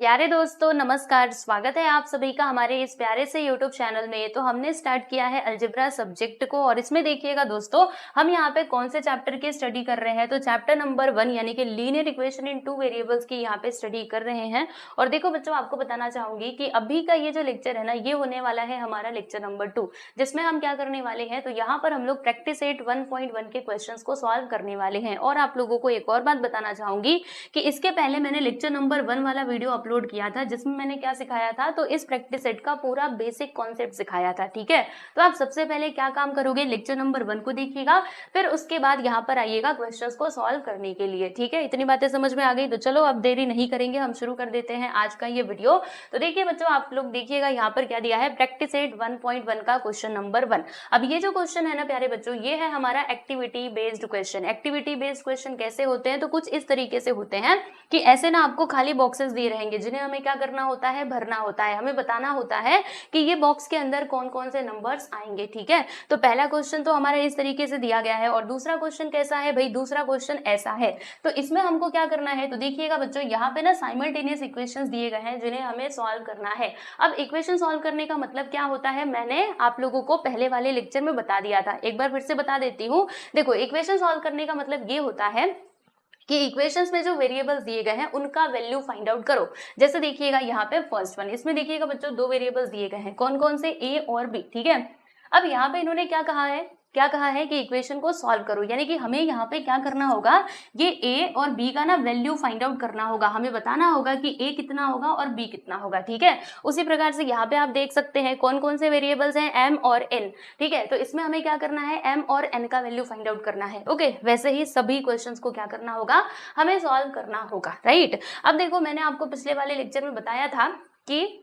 प्यारे दोस्तों नमस्कार, स्वागत है आप सभी का हमारे इस प्यारे से यूट्यूब चैनल में। तो हमने स्टार्ट किया है अलजेब्रा सब्जेक्ट को और इसमें देखिएगा दोस्तों, हम यहाँ पे कौन से चैप्टर की स्टडी कर रहे हैं। तो चैप्टर नंबर 1 यानी कि linear equation in two variables की यहाँ पे स्टडी कर रहे हैं। और देखो बच्चों, आपको बताना चाहूंगी कि अभी का ये जो लेक्चर है ना, ये होने वाला है हमारा लेक्चर नंबर 2, जिसमें हम क्या करने वाले हैं। तो यहाँ पर हम लोग प्रैक्टिस सेट 1.1 के क्वेश्चन को सॉल्व करने वाले हैं। और आप लोगों को एक और बात बताना चाहूंगी कि इसके पहले मैंने लेक्चर नंबर 1 वाला वीडियो अपलोड किया था, जिसमें मैंने क्या सिखाया था। तो इस प्रैक्टिस सेट का पूरा बेसिक कॉन्सेप्ट सिखाया था, ठीक है। तो आप सबसे पहले क्या काम करोगे, लेक्चर नंबर 1 को देखिएगा, फिर उसके बाद यहाँ पर आइएगा क्वेश्चंस को सॉल्व करने के लिए, ठीक है। इतनी बातें समझ में आ गई। तो चलो अब देरी नहीं करेंगे, हम शुरू कर देते हैं आज का ये वीडियो। तो देखिए बच्चों, आप लोग देखिएगा यहाँ पर क्या दिया है, प्रैक्टिस सेट 1.1 का क्वेश्चन नंबर 1। अब ये जो क्वेश्चन है ना प्यारे बच्चों, ये है हमारा activity based question. Activity based question कैसे होते हैं, तो कुछ इस तरीके से होते हैं कि ऐसे ना आपको खाली बॉक्सेस दिए रहेंगे, जिन्हें हमें क्या करना होता है, भरना होता है। हमें बताना होता है कि ये बॉक्स के अंदर कौन कौन से नंबर्स आएंगे, ठीक है। तो पहला क्वेश्चन तो हमारा इस तरीके से दिया गया है। और दूसरा क्वेश्चन कैसा है भाई, दूसरा क्वेश्चन ऐसा है। तो इसमें हमको क्या करना है, तो देखिएगा बच्चों, यहाँ पे ना साइमल्टेनियस इक्वेशंस दिए गए हैं, जिन्हें हमें सॉल्व करना है। अब इक्वेशन सॉल्व करने का मतलब क्या होता है, मैंने आप लोगों को पहले वाले लेक्चर में बता दिया था, एक बार फिर से बता देती हूँ। देखो, इक्वेशन सॉल्व करने का मतलब ये होता है कि इक्वेशंस में जो वेरिएबल्स दिए गए हैं उनका वैल्यू फाइंड आउट करो। जैसे देखिएगा यहाँ पे फर्स्ट वन, इसमें देखिएगा बच्चों, दो वेरिएबल्स दिए गए हैं, कौन कौन से, ए और बी, ठीक है। अब यहाँ पे इन्होंने क्या कहा है कि इक्वेशन को सॉल्व करो, यानी कि हमें यहाँ पे क्या करना होगा, ये ए और बी का ना वैल्यू फाइंड आउट करना होगा। हमें बताना होगा कि ए कितना होगा और बी कितना होगा, ठीक है। उसी प्रकार से यहाँ पे आप देख सकते हैं कौन कौन से वेरिएबल्स हैं, एम और एन, ठीक है। तो इसमें हमें क्या करना है, एम और एन का वैल्यू फाइंड आउट करना है, ओके। वैसे ही सभी क्वेश्चंस को क्या करना होगा, हमें सॉल्व करना होगा, राइट। अब देखो, मैंने आपको पिछले वाले लेक्चर में बताया था कि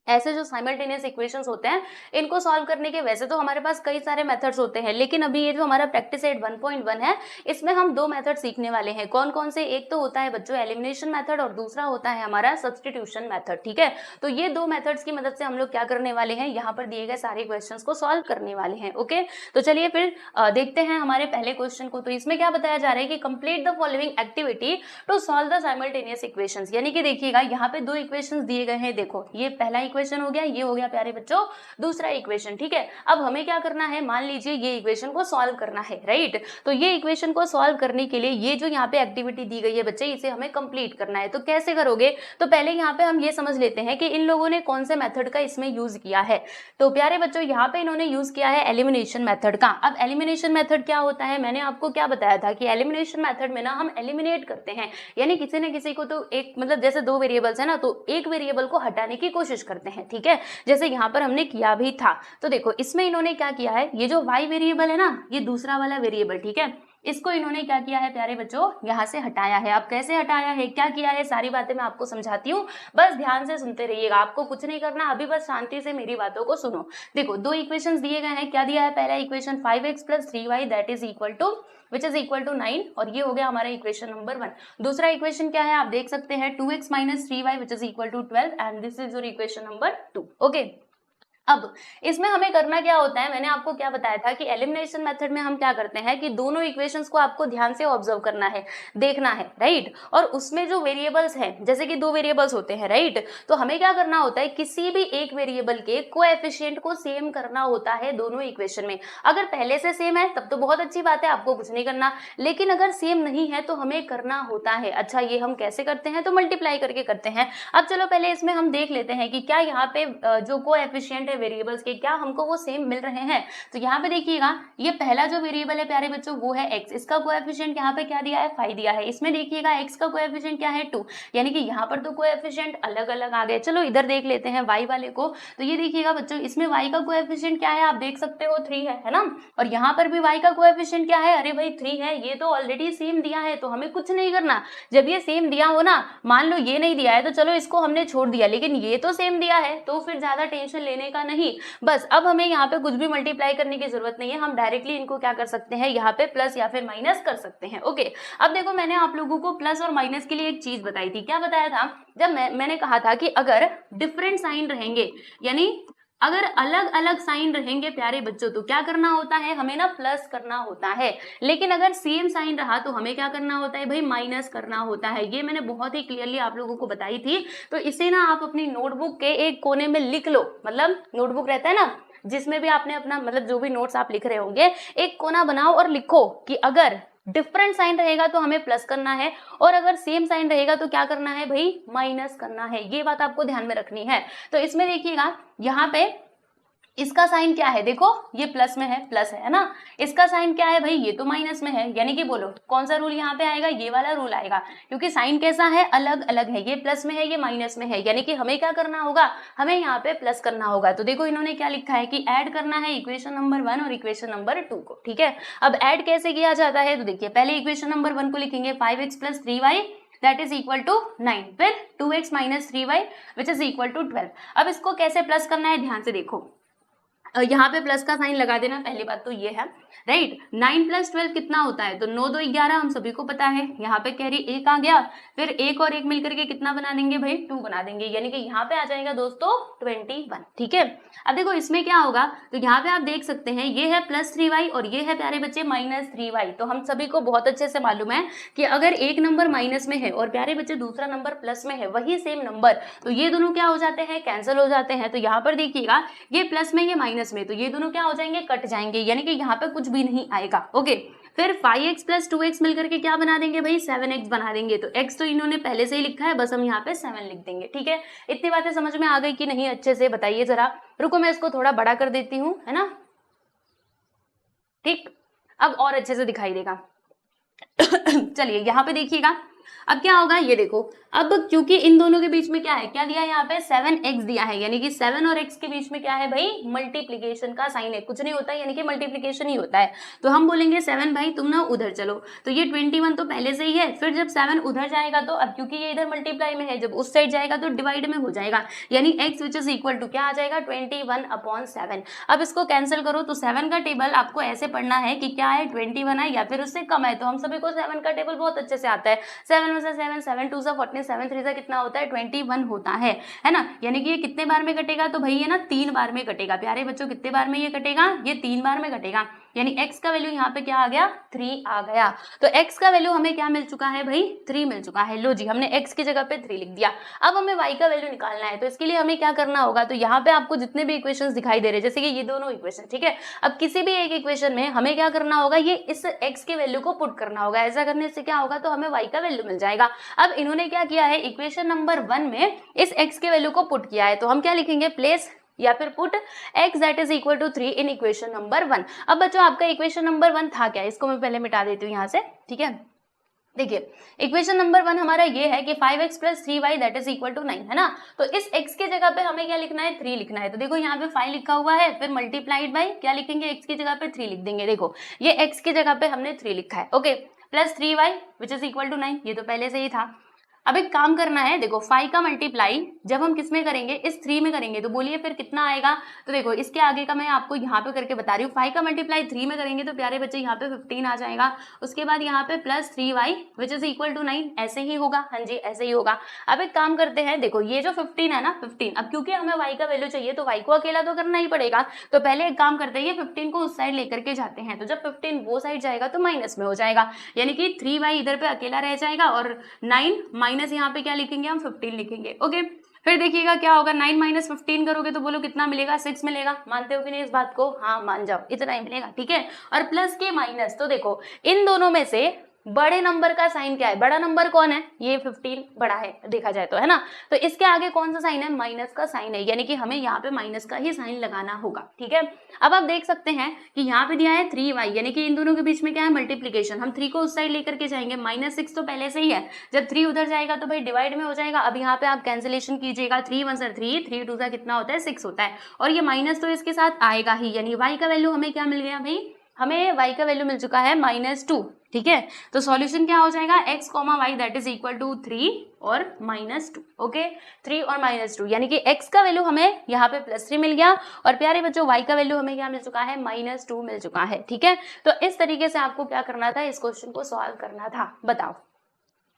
ऐसे जो साइमल्टेनियस इक्वेशंस होते हैं, इनको सॉल्व करने के वैसे तो हमारे पास कई सारे मेथड्स होते हैं, लेकिन अभी ये जो हमारा प्रैक्टिस सेट 1.1 है, इसमें हम दो मेथड सीखने वाले हैं। कौन कौन से, एक तो होता है बच्चों एलिमिनेशन मेथड और दूसरा होता है हमारा सब्स्टिट्यूशन मेथड, ठीक है। तो ये दो मेथड्स की मदद से हम लोग क्या करने वाले हैं, यहाँ पर दिए गए सारे क्वेश्चंस को सॉल्व करने वाले हैं, ओके। तो चलिए फिर देखते हैं हमारे पहले क्वेश्चन को। तो इसमें क्या बताया जा रहा है कि complete the following activity to solve the simultaneous equations. यानी कि देखिएगा, यहाँ पे दो इक्वेशंस दिए गए हैं। देखो, ये पहला इक्वेशन हो गया, ये हो गया प्यारे बच्चों दूसरा इक्वेशन, ठीक है। अब हमें क्या करना है, मान लीजिए ये इक्वेशन को सॉल्व करना है, राइट। तो ये इक्वेशन को सॉल्व करने के लिए ये जो यहाँ पे एक्टिविटी दी गई है बच्चे, इसे हमें कंप्लीट करना है। तो कैसे करोगे, तो पहले यहाँ पे हम ये समझ लेते हैं कि इन लोगों ने कौन से मेथड का इसमें यूज किया है। तो प्यारे बच्चों, यहाँ पे इन्होंने यूज किया है एलिमिनेशन मेथड का। अब एलिमिनेशन मेथड क्या होता है, मैंने आपको क्या बताया था कि एलिमिनेशन मेथड में ना हम एलिमिनेट करते हैं, यानी किसी न किसी को, तो एक मतलब जैसे दो वेरिएबल्स है ना, तो एक वेरिएबल को हटाने की कोशिश करते हैं, ठीक है, जैसे यहाँ पर हमने किया भी था। तो देखो, इसमें इन्होंने क्या किया है, ये जो y वेरिएबल है ना, ये दूसरा वाला वेरिएबल, ठीक है, इसको इन्होंने क्या किया है प्यारे बच्चों, यहाँ से हटाया है। अब कैसे हटाया है, क्या किया है, सारी बातें मैं आपको समझाती हूँ, बस ध्यान से सुनते रहिएगा। आपको कुछ नहीं करना, अभी बस शांति से मेरी बातों को सुनो। देखो, दो इक्वेशंस दिए गए हैं। क्या दिया है, पहला equation 5x + 3y that is equal to 9, और ये हो गया हमारा इक्वेशन नंबर 1। दूसरा इक्वेशन क्या है, आप देख सकते हैं 2x - 3y which is equal to 12 and this is your equation number 2, okay. अब इसमें हमें करना क्या होता है, मैंने आपको क्या बताया था कि एलिमिनेशन मेथड में हम क्या करते हैं कि दोनों इक्वेशंस को आपको ध्यान से ऑब्जर्व करना है, देखना है, राइट। और उसमें जो वेरिएबल्स हैं, जैसे कि दो वेरिएबल्स होते हैं, राइट, तो हमें क्या करना होता है, किसी भी एक वेरिएबल के कोएफिशिएंट को सेम करना होता है दोनों इक्वेशन में। अगर पहले से सेम है तब तो बहुत अच्छी बात है, आपको कुछ नहीं करना, लेकिन अगर सेम नहीं है तो हमें करना होता है। अच्छा, ये हम कैसे करते हैं, तो मल्टीप्लाई करके करते हैं। अब चलो पहले इसमें हम देख लेते हैं कि क्या यहाँ पे जो कोएफिशिएंट है वेरिएबल्स के, क्या हमको वो सेम मिल रहे हैं। तो यहाँ पे देखिएगा, ये पहला जो वेरिएबल है प्यारे बच्चों, वो है x। इसका कोएफिशिएंट यहाँ पे क्या दिया है, 5 दिया है। इसमें देखिएगा x का कोएफिशिएंट क्या है, 2, यानी कि यहाँ पर तो कोएफिशिएंट अलग अलग आ गए। चलो इधर देख लेते हैं y वाले को। तो ये देखिएगा बच्चों, इसमें y का कोएफिशिएंट क्या है, आप देख सकते हो 3 है ना। और यहाँ पर भी y का कोएफिशिएंट क्या है, अरे भाई 3 है, ये तो ऑलरेडी सेम दिया है, तो हमें कुछ नहीं करना। जब ये सेम दिया हो ना, मान लो ये नहीं दिया है तो चलो इसको हमने छोड़ दिया, लेकिन ये तो सेम दिया है, तो फिर ज्यादा टेंशन लेने का नहीं। बस अब हमें यहाँ पे कुछ भी मल्टीप्लाई करने की जरूरत नहीं है, हम डायरेक्टली इनको क्या कर सकते हैं, यहाँ पे प्लस या फिर माइनस कर सकते हैं, ओके। अब देखो, मैंने आप लोगों को प्लस और माइनस के लिए एक चीज बताई थी। क्या बताया था, जब मैंने कहा था कि अगर डिफरेंट साइन रहेंगे, यानी अगर अलग अलग साइन रहेंगे प्यारे बच्चों तो क्या करना होता है, हमें ना प्लस करना होता है, लेकिन अगर सेम साइन रहा तो हमें क्या करना होता है भाई, माइनस करना होता है। ये मैंने बहुत ही क्लियरली आप लोगों को बताई थी। तो इसे ना आप अपनी नोटबुक के एक कोने में लिख लो, मतलब नोटबुक रहता है ना जिसमें भी आपने अपना मतलब जो भी नोट्स आप लिख रहे होंगे, एक कोना बनाओ और लिखो कि अगर डिफरेंट साइन रहेगा तो हमें प्लस करना है, और अगर सेम साइन रहेगा तो क्या करना है भाई, माइनस करना है। ये बात आपको ध्यान में रखनी है। तो इसमें देखिएगा यहाँ पे इसका साइन क्या है, देखो ये प्लस में है, प्लस है ना, इसका साइन क्या है भाई, ये तो माइनस में है, यानी कि बोलो कौन सा रूल यहाँ पे आएगा, ये वाला रूल आएगा, क्योंकि साइन कैसा है, अलग अलग है, ये प्लस में है, ये माइनस में है, यानी कि हमें क्या करना होगा, हमें यहाँ पे प्लस करना होगा। तो देखो इन्होंने क्या लिखा है कि ऐड करना है इक्वेशन नंबर 1 और इक्वेशन नंबर 2 को, ठीक है। अब ऐड कैसे किया जाता है, तो देखिए पहले इक्वेशन नंबर 1 को लिखेंगे 5x + 3y that is equal to 9, फिर 2x - 3y which is equal to 12। अब इसको कैसे प्लस करना है, ध्यान से देखो, यहाँ पे प्लस का साइन लगा देना, पहली बात तो ये है, राइट। 9 + 12 कितना होता है, तो 9 2 11, हम सभी को पता है। यहाँ पे कैरी 1 आ गया, फिर 1 और 1 मिलकर के कितना बना देंगे भाई, 2 बना देंगे, यानी कि यहाँ पे आ जाएगा दोस्तों 21, ठीक है। अब देखो इसमें क्या होगा, तो यहाँ पे आप देख सकते हैं ये है +3y और ये है प्यारे बच्चे -3y। तो हम सभी को बहुत अच्छे से मालूम है कि अगर एक नंबर माइनस में है और प्यारे बच्चे दूसरा नंबर प्लस में है, वही सेम नंबर, तो ये दोनों क्या हो जाते हैं, कैंसिल हो जाते हैं। तो यहाँ पर देखिएगा ये प्लस में, ये माइनस में, तो ये दोनों क्या हो जाएंगे, कट जाएंगे, यानी कि यहाँ पे कुछ भी नहीं आएगा। ओके, फिर 5x + 2x मिलकर के क्या बना देंगे भाई, 7x बना देंगे। तो x तो इन्होंने पहले से ही लिखा है, बस हम यहाँ पे 7 लिख देंगे, ठीक है। इतनी बातें समझ में आ गई कि नहीं, अच्छे से बताइए जरा। रुको मैं इसको थोड़ा बड़ा कर देती हूँ, है ना, ठीक, अब और अच्छे से दिखाई देगा। चलिए यहाँ पे देखिएगा अब क्या होगा, ये देखो, अब क्योंकि इन दोनों के बीच में क्या है, क्या दिया है यहाँ पे, 7x दिया है, यानी कि 7 और x के बीच में क्या है भाई, मल्टीप्लीकेशन का साइन है, कुछ नहीं होता है, यानी कि मल्टीप्लीकेशन ही होता है। तो हम बोलेंगे 7 भाई तुम ना उधर चलो, तो ये 21 तो पहले से ही है, फिर जब 7 उधर जाएगा तो अब क्योंकि ये इधर मल्टीप्लाई में है, जब उस साइड जाएगा तो डिवाइड में हो जाएगा, यानी x which is equal to क्या आ जाएगा, 21/7। अब इसको कैंसिल करो, तो 7 का टेबल आपको ऐसे पढ़ना है कि क्या है, 21 है या फिर उससे कम है। तो हम सभी को 7 का टेबल बहुत अच्छे से आता है, 7 में से 7, 7 2 40, 7 3 कितना होता है, 21 होता है ना। यानी कि ये कितने बार में कटेगा, तो भाई ये ना 3 बार में कटेगा। प्यारे बच्चों कितने बार में ये कटेगा, ये 3 बार में कटेगा, यानी x का वैल्यू यहाँ पे क्या आ गया, 3 आ गया। तो x का वैल्यू हमें क्या मिल चुका है भाई, 3 मिल चुका है। लो जी, हमने x की जगह पे 3 लिख दिया। अब हमें y का वैल्यू निकालना है, तो इसके लिए हमें क्या करना होगा, तो यहाँ पे आपको जितने भी इक्वेशंस दिखाई दे रहे हैं, जैसे कि ये दोनों इक्वेशन, ठीक है। अब किसी भी एक इक्वेशन में हमें क्या करना होगा, ये इस x के वैल्यू को पुट करना होगा। ऐसा करने से क्या होगा, तो हमें y का वैल्यू मिल जाएगा। अब इन्होंने क्या किया है, इक्वेशन नंबर 1 में इस x के वैल्यू को पुट किया है, तो हम क्या लिखेंगे, प्लेस या फिर put x that is equal to 3 in equation number 1। अब बच्चों आपका इक्वेशन नंबर 1 था क्या, इसको मैं पहले मिटा देती हूँ यहाँ से, ठीक है। देखिए इक्वेशन नंबर 1 हमारा ये है कि 5x + 3y that is equal to 9, है ना। तो इस x के जगह पे हमें क्या लिखना है, 3 लिखना है। तो देखो यहाँ पे 5 लिखा हुआ है, फिर मल्टीप्लाइड बाय क्या लिखेंगे, x की जगह पे 3 लिख देंगे। देखो ये x की जगह पे हमने 3 लिखा है, okay, plus 3y which is equal to 9, ये तो पहले से ही था। अब एक काम करना है, देखो 5 का मल्टीप्लाई जब हम किस में करेंगे, इस 3 में करेंगे, तो बोलिए फिर कितना आएगा। तो देखो इसके आगे का मैं आपको यहाँ पे करके बता रही हूँ, 5 का मल्टीप्लाई 3 में करेंगे तो प्यारे बच्चे यहाँ पे 15 आ जाएगा। उसके बाद यहाँ पे plus 3y which is equal to 9, ऐसे ही होगा, हाँ जी ऐसे ही होगा। अब एक काम करते हैं, देखो ये जो 15 है ना, 15, अब क्योंकि हमें y का वैल्यू चाहिए तो y को अकेला तो करना ही पड़ेगा। तो पहले एक काम करते हैं, ये 15 को उस साइड लेकर के जाते हैं, तो जब 15 वो साइड जाएगा तो माइनस में हो जाएगा, यानी कि 3y इधर पे अकेला रह जाएगा और 9 माइनस यहाँ पे क्या लिखेंगे हम, 15 लिखेंगे, ओके। फिर देखिएगा क्या होगा, 9 - 15 करोगे तो बोलो कितना मिलेगा, 6 मिलेगा। मानते हो कि नहीं इस बात को, हाँ मान जाओ, इतना ही मिलेगा, ठीक है। और प्लस के माइनस, तो देखो इन दोनों में से बड़े नंबर का साइन क्या है, बड़ा नंबर कौन है, ये 15 बड़ा है देखा जाए तो, है ना। तो इसके आगे कौन सा साइन है, माइनस का साइन है, यानी कि हमें यहाँ पे माइनस का ही साइन लगाना होगा, ठीक है। अब आप देख सकते हैं कि यहाँ पे दिया है 3y, यानी कि इन दोनों के बीच में क्या है, मल्टीप्लीकेशन। हम 3 को उस साइड लेकर के जाएंगे, -6 तो पहले से ही है, जब 3 उधर जाएगा तो भाई डिवाइड में हो जाएगा। अब यहाँ पे आप कैंसिलेशन कीजिएगा, 3 1 3, 3 2 कितना होता है, 6 होता है, और ये माइनस तो इसके साथ आएगा ही, यानी y का वैल्यू हमें क्या मिल गया भाई, हमें y का वैल्यू मिल चुका है -2, ठीक है। तो सॉल्यूशन क्या हो जाएगा, x, y that is equal to 3 और -2, ओके, 3 और -2, यानी कि x का वैल्यू हमें यहाँ पे +3 मिल गया, और प्यारे बच्चों y का वैल्यू हमें क्या मिल चुका है, -2 मिल चुका है, ठीक है। तो इस तरीके से आपको क्या करना था, इस क्वेश्चन को सॉल्व करना था, बताओ।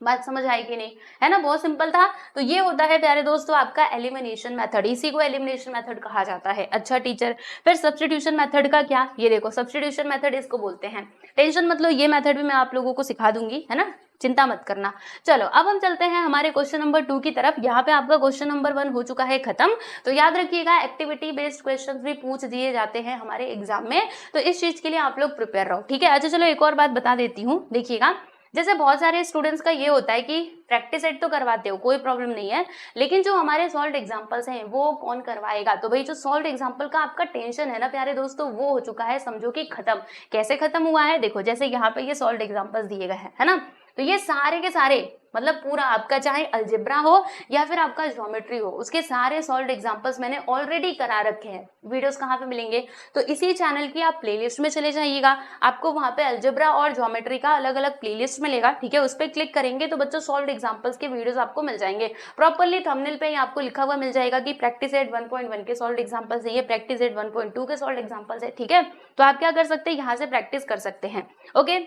बात समझ आई कि नहीं, है ना, बहुत सिंपल था। तो ये होता है प्यारे दोस्तों आपका एलिमिनेशन मेथड, इसी को एलिमिनेशन मेथड कहा जाता है। अच्छा टीचर, फिर सब्स्टिट्यूशन मेथड का क्या, ये देखो सब्स्टिट्यूशन मेथड इसको बोलते हैं। टेंशन मतलब ये मेथड भी मैं आप लोगों को सिखा दूंगी, है ना, चिंता मत करना। चलो अब हम चलते हैं हमारे क्वेश्चन नंबर 2 की तरफ। यहाँ पे आपका क्वेश्चन नंबर 1 हो चुका है खत्म। तो याद रखिएगा एक्टिविटी बेस्ड क्वेश्चन भी पूछ दिए जाते हैं हमारे एग्जाम में, तो इस चीज के लिए आप लोग प्रिपेयर रहो, ठीक है। अच्छा चलो एक और बात बता देती हूँ, देखिएगा जैसे बहुत सारे स्टूडेंट्स का ये होता है कि प्रैक्टिस सेट तो करवाते हो, कोई प्रॉब्लम नहीं है, लेकिन जो हमारे सॉल्व एग्जांपल्स हैं वो कौन करवाएगा। तो भाई जो सॉल्व एग्जांपल का आपका टेंशन है ना प्यारे दोस्तों, वो हो चुका है समझो कि खत्म। कैसे खत्म हुआ है, देखो जैसे यहाँ पे ये सॉल्व एग्जांपल्स दिए गए हैं, है ना, तो ये सारे के सारे मतलब पूरा आपका चाहे अलजेब्रा हो या फिर आपका ज्योमेट्री हो, उसके सारे सॉल्व एग्जांपल्स मैंने ऑलरेडी करा रखे हैं। वीडियोस कहाँ पे मिलेंगे, तो इसी चैनल की आप प्लेलिस्ट में चले जाइएगा, आपको वहां पे अलजेब्रा और ज्योमेट्री का अलग अलग प्लेलिस्ट मिलेगा, ठीक है। उस पर क्लिक करेंगे तो बच्चों सॉल्व एग्जांपल्स के वीडियोस आपको मिल जाएंगे प्रॉपरली। थंबनेल पे ही आपको लिखा हुआ मिल जाएगा कि प्रैक्टिस एट 1.1 के सॉल्व एग्जांपल्स है, ये प्रैक्टिस एट 1.2 के सॉल्व एग्जांपल्स है, ठीक है। तो आप क्या कर सकते हैं, यहाँ से प्रैक्टिस कर सकते हैं। ओके,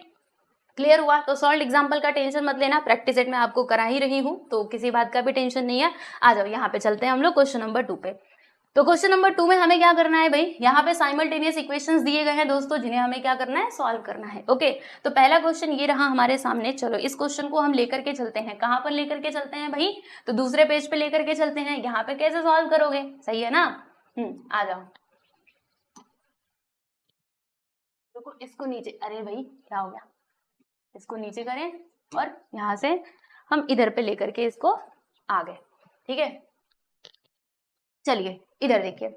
क्लियर हुआ। तो सॉल्व एग्जाम्पल का टेंशन मत लेना, प्रैक्टिस सेट में आपको करा ही रही हूँ, तो किसी बात का भी टेंशन नहीं है। आ जाओ यहाँ पे चलते हैं हम लोग क्वेश्चन नंबर 2 पे। तो क्वेश्चन नंबर 2 में हमें क्या करना है भाई, यहाँ पे साइमल्टेनियस इक्वेशंस दिए गए हैं दोस्तों, जिन्हें हमें क्या करना है, सॉल्व करना है। ओके, तो पहला क्वेश्चन ये रहा हमारे सामने। चलो इस क्वेश्चन को हम लेकर के चलते हैं, कहाँ पर लेकर के चलते हैं भाई, तो दूसरे पेज पे लेकर के चलते हैं। यहाँ पे कैसे सॉल्व करोगे, सही है ना, आ जाओ। देखो इसको नीचे, अरे भाई क्या हो गया, इसको नीचे करें और यहाँ से हम इधर पे लेकर के इसको आ गए, ठीक है। चलिए इधर देखिए,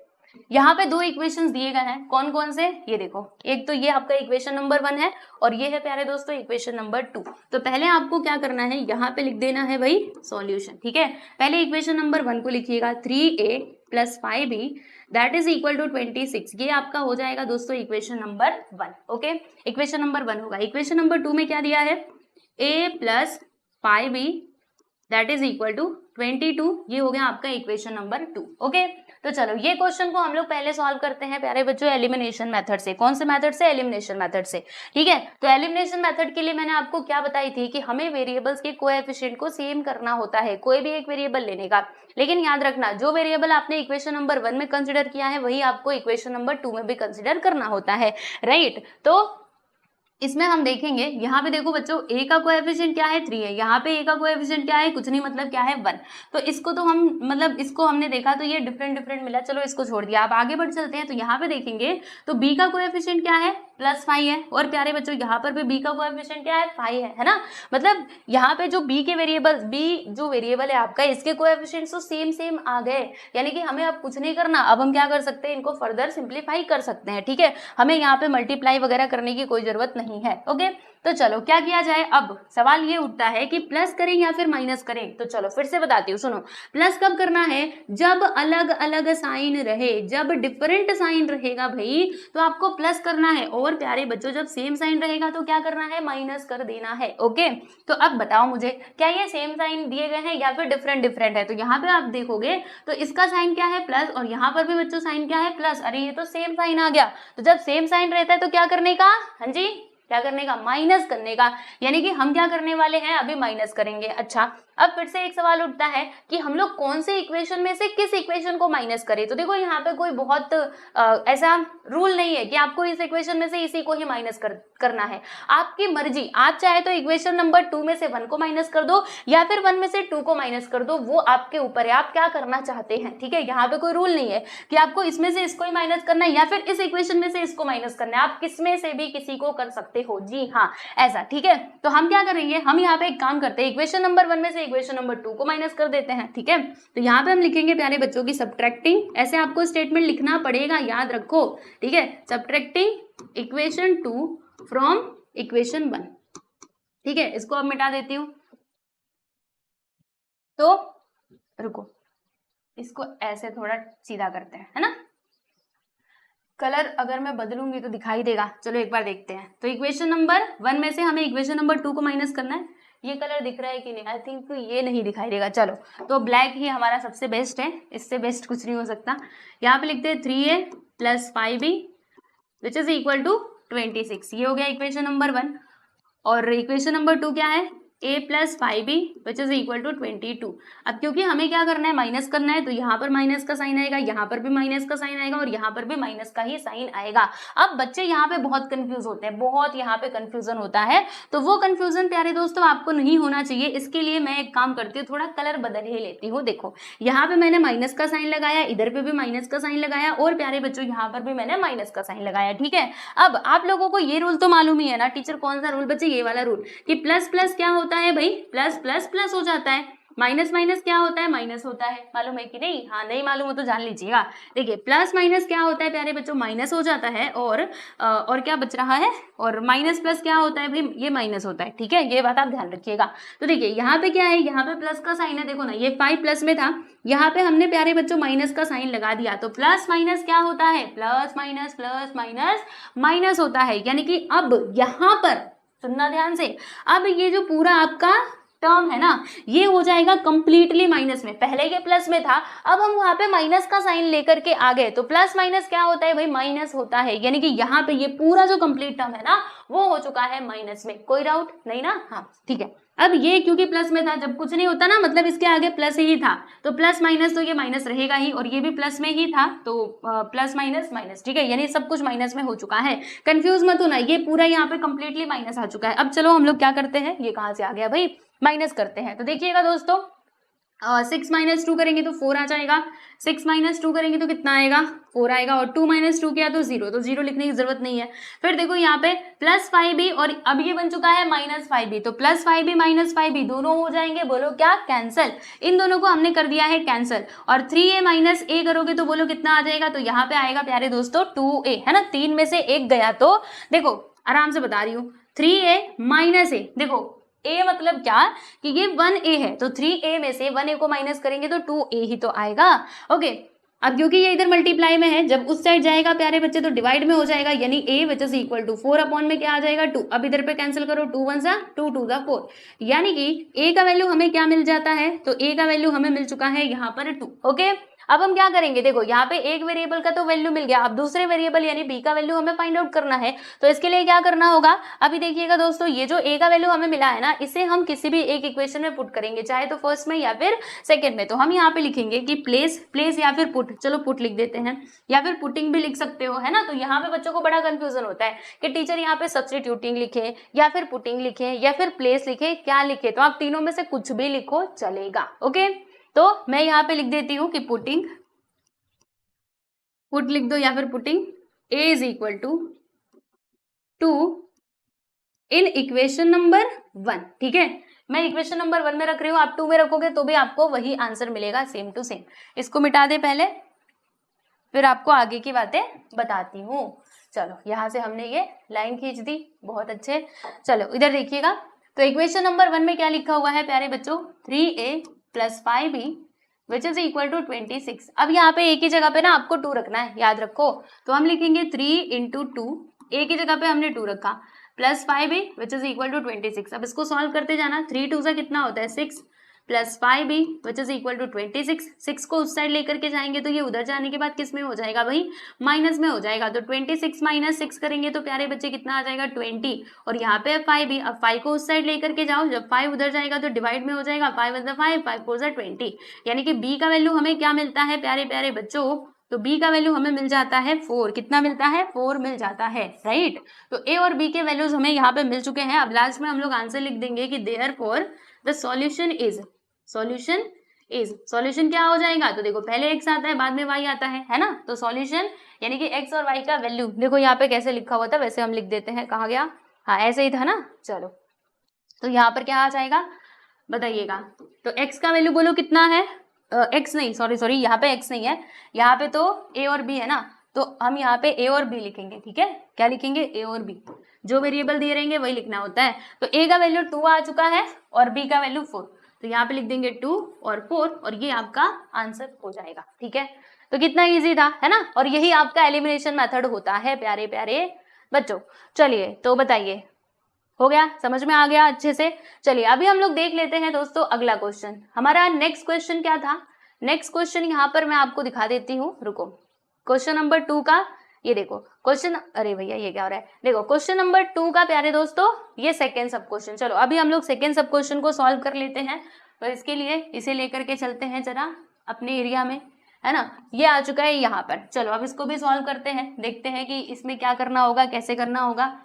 यहाँ पे दो इक्वेशंस दिए गए हैं, कौन कौन से, ये देखो, एक तो ये आपका इक्वेशन नंबर 1 है और ये है प्यारे दोस्तों इक्वेशन नंबर 2। तो पहले आपको क्या करना है, यहाँ पे लिख देना है भाई सॉल्यूशन, ठीक है। पहले इक्वेशन नंबर 1 को लिखिएगा, 3a + 5b that is equal to 26, ये आपका हो जाएगा दोस्तों equation number 1। Okay, equation number 1 होगा। इक्वेशन नंबर 2 में क्या दिया है, a + 5b that is equal to 22, ये हो गया आपका इक्वेशन नंबर 2। ओके, तो चलो ये क्वेश्चन को हम लोग पहले सॉल्व करते हैं प्यारे बच्चों एलिमिनेशन मेथड से। कौन से मेथड से, एलिमिनेशन मेथड से, ठीक है। तो एलिमिनेशन मेथड के लिए मैंने आपको क्या बताई थी कि हमें वेरिएबल्स के कोएफिशिएंट को सेम करना होता है, कोई भी एक वेरिएबल लेने का, लेकिन याद रखना जो वेरिएबल आपने इक्वेशन नंबर 1 में कंसिडर किया है वही आपको इक्वेशन नंबर 2 में भी कंसिडर करना होता है, राइट। तो इसमें हम देखेंगे, यहाँ पे देखो बच्चों a का कोएफिशिएंट क्या है, 3 है, यहाँ पे a का कोएफिशिएंट क्या है, कुछ नहीं, मतलब क्या है, 1। तो इसको तो हम मतलब इसको हमने देखा तो ये डिफरेंट मिला, चलो इसको छोड़ दिया। अब आगे बढ़ चलते हैं, तो यहाँ पे देखेंगे तो b का कोएफिशिएंट क्या है, +5 है, और प्यारे बच्चों यहाँ पर भी b का कोएफिशिएंट क्या है, 5 है ना। मतलब यहाँ पे जो b के वेरिएबल, b जो वेरिएबल है आपका, इसके कोएफिशिएंट्स तो सेम आ गए, यानी कि हमें अब कुछ नहीं करना। अब हम क्या कर सकते हैं, इनको फर्दर सिंप्लीफाई कर सकते हैं, ठीक है। हमें यहाँ पे मल्टीप्लाई वगैरह करने की कोई जरूरत नहीं है। ओके, तो चलो क्या किया जाए, अब सवाल ये उठता है कि प्लस करें या फिर माइनस करें। तो चलो फिर से बताती हूँ, सुनो। प्लस कब करना है, जब अलग अलग साइन रहे, जब डिफरेंट साइन रहेगा भाई तो आपको प्लस करना है, और प्यारे बच्चों जब सेम साइन रहेगा तो क्या करना है, माइनस कर देना है। ओके, तो अब बताओ मुझे, क्या ये सेम साइन दिए गए हैं या फिर डिफरेंट है। तो यहाँ पे आप देखोगे तो इसका साइन क्या है, प्लस, और यहाँ पर भी बच्चों साइन क्या है, प्लस। अरे ये तो सेम साइन आ गया। तो जब सेम साइन रहता है तो क्या करने का, हाँ जी, क्या करने का, माइनस करने का, यानी कि हम क्या करने वाले हैं, अभी माइनस करेंगे। अच्छा, अब फिर से एक सवाल उठता है कि हम लोग कौन से इक्वेशन में से किस इक्वेशन को माइनस करें। तो देखो यहाँ पे कोई बहुत ऐसा रूल नहीं है कि आपको इस इक्वेशन में से इसी को ही माइनस करना है, आपकी मर्जी। आप चाहे तो इक्वेशन नंबर 2 में से 1 को माइनस कर दो या फिर 1 में से 2 को माइनस कर दो, वो आपके ऊपर है, आप क्या करना चाहते हैं, ठीक है। यहाँ पे कोई रूल नहीं है कि आपको इसमें से इसको ही माइनस करना है या फिर इस इक्वेशन में से इसको माइनस करना है, आप किसमें से भी किसी को कर सकते हो, जी हाँ, ऐसा, ठीक है। तो हम क्या करेंगे, हम यहाँ पे एक काम करते हैं, इक्वेशन नंबर 1 में से इक्वेशन नंबर 2 को माइनस कर देते हैं, ठीक है। तो यहाँ पे हम लिखेंगे प्यारे बच्चों की सब्ट्रैक्टिंग, ऐसे आपको स्टेटमेंट लिखना पड़ेगा, याद रखो, ठीक है। सब्ट्रैक्टिंग इक्वेशन 2 फ्रॉम इक्वेशन 1, ठीक है। इसको अब मिटा देती हूँ, तो रुको, इसको ऐसे थोड़ा सीधा करते हैं, है ना। कलर अगर मैं बदलूंगी तो दिखाई देगा, चलो एक बार देखते हैं। तो इक्वेशन नंबर 1 में से हमें इक्वेशन नंबर 2 को माइनस करना है। ये कलर दिख रहा है कि नहीं, आई थिंक ये नहीं दिखाई देगा। चलो, तो ब्लैक ही हमारा सबसे बेस्ट है, इससे बेस्ट कुछ नहीं हो सकता। यहाँ पे लिखते हैं 3a + 5b which is equal to 26, ये हो गया इक्वेशन नंबर 1। और इक्वेशन नंबर 2 क्या है, a plus 5b which is equal to 22। अब क्योंकि हमें क्या करना है, माइनस करना है, तो यहाँ पर माइनस का साइन आएगा, यहाँ पर भी माइनस का साइन आएगा और यहाँ पर भी माइनस का ही साइन आएगा। अब बच्चे यहाँ पे बहुत कंफ्यूज होते हैं, बहुत यहाँ पे कंफ्यूजन होता है, तो वो कंफ्यूजन प्यारे दोस्तों आपको नहीं होना चाहिए। इसके लिए मैं एक काम करती हूँ, थोड़ा कलर बदल ही लेती हूँ। देखो यहाँ पे मैंने माइनस का साइन लगाया, इधर पे भी माइनस का साइन लगाया और प्यारे बच्चों यहाँ पर भी मैंने माइनस का साइन लगाया, ठीक है। अब आप लोगों को ये रूल तो मालूम ही है ना, टीचर कौन सा रूल बच्चे, ये वाला रूल, कि प्लस प्लस क्या होता है भाई, प्लस प्लस प्लस हो जाता है, माइनस माइनस क्या होता है, माइनस होता है। मालूम है कि नहीं? हाँ, नहीं मालूम हो तो जान लीजिएगा। देखिए प्लस माइनस क्या होता है प्यारे बच्चों, माइनस हो जाता है, और क्या बच रहा है, और माइनस प्लस क्या होता है भाई, ये माइनस होता है, ठीक है, ये बात आप ध्यान रखिएगा। तो देखिए यहाँ पे क्या है, यहाँ पे प्लस का साइन है, देखो ना ये 5 प्लस में था, यहाँ पे हमने प्यारे बच्चों माइनस का साइन लगा दिया, तो प्लस माइनस क्या होता है, प्लस माइनस माइनस होता है। यानी कि अब यहाँ पर सुनना ध्यान से, अब ये जो पूरा आपका टर्म है ना, ये हो जाएगा कंप्लीटली माइनस में। पहले ये प्लस में था, अब हम वहां पे माइनस का साइन लेकर के आ गए, तो प्लस माइनस क्या होता है भाई, माइनस होता है। यानी कि यहाँ पे ये पूरा जो कंप्लीट टर्म है ना, वो हो चुका है माइनस में। कोई डाउट नहीं ना? हाँ ठीक है। अब ये क्योंकि प्लस में था, जब कुछ नहीं होता ना, मतलब इसके आगे प्लस ही था, तो प्लस माइनस तो ये माइनस रहेगा ही, और ये भी प्लस में ही था, तो प्लस माइनस माइनस, ठीक है, यानी सब कुछ माइनस में हो चुका है। कंफ्यूज मत होना, ये पूरा यहाँ पे कंप्लीटली माइनस आ चुका है। अब चलो हम लोग क्या करते हैं, ये कहाँ से आ गया भाई, माइनस करते हैं। तो देखिएगा दोस्तों, 6 माइनस 2 करेंगे तो 4 आ जाएगा, 6 माइनस 2 करेंगे तो कितना आएगा, 4 आएगा, और 2 माइनस 2 किया तो 0, तो 0 लिखने की जरूरत नहीं है। फिर देखो यहाँ पे प्लस 5b, और अब ये बन चुका है माइनस 5b, तो प्लस 5b माइनस 5b दोनों हो जाएंगे, बोलो क्या, कैंसल। इन दोनों को हमने कर दिया है कैंसल, और 3a माइनस a करोगे तो बोलो कितना आ जाएगा, तो यहाँ पे आएगा प्यारे दोस्तों 2a, है ना, 3 में से 1 गया, तो देखो आराम से बता रही हूँ, 3a माइनस a, देखो a मतलब क्या कि ये 1a है, तो 3a में से 1a को माइनस करेंगे तो 2a ही तो आएगा। ओके, अब क्योंकि ये इधर मल्टीप्लाई में है, जब उस साइड जाएगा प्यारे बच्चे तो डिवाइड में हो जाएगा, यानी a which is equal to 4 upon में क्या आ जाएगा, 2। अब इधर पे कैंसिल करो, 2 1 जा 2 2 जा 4, यानी कि a का वैल्यू हमें क्या मिल जाता है, तो a का वैल्यू हमें मिल चुका है यहाँ पर 2। ओके, अब हम क्या करेंगे, देखो यहाँ पे एक वेरिएबल का तो वैल्यू मिल गया, अब दूसरे वेरिएबल यानी b का वैल्यू हमें फाइंड आउट करना है। तो इसके लिए क्या करना होगा, अभी देखिएगा दोस्तों, ये जो a का वैल्यू हमें मिला है ना, इसे हम किसी भी एक इक्वेशन में पुट करेंगे, चाहे तो फर्स्ट में या फिर सेकंड में। तो हम यहाँ पे लिखेंगे कि प्लेस या फिर पुट, चलो पुट लिख देते हैं, या फिर पुटिंग भी लिख सकते हो, है ना। तो यहाँ पे बच्चों को बड़ा कंफ्यूजन होता है कि टीचर यहाँ पे सब्स्टिट्यूटिंग लिखे या फिर पुटिंग लिखे या फिर प्लेस लिखे, क्या लिखे, तो आप तीनों में से कुछ भी लिखो चलेगा। ओके, तो मैं यहाँ पे लिख देती हूँ कि पुट लिख दो, या फिर putting a is equal to 2 in equation number 1, ठीक है। मैं इक्वेशन नंबर 1 में रख रही हूँ, आप 2 में रखोगे तो भी आपको वही आंसर मिलेगा, सेम टू सेम। इसको मिटा दे पहले, फिर आपको आगे की बातें बताती हूँ। चलो यहाँ से हमने ये लाइन खींच दी, बहुत अच्छे। चलो इधर देखिएगा, तो इक्वेशन नंबर 1 में क्या लिखा हुआ है प्यारे बच्चों, 3a plus 5b which is equal to 26। अब यहाँ पे एक ही जगह पे ना आपको 2 रखना है, याद रखो। तो हम लिखेंगे 3 इंटू 2, एक ही जगह पे हमने 2 रखा, plus 5b which is equal to 26। अब इसको सॉल्व करते जाना, 3 2 से कितना होता है 6, plus 5b which is equal to 26। 6 को उस साइड लेकर के जाएंगे तो ये उधर जाने के बाद किस में हो जाएगा भाई, माइनस में हो जाएगा। तो 26 माइनस 6 करेंगे तो प्यारे बच्चे कितना आ जाएगा 20, और यहाँ पे 5b, अब 5 को उस साइड लेकर के जाओ, जब 5 उधर जाएगा तो डिवाइड में हो जाएगा, 5 × 5 5 4 20, यानी कि b का वैल्यू हमें क्या मिलता है प्यारे प्यारे बच्चों, तो b का वैल्यू हमें मिल जाता है 4। कितना मिलता है, 4 मिल जाता है, राइट। तो a और b के वैल्यूज हमें यहाँ पे मिल चुके हैं। अब लास्ट में हम लोग आंसर लिख देंगे कि देयरफॉर द सॉल्यूशन क्या हो जाएगा, तो देखो पहले x आता है बाद में y आता है ना। तो सॉल्यूशन यानी कि x और y का वैल्यू, देखो यहाँ पे कैसे लिखा हुआ था वैसे हम लिख देते हैं, कहाँ गया, हाँ ऐसे ही था ना। चलो तो यहाँ पर क्या आ जाएगा बताइएगा, तो x का वैल्यू बोलो कितना है, x नहीं, सॉरी यहाँ पे x नहीं है, यहाँ पे तो a और b है ना, तो हम यहाँ पे a और b लिखेंगे, ठीक है। क्या लिखेंगे, a और b, जो वेरिएबल दिए रहेंगे वही लिखना होता है। तो a का वैल्यू 2 आ चुका है और b का वैल्यू 4, तो यहाँ पे लिख देंगे 2 और 4, और ये आपका आंसर हो जाएगा, ठीक है। तो कितना इजी था, है ना, और यही आपका एलिमिनेशन मेथड होता है प्यारे प्यारे बच्चों। चलिए तो बताइए, हो गया, समझ में आ गया अच्छे से। चलिए अभी हम लोग देख लेते हैं दोस्तों अगला क्वेश्चन। हमारा नेक्स्ट क्वेश्चन क्या था, नेक्स्ट क्वेश्चन यहाँ पर मैं आपको दिखा देती हूँ, रुको। क्वेश्चन नंबर 2 का ये देखो क्वेश्चन, अरे भैया ये क्या हो रहा है, देखो क्वेश्चन नंबर 2 का प्यारे दोस्तों ये सेकेंड सब क्वेश्चन। चलो अभी हम लोग सेकेंड सब क्वेश्चन को सॉल्व कर लेते हैं। तो इसके लिए इसे लेकर के चलते हैं जरा अपने एरिया में, है ना। ये आ चुका है यहाँ पर। चलो अब इसको भी सॉल्व करते हैं, देखते हैं कि इसमें क्या करना होगा, कैसे करना होगा।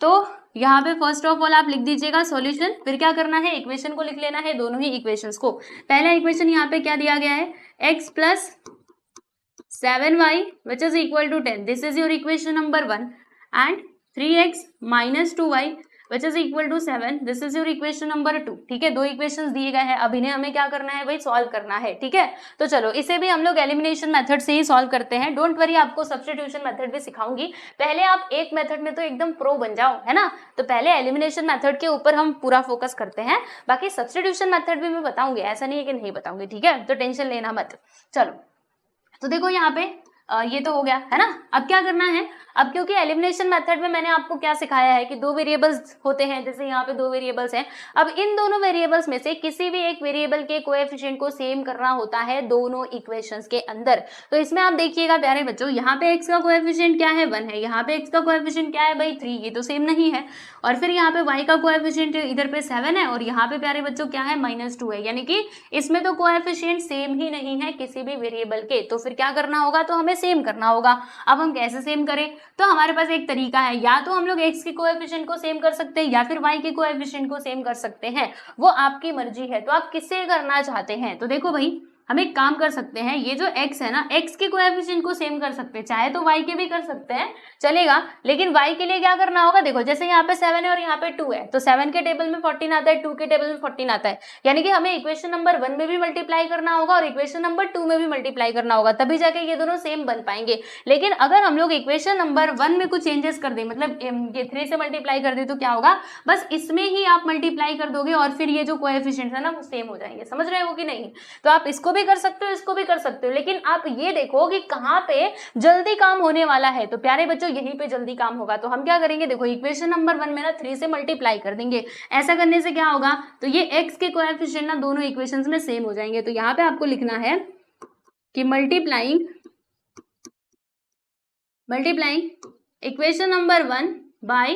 तो यहाँ पे फर्स्ट ऑफ ऑल आप लिख दीजिएगा सॉल्यूशन, फिर क्या करना है, इक्वेशन को लिख लेना है, दोनों ही इक्वेशंस को। पहला इक्वेशन यहाँ पे क्या दिया गया है, x plus 7y which is equal to 10, this is your equation number 1, and 3x minus 2y which is equal to 7, this is your equation number 2। ठीक है, दो इक्वेशंस दिए गए हैं, अब इन्हें हमें क्या करना है भाई, सॉल्व करना है। ठीक है, तो चलो इसे भी हम लोग एलिमिनेशन मेथड से ही सॉल्व करते हैं। डोंट वरी, आपको सब्स्टिट्यूशन मेथड भी सिखाऊंगी। पहले आप एक मेथड में तो एकदम प्रो बन जाओ, है ना। तो पहले एलिमिनेशन मेथड के ऊपर हम पूरा फोकस करते हैं, बाकी सब्स्टिट्यूशन मेथड भी मैं बताऊंगी, ऐसा नहीं है कि नहीं बताऊंगी। ठीक है, तो टेंशन लेना मत। चलो तो देखो यहाँ पे ये तो हो गया, है ना। अब क्या करना है, अब क्योंकि एलिमिनेशन मेथड में मैंने आपको क्या सिखाया है कि दो वेरिएबल्स होते हैं, जैसे यहाँ पे दो वेरिएबल्स हैं। अब इन दोनों वेरिएबल्स में से किसी भी एक वेरिएबल के कोएफिशिएंट को सेम करना होता है दोनों इक्वेशंस के अंदर। तो इसमें आप देखिएगा प्यारे बच्चों, यहाँ पे x का कोएफिशिएंट क्या है, 1 है, यहाँ पे x का कोएफिशिएंट क्या है भाई, 3, ये तो सेम नहीं है। और फिर यहाँ पे y का कोएफिशिएंट इधर पे 7 है, और यहाँ पे प्यारे बच्चों क्या है, -2 है, यानी कि इसमें तो कोएफिशिएंट सेम ही नहीं है किसी भी वेरिएबल के। तो फिर क्या करना होगा, तो हमें सेम करना होगा। अब हम कैसे सेम करें, तो हमारे पास एक तरीका है, या तो हम लोग x के कोएफिशिएंट को सेम कर सकते हैं या फिर y के कोएफिशिएंट को सेम कर सकते हैं, वो आपकी मर्जी है। तो आप किससे करना चाहते हैं, तो देखो भाई हम एक काम कर सकते हैं, ये जो x है ना, x के कोएफिशिएंट को सेम कर सकते हैं, चाहे तो y के भी कर सकते हैं, चलेगा। लेकिन y के लिए क्या करना होगा, देखो जैसे यहाँ पे 7 है और यहाँ पे 2 है, तो 7 के टेबल में 14 आता है, 2 के टेबल में 14 आता है, यानी कि हमें इक्वेशन नंबर 1 में भी मल्टीप्लाई करना होगा और इक्वेशन नंबर 2 में भी मल्टीप्लाई करना होगा, तभी जाके ये दोनों सेम बन पाएंगे। लेकिन अगर हम लोग इक्वेशन नंबर 1 में कुछ चेंजेस कर दें, मतलब ये 3 से मल्टीप्लाई कर दे, तो क्या होगा, बस इसमें ही आप मल्टीप्लाई कर दोगे और फिर ये जो कोएफिशिएंट है ना वो सेम हो जाएंगे। समझ रहे हो कि नहीं। तो आप इसको भी कर सकते हो, इसको भी कर सकते हो, लेकिन आप ये देखो कि कहाँ पे जल्दी काम होने वाला है। तो प्यारे बच्चों यहीं पे जल्दी काम होगा। तो हम क्या करेंगे, देखो इक्वेशन नंबर 1 में ना 3 से मल्टीप्लाई कर देंगे। ऐसा करने से क्या होगा, तो ये x के कोएफिशिएंट ना दोनों इक्वेशंस में सेम हो जाएंगे। तो यहाँ पे आपको लिखना है कि मल्टीप्लाइंग इक्वेशन नंबर 1 बाय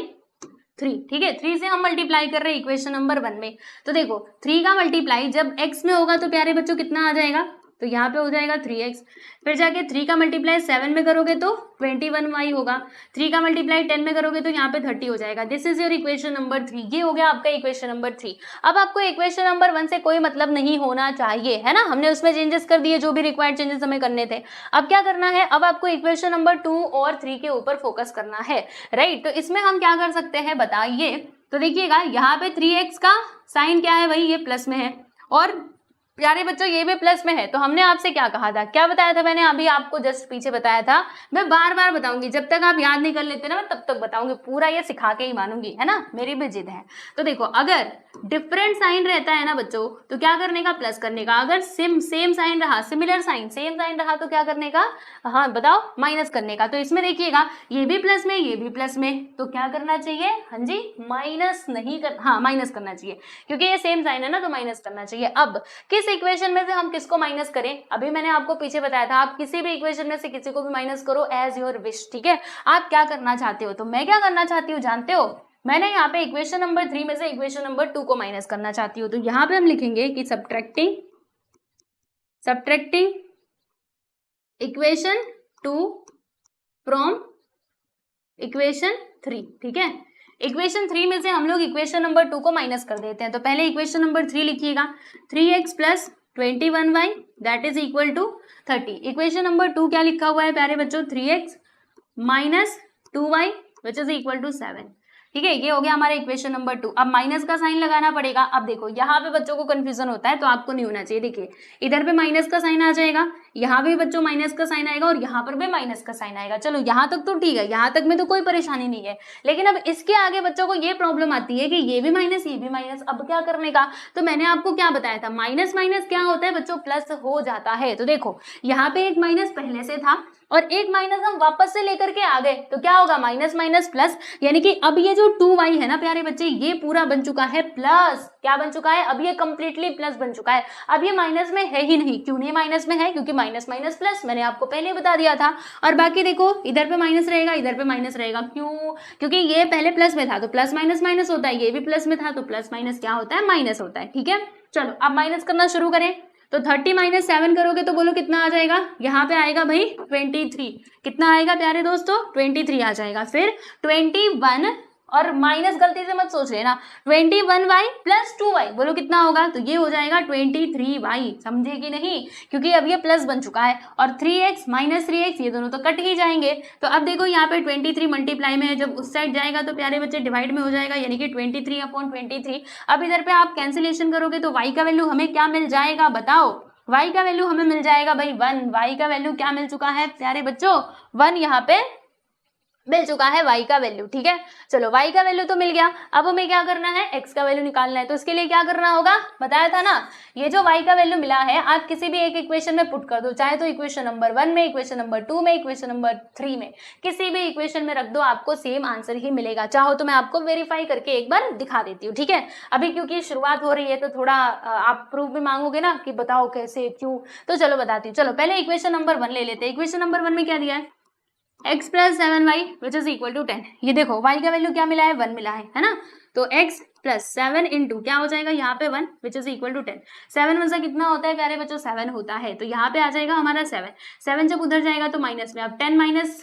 3। ठीक है, 3 से हम मल्टीप्लाई कर रहे हैं इक्वेशन नंबर 1 में। तो देखो 3 का मल्टीप्लाई जब x में होगा तो प्यारे बच्चों कितना आ जाएगा, तो यहाँ पे हो जाएगा 3x। फिर जाके 3 का मल्टीप्लाई 7 में करोगे तो 21y होगा, 3 का मल्टीप्लाई 10 में करोगे तो यहाँ पे 30 हो जाएगा। This is your equation number 3। ये हो गया आपका इक्वेशन नंबर 3। अब आपको इक्वेशन नंबर 1 से कोई मतलब नहीं होना चाहिए, है ना, हमने उसमें चेंजेस कर दिए जो भी रिक्वायर्ड चेंजेस हमें करने थे। अब क्या करना है, अब आपको इक्वेशन नंबर 2 और 3 के ऊपर फोकस करना है, राइट। तो इसमें हम क्या कर सकते हैं बताइए, तो देखिएगा यहाँ पे 3x का साइन क्या है भाई, ये प्लस में है, और प्यारे बच्चों ये भी प्लस में है। तो हमने आपसे क्या कहा था, क्या बताया था मैंने, अभी आपको जस्ट पीछे बताया था। मैं बार बार बताऊंगी, जब तक आप याद नहीं कर लेते ना मैं तब तक बताऊंगी, पूरा ये सिखा के ही मानूंगी, है ना, मेरी भी जिद है। तो देखो अगर डिफरेंट साइन रहता है ना बच्चों, तो क्या करने का, प्लस करने का। अगर सेम साइन रहा, सिमिलर साइन, सेम साइन रहा, तो क्या करने का, हाँ बताओ, माइनस करने का। तो इसमें देखिएगा ये भी प्लस में, ये भी प्लस में, तो क्या करना चाहिए, हाँ जी माइनस नहीं कर, हाँ माइनस करना चाहिए, क्योंकि ये सेम साइन है ना, तो माइनस करना चाहिए। अब किस इक्वेशन में से हम किसको माइनस करें, अभी मैंने आपको पीछे बताया था, आप किसी भी इक्वेशन में से किसी को भी माइनस करो एज योर विश। ठीक है, आप क्या करना चाहते हो, तो मैं क्या करना चाहती हूँ जानते हो, मैंने यहाँ पे इक्वेशन नंबर 3 में से इक्वेशन नंबर 2 को माइनस करना चाहती हूँ। तो यहाँ पे हम लिखेंगे कि सब्ट्रैक्टिंग इक्वेशन 2 फ्रॉम इक्वेशन 3। ठीक है, इक्वेशन 3 में से हम लोग इक्वेशन नंबर 2 को माइनस कर देते हैं। तो पहले इक्वेशन नंबर 3 लिखिएगा, 3x plus 21y that is equal to 30। Equation number 2 क्या लिखा हुआ है प्यारे बच्चों, 3x minus 2y which is equal to 7। ठीक है, ये हो गया हमारा इक्वेशन नंबर 2। अब माइनस का साइन लगाना पड़ेगा। अब देखो यहाँ पे बच्चों को कंफ्यूजन होता है, तो आपको नहीं होना चाहिए। देखिए इधर पे माइनस का साइन आ जाएगा, यहाँ भी बच्चों माइनस का साइन आएगा, और यहाँ पर भी माइनस का साइन आएगा। चलो यहाँ तक तो ठीक है, यहाँ तक में तो कोई परेशानी नहीं है। लेकिन अब इसके आगे बच्चों को ये प्रॉब्लम आती है कि ये भी माइनस, ये भी माइनस, अब क्या करने का। तो मैंने आपको क्या बताया था, माइनस माइनस क्या होता है बच्चों, प्लस हो जाता है। तो देखो यहाँ पे एक माइनस पहले से था और एक माइनस हम वापस से लेकर के आ गए, तो क्या होगा, माइनस माइनस प्लस, यानी कि अब ये जो जो 2y है ना प्यारे बच्चे, ये पूरा बन चुका है प्लस, क्या बन चुका है, अब ये कंप्लीटली प्लस बन चुका है। अब ये माइनस में है ही नहीं, क्यों नहीं माइनस में है, क्योंकि माइनस माइनस प्लस, मैंने आपको पहले बता दिया था। और बाकी देखो इधर पे माइनस रहेगा, इधर पे माइनस रहेगा, क्यों, क्योंकि ये पहले प्लस में था तो प्लस माइनस माइनस होता है, ये भी प्लस में था तो प्लस माइनस क्या होता है, माइनस होता है। ठीक है, चलो अब माइनस करना शुरू करें। तो 30 माइनस 7 करोगे तो बोलो कितना आ जाएगा, यहाँ पे आएगा भाई 23। कितना आएगा प्यारे दोस्तों, 23 आ जाएगा। फिर 21 और माइनस गलती से मत सोच लेना, 21y प्लस 2y, बोलो कितना होगा, तो ये हो जाएगा 23y। समझे कि नहीं, क्योंकि अब ये प्लस बन चुका है। और 3x माइनस 3x ये दोनों तो कट ही जाएंगे। तो अब देखो यहाँ पे 23 मल्टीप्लाई में है, जब उस साइड जाएगा तो प्यारे बच्चे डिवाइड में हो जाएगा, यानी कि 23/23। अब इधर पे आप कैंसिलेशन करोगे तो y का वैल्यू हमें क्या मिल जाएगा, बताओ। y का वैल्यू हमें मिल जाएगा भाई 1। y का वैल्यू क्या मिल चुका है प्यारे बच्चों, 1 यहाँ पे मिल चुका है y का वैल्यू। ठीक है, चलो y का वैल्यू तो मिल गया। अब हमें क्या करना है, x का वैल्यू निकालना है। तो इसके लिए क्या करना होगा, बताया था ना, ये जो y का वैल्यू मिला है आप किसी भी एक इक्वेशन में पुट कर दो, चाहे तो इक्वेशन नंबर 1 में, इक्वेशन नंबर 2 में, इक्वेशन नंबर 3 में, किसी भी इक्वेशन में रख दो, आपको सेम आंसर ही मिलेगा। चाहो तो मैं आपको वेरीफाई करके एक बार दिखा देती हूँ। ठीक है, अभी क्योंकि शुरुआत हो रही है तो थोड़ा आप प्रूफ भी मांगोगे ना कि बताओ कैसे क्यों, तो चलो बताती हूँ। चलो पहले इक्वेशन नंबर 1 ले लेते हैं। इक्वेशन नंबर 1 में क्या दिया है, x plus 7y which is equal to 10। ये देखो y का वैल्यू क्या मिला है, 1 मिला है ना। तो x प्लस 7 इंटू क्या हो जाएगा यहाँ पे 1 विच इज इक्वल टू 10। 7 में से कितना होता है प्यारे बच्चों, 7 होता है, तो यहाँ पे आ जाएगा हमारा 7 जब उधर जाएगा तो माइनस में, अब 10 माइनस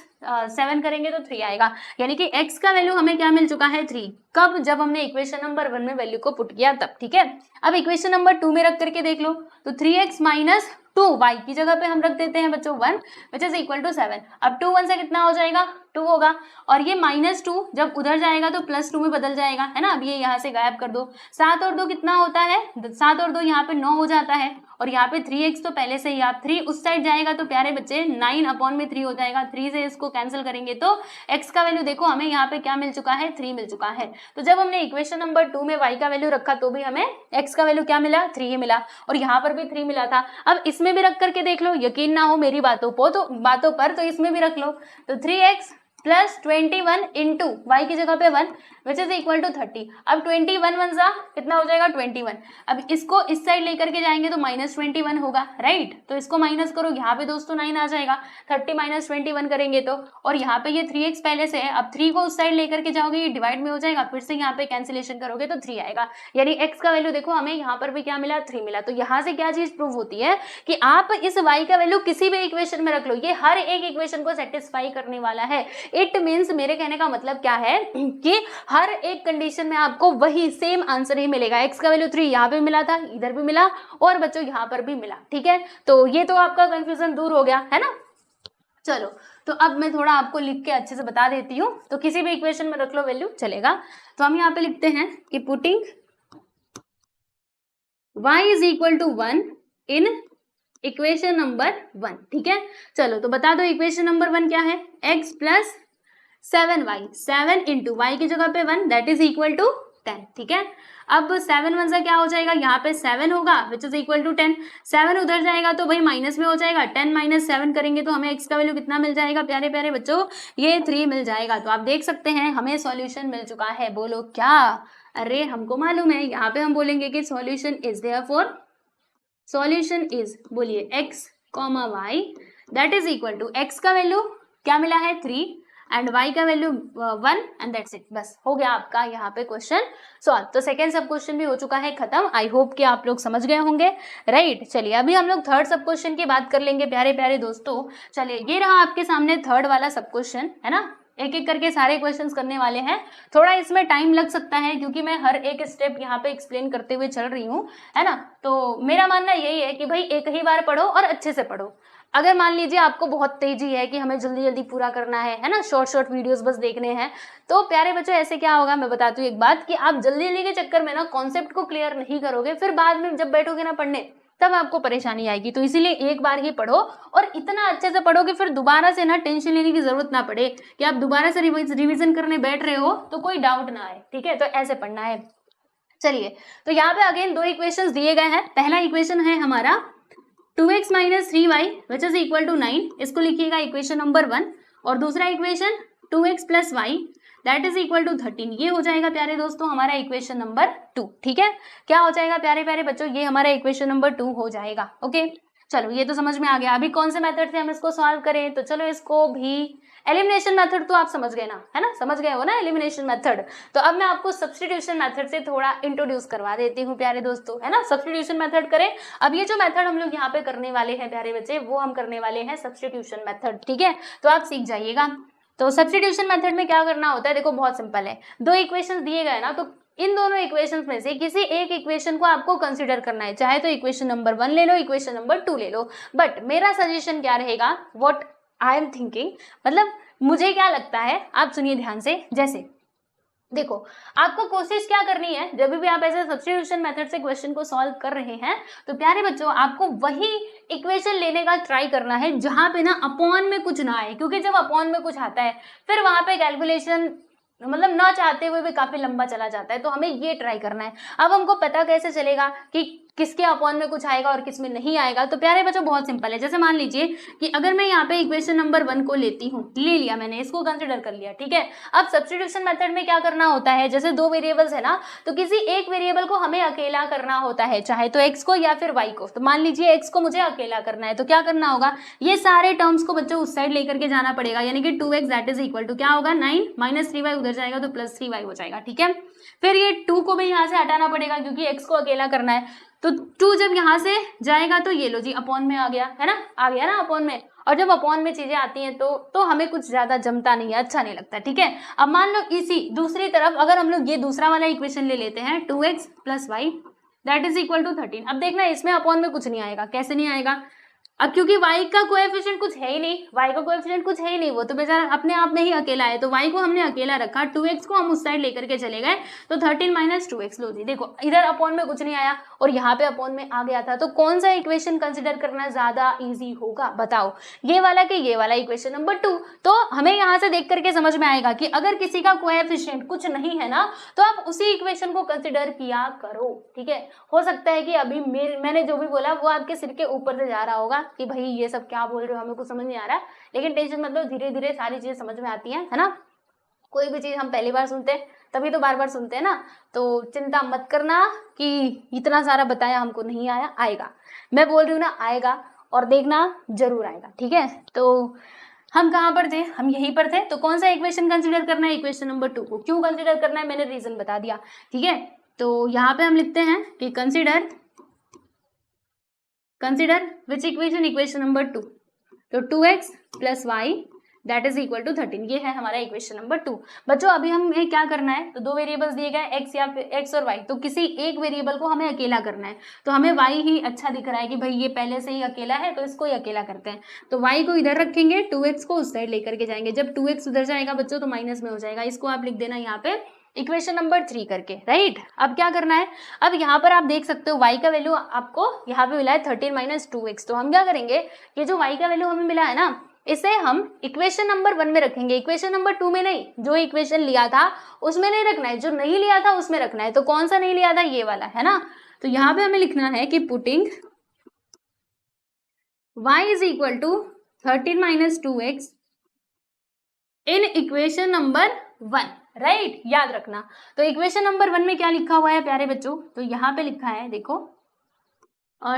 7 करेंगे तो 3 आएगा, यानी कि x का वैल्यू हमें क्या मिल चुका है 3। कब, जब हमने इक्वेशन नंबर 1 में वैल्यू को पुट किया तब। ठीक है, अब इक्वेशन नंबर 2 में रख करके देख लो, तो 3x माइनस 2 y की जगह पे हम रख देते हैं बच्चों 1 विच इज इक्वल टू 7। अब 2 1 से कितना हो जाएगा, 2 होगा, और ये -2 जब उधर जाएगा तो +2 में बदल जाएगा, है ना। अब ये यहाँ से गायब कर दो, 7 और 2 कितना होता है, 7 और 2 यहाँ पे 9 हो जाता है, और यहाँ पे 3x तो पहले से ही, आप 3 उस साइड जाएगा तो प्यारे बच्चे 9/3 हो जाएगा। 3 से इसको कैंसिल करेंगे तो x का वैल्यू देखो हमें यहाँ पे क्या मिल चुका है, 3 मिल चुका है। तो जब हमने इक्वेशन नंबर 2 में y का वैल्यू रखा तो भी हमें x का वैल्यू क्या मिला, 3 ही मिला, और यहाँ पर भी 3 मिला था। अब इसमें भी रख करके देख लो, यकीन ना हो मेरी बातों पर, तो इसमें भी रख लो, तो 3x प्लस 21 इंटू वाई की जगह पे 1 विच इज इक्वल टू 30। अब 21 1 सा कितना हो जाएगा 21। अब इसको इस साइड लेकर के जाएंगे तो -21 होगा, राइट। तो इसको माइनस करो, यहाँ पे दोस्तों 9 आ जाएगा, 30 माइनस 21 करेंगे तो, और यहाँ पे ये 3x पहले से है, अब 3 को उस साइड लेकर के जाओगे ये डिवाइड में हो जाएगा, फिर से यहाँ पे कैंसिलेशन करोगे तो 3 आएगा, यानी x का वैल्यू देखो हमें यहाँ पर भी क्या मिला, 3 मिला। तो यहाँ से क्या चीज प्रूव होती है कि आप इस y का वैल्यू किसी भी इक्वेशन में रख लो, ये हर एक इक्वेशन को सेटिस्फाई करने वाला है। इट मीन्स, मेरे कहने का मतलब क्या है कि हर एक कंडीशन में आपको वही सेम आंसर ही मिलेगा। x का वैल्यू 3 यहाँ पे मिला था, इधर भी मिला, और बच्चों यहाँ पर भी मिला। ठीक है, तो ये तो आपका कंफ्यूजन दूर हो गया है ना। चलो, तो अब मैं थोड़ा आपको लिख के अच्छे से बता देती हूँ। तो किसी भी इक्वेशन में रख लो वैल्यू चलेगा। तो हम यहाँ पे लिखते हैं कि putting y is equal to 1 in equation number 1। ठीक है, चलो तो बता दो इक्वेशन नंबर 1 क्या है, x plus 7y, 7 into Y की जगह पे 1 दैट इज इक्वल टू 10। ठीक है, अब 7 1 से क्या हो जाएगा, यहाँ पे 7 होगा विच इज इक्वल टू 10। 7 उधर जाएगा तो भाई माइनस में हो जाएगा, 10 माइनस 7 करेंगे तो हमें x का वैल्यू कितना मिल जाएगा प्यारे प्यारे बच्चों, ये 3 मिल जाएगा। तो आप देख सकते हैं हमें सॉल्यूशन मिल चुका है। बोलो क्या, अरे हमको मालूम है। यहाँ पे हम बोलेंगे कि solution is therefore, solution is, बोलिए x, y that is equal to, x का वैल्यू क्या मिला है 3 एंड y का वैल्यू 1 एंड दैट्स इट। बस हो गया आपका यहाँ पे क्वेश्चन सॉल्व। तो सेकेंड सब क्वेश्चन भी हो चुका है खत्म। आई होप कि आप लोग समझ गए होंगे, राइट। चलिए अभी हम लोग थर्ड सब क्वेश्चन की बात कर लेंगे प्यारे प्यारे दोस्तों। चलिए ये रहा आपके सामने थर्ड वाला सब क्वेश्चन, है ना। एक एक करके सारे क्वेश्चंस करने वाले हैं। थोड़ा इसमें टाइम लग सकता है क्योंकि मैं हर एक स्टेप यहाँ पे एक्सप्लेन करते हुए चल रही हूँ, है ना। तो मेरा मानना यही है कि भाई एक ही बार पढ़ो और अच्छे से पढ़ो। अगर मान लीजिए आपको बहुत तेजी है कि हमें जल्दी जल्दी पूरा करना है ना, शॉर्ट शॉर्ट वीडियोस बस देखने हैं, तो प्यारे बच्चों ऐसे क्या होगा मैं बताती हूँ एक बात, कि आप जल्दी जल्दी के चक्कर में ना कॉन्सेप्ट को क्लियर नहीं करोगे, फिर बाद में जब बैठोगे ना पढ़ने तब आपको परेशानी आएगी। तो इसीलिए एक बार ही पढ़ो और इतना अच्छे से पढ़ो कि फिर दोबारा से ना टेंशन लेने की जरूरत ना पड़े कि आप दोबारा से रिविजन करने बैठ रहे हो तो कोई डाउट ना आए। ठीक है, तो ऐसे पढ़ना है। चलिए, तो यहाँ पे अगेन दो इक्वेशंस दिए गए हैं। पहला इक्वेशन है हमारा 2x माइनस 3y which is equal to 9, इसको लिखिएगा इक्वेशन नंबर 1। और दूसरा equation 2x plus y that is equal to 13। ये हो जाएगा प्यारे दोस्तों हमारा इक्वेशन नंबर 2। ठीक है, क्या हो जाएगा प्यारे प्यारे बच्चों, ये हमारा इक्वेशन नंबर 2 हो जाएगा। ओके, चलो ये तो समझ में आ गया। अभी कौन से मेथड से हम इसको सॉल्व करें, तो चलो इसको भी एलिमिनेशन मेथड तो आप समझ गए ना, है ना, समझ गए हो ना एलिमिनेशन मेथड। तो अब मैं आपको सब्स्टिट्यूशन मेथड से थोड़ा इंट्रोड्यूस करवा देती हूँ प्यारे दोस्तों, है ना। सब्स्टिट्यूशन मेथड करें। अब ये जो मेथड हम लोग यहाँ पे करने वाले हैं प्यारे बच्चे, वो हम करने वाले हैं सब्स्टिट्यूशन मेथड। ठीक है, तो आप सीख जाइएगा। तो सब्स्टिट्यूशन मेथड में क्या करना होता है, देखो बहुत सिंपल है। दो इक्वेशन दिए गए ना, तो इन दोनों इक्वेशंस में से किसी एक इक्वेशन को आपको कंसीडर करना है, चाहे तो इक्वेशन नंबर 1 ले लो, इक्वेशन नंबर 2 ले लो। बट मेरा सजेशन क्या रहेगा, व्हाट आई एम थिंकिंग, मतलब मुझे क्या लगता है, आप सुनिए ध्यान से। जैसे देखो, आपको कोशिश क्या करनी है, जब भी आप ऐसे सब्स्टिट्यूशन मेथड से क्वेश्चन को सॉल्व कर रहे हैं, तो प्यारे बच्चों आपको वही इक्वेशन लेने का ट्राई करना है जहां पे ना अपॉन में कुछ ना आए, क्योंकि जब अपॉन में कुछ आता है फिर वहां पे कैलकुलेशन मतलब ना चाहते हुए भी काफी लंबा चला जाता है। तो हमें ये ट्राई करना है। अब हमको पता कैसे चलेगा कि किसके अपॉन में कुछ आएगा और किस में नहीं आएगा, तो प्यारे बच्चों बहुत सिंपल है। जैसे मान लीजिए कि अगर मैं यहाँ पे इक्वेशन नंबर 1 को लेती हूँ, ले लिया मैंने, इसको कंसिडर कर लिया। ठीक है, अब सब्स्टिट्यूशन मेथड में क्या करना होता है, जैसे दो वेरिएबल्स है ना, तो किसी एक वेरिएबल को हमें अकेला करना होता है, चाहे तो x को या फिर y को। तो मान लीजिए x को मुझे अकेला करना है, तो क्या करना होगा, ये सारे टर्म्स को बच्चों उस साइड लेकर के जाना पड़ेगा, यानी कि 2x that is equal to क्या होगा 9 माइनस 3y उधर जाएगा तो प्लस 3y हो जाएगा। ठीक है, फिर ये 2 को भी यहाँ से हटाना पड़ेगा क्योंकि x को अकेला करना है। तो 2 जब यहाँ से जाएगा तो ये लो जी अपॉन में आ गया, है ना, आ गया ना अपॉन में। और जब अपॉन में चीजें आती हैं तो हमें कुछ ज्यादा जमता नहीं है, अच्छा नहीं लगता। ठीक है, अब मान लो इसी दूसरी तरफ अगर हम लोग ये दूसरा वाला इक्वेशन ले लेते हैं 2x plus y that is equal to 13। अब देखना इसमें अपॉन में कुछ नहीं आएगा, कैसे नहीं आएगा, अब क्योंकि y का कोएफिशिएंट कुछ है ही नहीं, y का कोएफिशिएंट कुछ है ही नहीं, वो तो बेचारा अपने आप में ही अकेला है, तो y को हमने अकेला रखा, 2x को हम उस साइड लेकर के चले गए, तो 13 माइनस 2x लो जी। देखो इधर अपॉन में कुछ नहीं आया और यहाँ पे अपॉन में आ गया था, तो कौन सा इक्वेशन कंसिडर करना ज्यादा इजी होगा बताओ, ये वाला कि ये वाला, इक्वेशन नंबर 2। तो हमें यहाँ से देख करके समझ में आएगा कि अगर किसी का कोएफिशिएंट कुछ नहीं है ना, तो आप उसी इक्वेशन को कंसिडर किया करो। ठीक है, हो सकता है कि अभी मैंने जो भी बोला वो आपके सिर के ऊपर से जा रहा होगा कि भाई ये सब क्या बोल रहे हो, हमें कुछ समझ नहीं आ रहा है, लेकिन टेंशन मतलब धीरे धीरे सारी चीजें समझ में आती हैं, है ना। कोई भी चीज हम पहली बार सुनते हैं तभी तो बार बार सुनते हैं ना, तो चिंता मत करना कि इतना सारा बताया हमको नहीं आया, आएगा, मैं बोल रही हूँ ना आएगा, और देखना जरूर आएगा। ठीक है, तो हम कहाँ पर थे, हम यहीं पर थे। तो कौन सा इक्वेशन कंसिडर करना है, इक्वेशन नंबर 2 को। क्यों कंसिडर करना है मैंने रीजन बता दिया। ठीक है, तो यहाँ पे हम लिखते हैं कि consider which equation, equation number 2, तो 2x plus y that is equal to 13, ये है हमारा इक्वेशन नंबर 2। बच्चों अभी हमें क्या करना है, तो दो वेरिएबल्स दिए गए x या फिर x और y, तो किसी एक वेरिएबल को हमें अकेला करना है, तो हमें y ही अच्छा दिख रहा है कि भाई ये पहले से ही अकेला है तो इसको ही अकेला करते हैं। तो y को इधर रखेंगे, 2x को उस साइड लेकर के जाएंगे, जब 2x उधर जाएगा बच्चों तो माइनस में हो जाएगा, इसको आप लिख देना यहाँ पे इक्वेशन नंबर 3 करके, राइट। अब क्या करना है, अब यहाँ पर आप देख सकते हो y का वैल्यू आपको यहाँ पे मिला है 13 माइनस 2x, तो हम क्या करेंगे, ये जो y का वैल्यू हमें मिला है ना, इसे हम इक्वेशन नंबर 1 में रखेंगे, इक्वेशन नंबर 2 में नहीं। जो इक्वेशन लिया था उसमें नहीं रखना है, जो नहीं लिया था उसमें रखना है। तो कौन सा नहीं लिया था, ये वाला, है ना। तो यहाँ पे हमें लिखना है कि putting y is equal to 13 minus 2x in equation number 1, right, याद रखना। तो इक्वेशन नंबर 1 में क्या लिखा हुआ है प्यारे बच्चों, तो यहाँ पे लिखा है देखो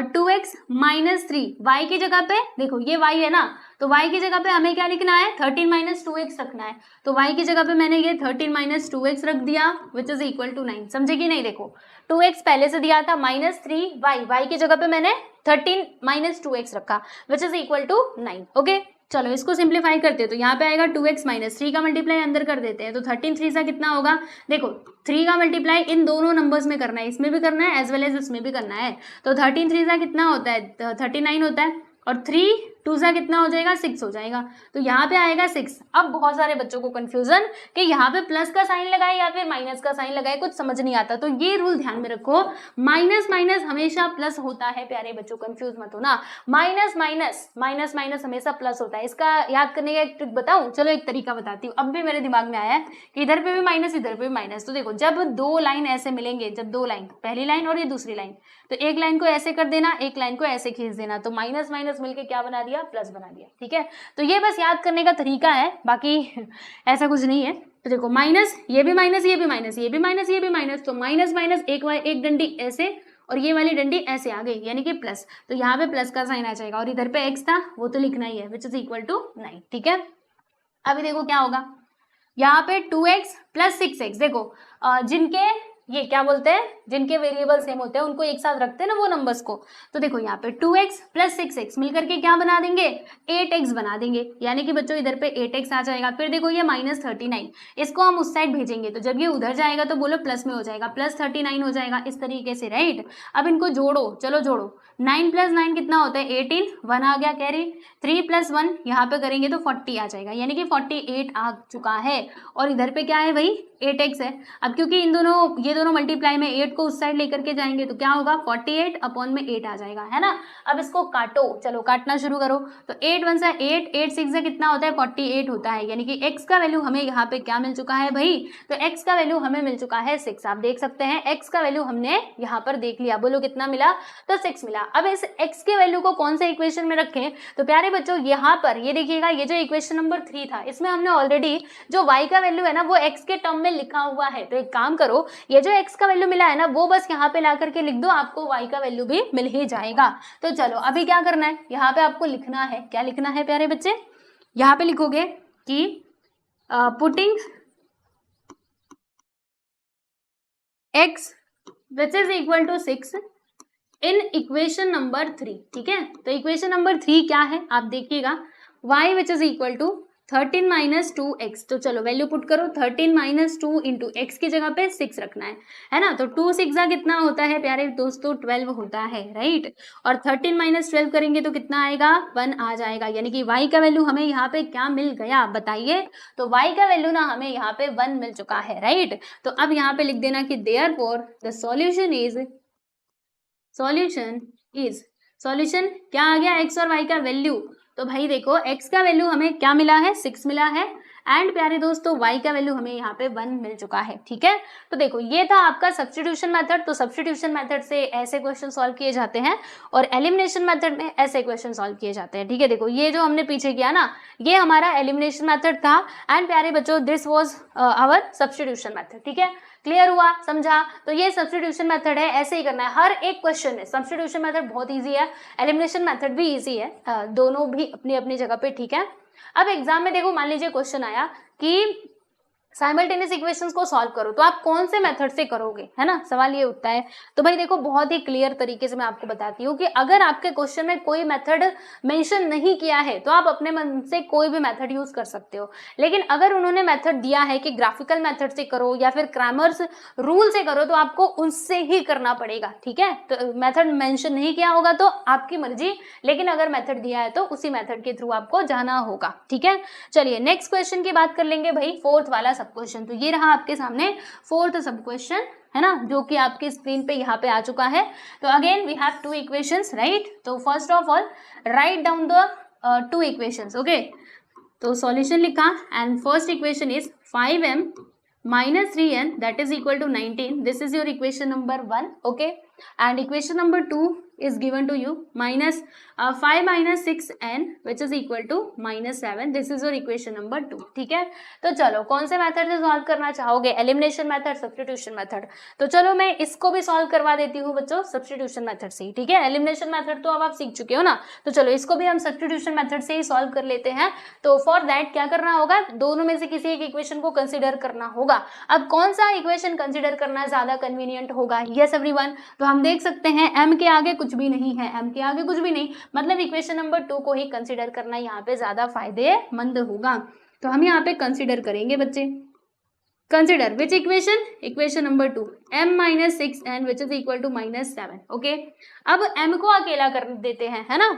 2x माइनस 3, y की जगह पे देखो ये y है ना, तो y की जगह पे हमें क्या लिखना है, 13 माइनस 2x रखना है। तो y की जगह पे मैंने ये 13 माइनस 2x रख दिया विच इज इक्वल टू 9, समझे कि नहीं। देखो 2x पहले से दिया था माइनस 3y की जगह पे मैंने 13 माइनस 2x रखा which is equal to 9। Okay, चलो इसको सिंप्लीफाई करते हैं, तो यहाँ पे आएगा 2x माइनस 3 का मल्टीप्लाई अंदर कर देते हैं, तो 13 3 सा कितना होगा, देखो 3 का मल्टीप्लाई इन दोनों नंबर्स में करना है, इसमें भी करना है एज वेल एज इसमें भी करना है। तो 13 3 सा कितना होता है, 39 होता है, और 3 2 सा कितना हो जाएगा, 6 हो जाएगा। तो यहाँ पे आएगा 6। अब बहुत सारे बच्चों को कंफ्यूजन कि यहाँ पे प्लस का साइन लगाए या फिर माइनस का साइन लगाए, कुछ समझ नहीं आता। तो ये रूल ध्यान में रखो, माइनस माइनस हमेशा प्लस होता है प्यारे बच्चों, कंफ्यूज मत हो ना। माइनस माइनस माइनस माइनस हमेशा प्लस होता है। इसका याद करने का एक ट्रिक बताऊं, चलो एक तरीका बताती हूँ, अब भी मेरे दिमाग में आया है कि इधर पे भी माइनस इधर पे भी माइनस। तो देखो जब दो लाइन ऐसे मिलेंगे, जब दो लाइन, पहली लाइन और ये दूसरी लाइन, तो एक लाइन को ऐसे कर देना, एक लाइन को ऐसे खींच देना, तो माइनस माइनस मिलके क्या बना दिया, दिया, प्लस बना दिया, ठीक है। तो ये बस याद करने का तरीका है, बाकी ऐसा कुछ नहीं है। तो देखो माइनस, ये भी माइनस, ये भी माइनस, ये भी माइनस, ये भी माइनस, तो माइनस माइनस एक डंडी ऐसे और ये वाली डंडी ऐसे आ गई, यानी कि प्लस, तो यहाँ पे प्लस का साइन आ जाएगा और इधर पे एक्स था वो तो लिखना ही है, विच इज इक्वल टू 9, ठीक है। अभी देखो क्या होगा, यहाँ पे 2x प्लस 6x, देखो जिनके ये क्या बोलते हैं, जिनके वेरिएबल सेम होते हैं उनको एक साथ रखते हैं ना वो नंबर्स को। तो देखो यहाँ पे 2x प्लस 6x मिलकर के क्या बना देंगे, 8x बना देंगे, यानी कि बच्चों इधर पे 8x आ जाएगा। फिर देखो ये -39, इसको हम उस साइड भेजेंगे तो जब ये उधर जाएगा तो बोलो प्लस में हो जाएगा, +39 हो जाएगा, इस तरीके से, राइट। अब इनको जोड़ो, चलो जोड़ो, 9 + 9 कितना होता है 18, 1 आ गया कैरी, 3 + 1 यहाँ पे करेंगे तो 40 आ जाएगा, यानी कि 48 आ चुका है। और इधर पे क्या है भाई 8x है। अब क्योंकि इन दोनों ये दोनों मल्टीप्लाई में 8 को उस साइड लेकर के जाएंगे तो क्या होगा 48 अपॉन में 8 आ जाएगा, है ना। अब इसको काटो, चलो काटना शुरू करो। तो 8 × 8, 8 × 6 कितना होता है 48 होता है, यानी कि x का वैल्यू हमें यहाँ पे क्या मिल चुका है भाई, तो x का वैल्यू हमें मिल चुका है 6। आप देख सकते हैं x का वैल्यू हमने यहाँ पर देख लिया, बोलो कितना मिला, तो 6 मिला। अब इस x के वैल्यू को कौन से इक्वेशन में रखें, तो प्यारे बच्चों यहाँ पर ये देखिएगा, ये जो इक्वेशन नंबर 3 था इसमें हमने ऑलरेडी जो y का वैल्यू है ना वो x के टर्म में लिखा हुआ है। तो एक काम करो, ये जो x का वैल्यू मिला है ना वो बस यहाँ पे ला करके लिख दो, आपको y का वैल्यू भी मिल ही जाएगा। तो चलो अभी क्या करना है, यहाँ पे आपको लिखना है, क्या लिखना है प्यारे बच्चे, यहाँ पे लिखोगे कि putting x which is equal to 6 in equation number 3, ठीक है। तो इक्वेशन नंबर 3 क्या है आप देखिएगा, y which is equal to 13 - 2x। तो चलो वैल्यू पुट करो, 13 - 2 इंटू एक्स की जगह पे 6 रखना है ना। तो 2 6 कितना होता है प्यारे दोस्तों 12 होता है, राइट। और 13 - 12 करेंगे तो कितना आएगा 1 आ जाएगा, यानी कि y का वैल्यू हमें यहाँ पे क्या मिल गया बताइए, तो y का वैल्यू ना हमें यहाँ पे 1 मिल चुका है, राइट। तो अब यहाँ पे लिख देना कि therefore the solution is, solution क्या आ गया x और y का वैल्यू। तो भाई देखो x का वैल्यू हमें क्या मिला है 6 मिला है, एंड प्यारे दोस्तों y का वैल्यू हमें यहाँ पे 1 मिल चुका है, ठीक है। तो देखो ये था आपका सब्स्टिट्यूशन मेथड। तो सब्स्टिट्यूशन मेथड से ऐसे क्वेश्चन सॉल्व किए जाते हैं और एलिमिनेशन मेथड में ऐसे क्वेश्चन सॉल्व किए जाते हैं, ठीक है। देखो ये जो हमने पीछे किया ना ये हमारा एलिमिनेशन मेथड था, एंड प्यारे बच्चों this was our substitution method, ठीक है। क्लियर हुआ, समझा। तो ये सब्स्टिट्यूशन मेथड है, ऐसे ही करना है हर एक क्वेश्चन में। सब्स्टिट्यूशन मेथड बहुत इजी है, एलिमिनेशन मेथड भी इजी है, दोनों भी अपनी अपनी जगह पे, ठीक है। अब एग्जाम में देखो मान लीजिए क्वेश्चन आया कि साइमल्टेनियस इक्वेशंस को सॉल्व करो, तो आप कौन से मेथड से करोगे, है ना, सवाल ये उठता है। तो भाई देखो बहुत ही क्लियर तरीके से मैं आपको बताती हूँ कि अगर आपके क्वेश्चन में कोई मेथड मेंशन नहीं किया है तो आप अपने मन से कोई भी मेथड यूज कर सकते हो, लेकिन अगर उन्होंने मेथड दिया है कि ग्राफिकल मेथड से करो या फिर क्रैमर्स रूल से करो तो आपको उससे ही करना पड़ेगा, ठीक है। तो मेथड मेंशन नहीं किया होगा तो आपकी मर्जी, लेकिन अगर मेथड दिया है तो उसी मेथड के थ्रू आपको जाना होगा, ठीक है। चलिए नेक्स्ट क्वेश्चन की बात कर लेंगे भाई, फोर्थ वाला सब क्वेश्चन। तो ये रहा आपके सामने फोर्थ सब क्वेश्चन, है ना, जो कि आपकी स्क्रीन पे यहाँ पे आ चुका है। तो again we have 2 equations, right. तो first of all write down the 2 equations, okay. तो सॉल्यूशन लिखा and first equation is 5m - 3n that is equal to 19. This is your equation number 1, okay. And equation number 2 is given to you, -5 - 6n which is equal to -7. This is your equation number 2, ठीक है। तो चलो कौन से method से solve करना चाहोगे, elimination method, substitution method. तो चलो मैं इसको भी सॉल्व करवा देती हूँ बच्चों सब्स्टिट्यूशन मेथड से ही, ठीक है। एलिमिनेशन मेथड तो अब आप सीख चुके हो ना, तो चलो इसको भी हम सब्स्टिट्यूशन मेथड से ही सॉल्व कर लेते हैं। तो फॉर दैट क्या करना होगा, दोनों में से किसी एक इक्वेशन को कंसिडर करना होगा। अब कौन सा इक्वेशन कंसिडर करना ज्यादा कन्वीनियंट होगा, यस एवरीवन। तो हम देख सकते हैं m के आगे कुछ भी नहीं है, m के आगे कुछ भी नहीं, मतलब इक्वेशन नंबर 2 को ही कंसिडर करना यहाँ पे ज्यादा फायदेमंद होगा। तो हम यहाँ पे कंसिडर करेंगे बच्चे, consider which equation, equation number 2 m - 6n which is equal to -7, okay. अब m को अकेला कर देते हैं, है ना।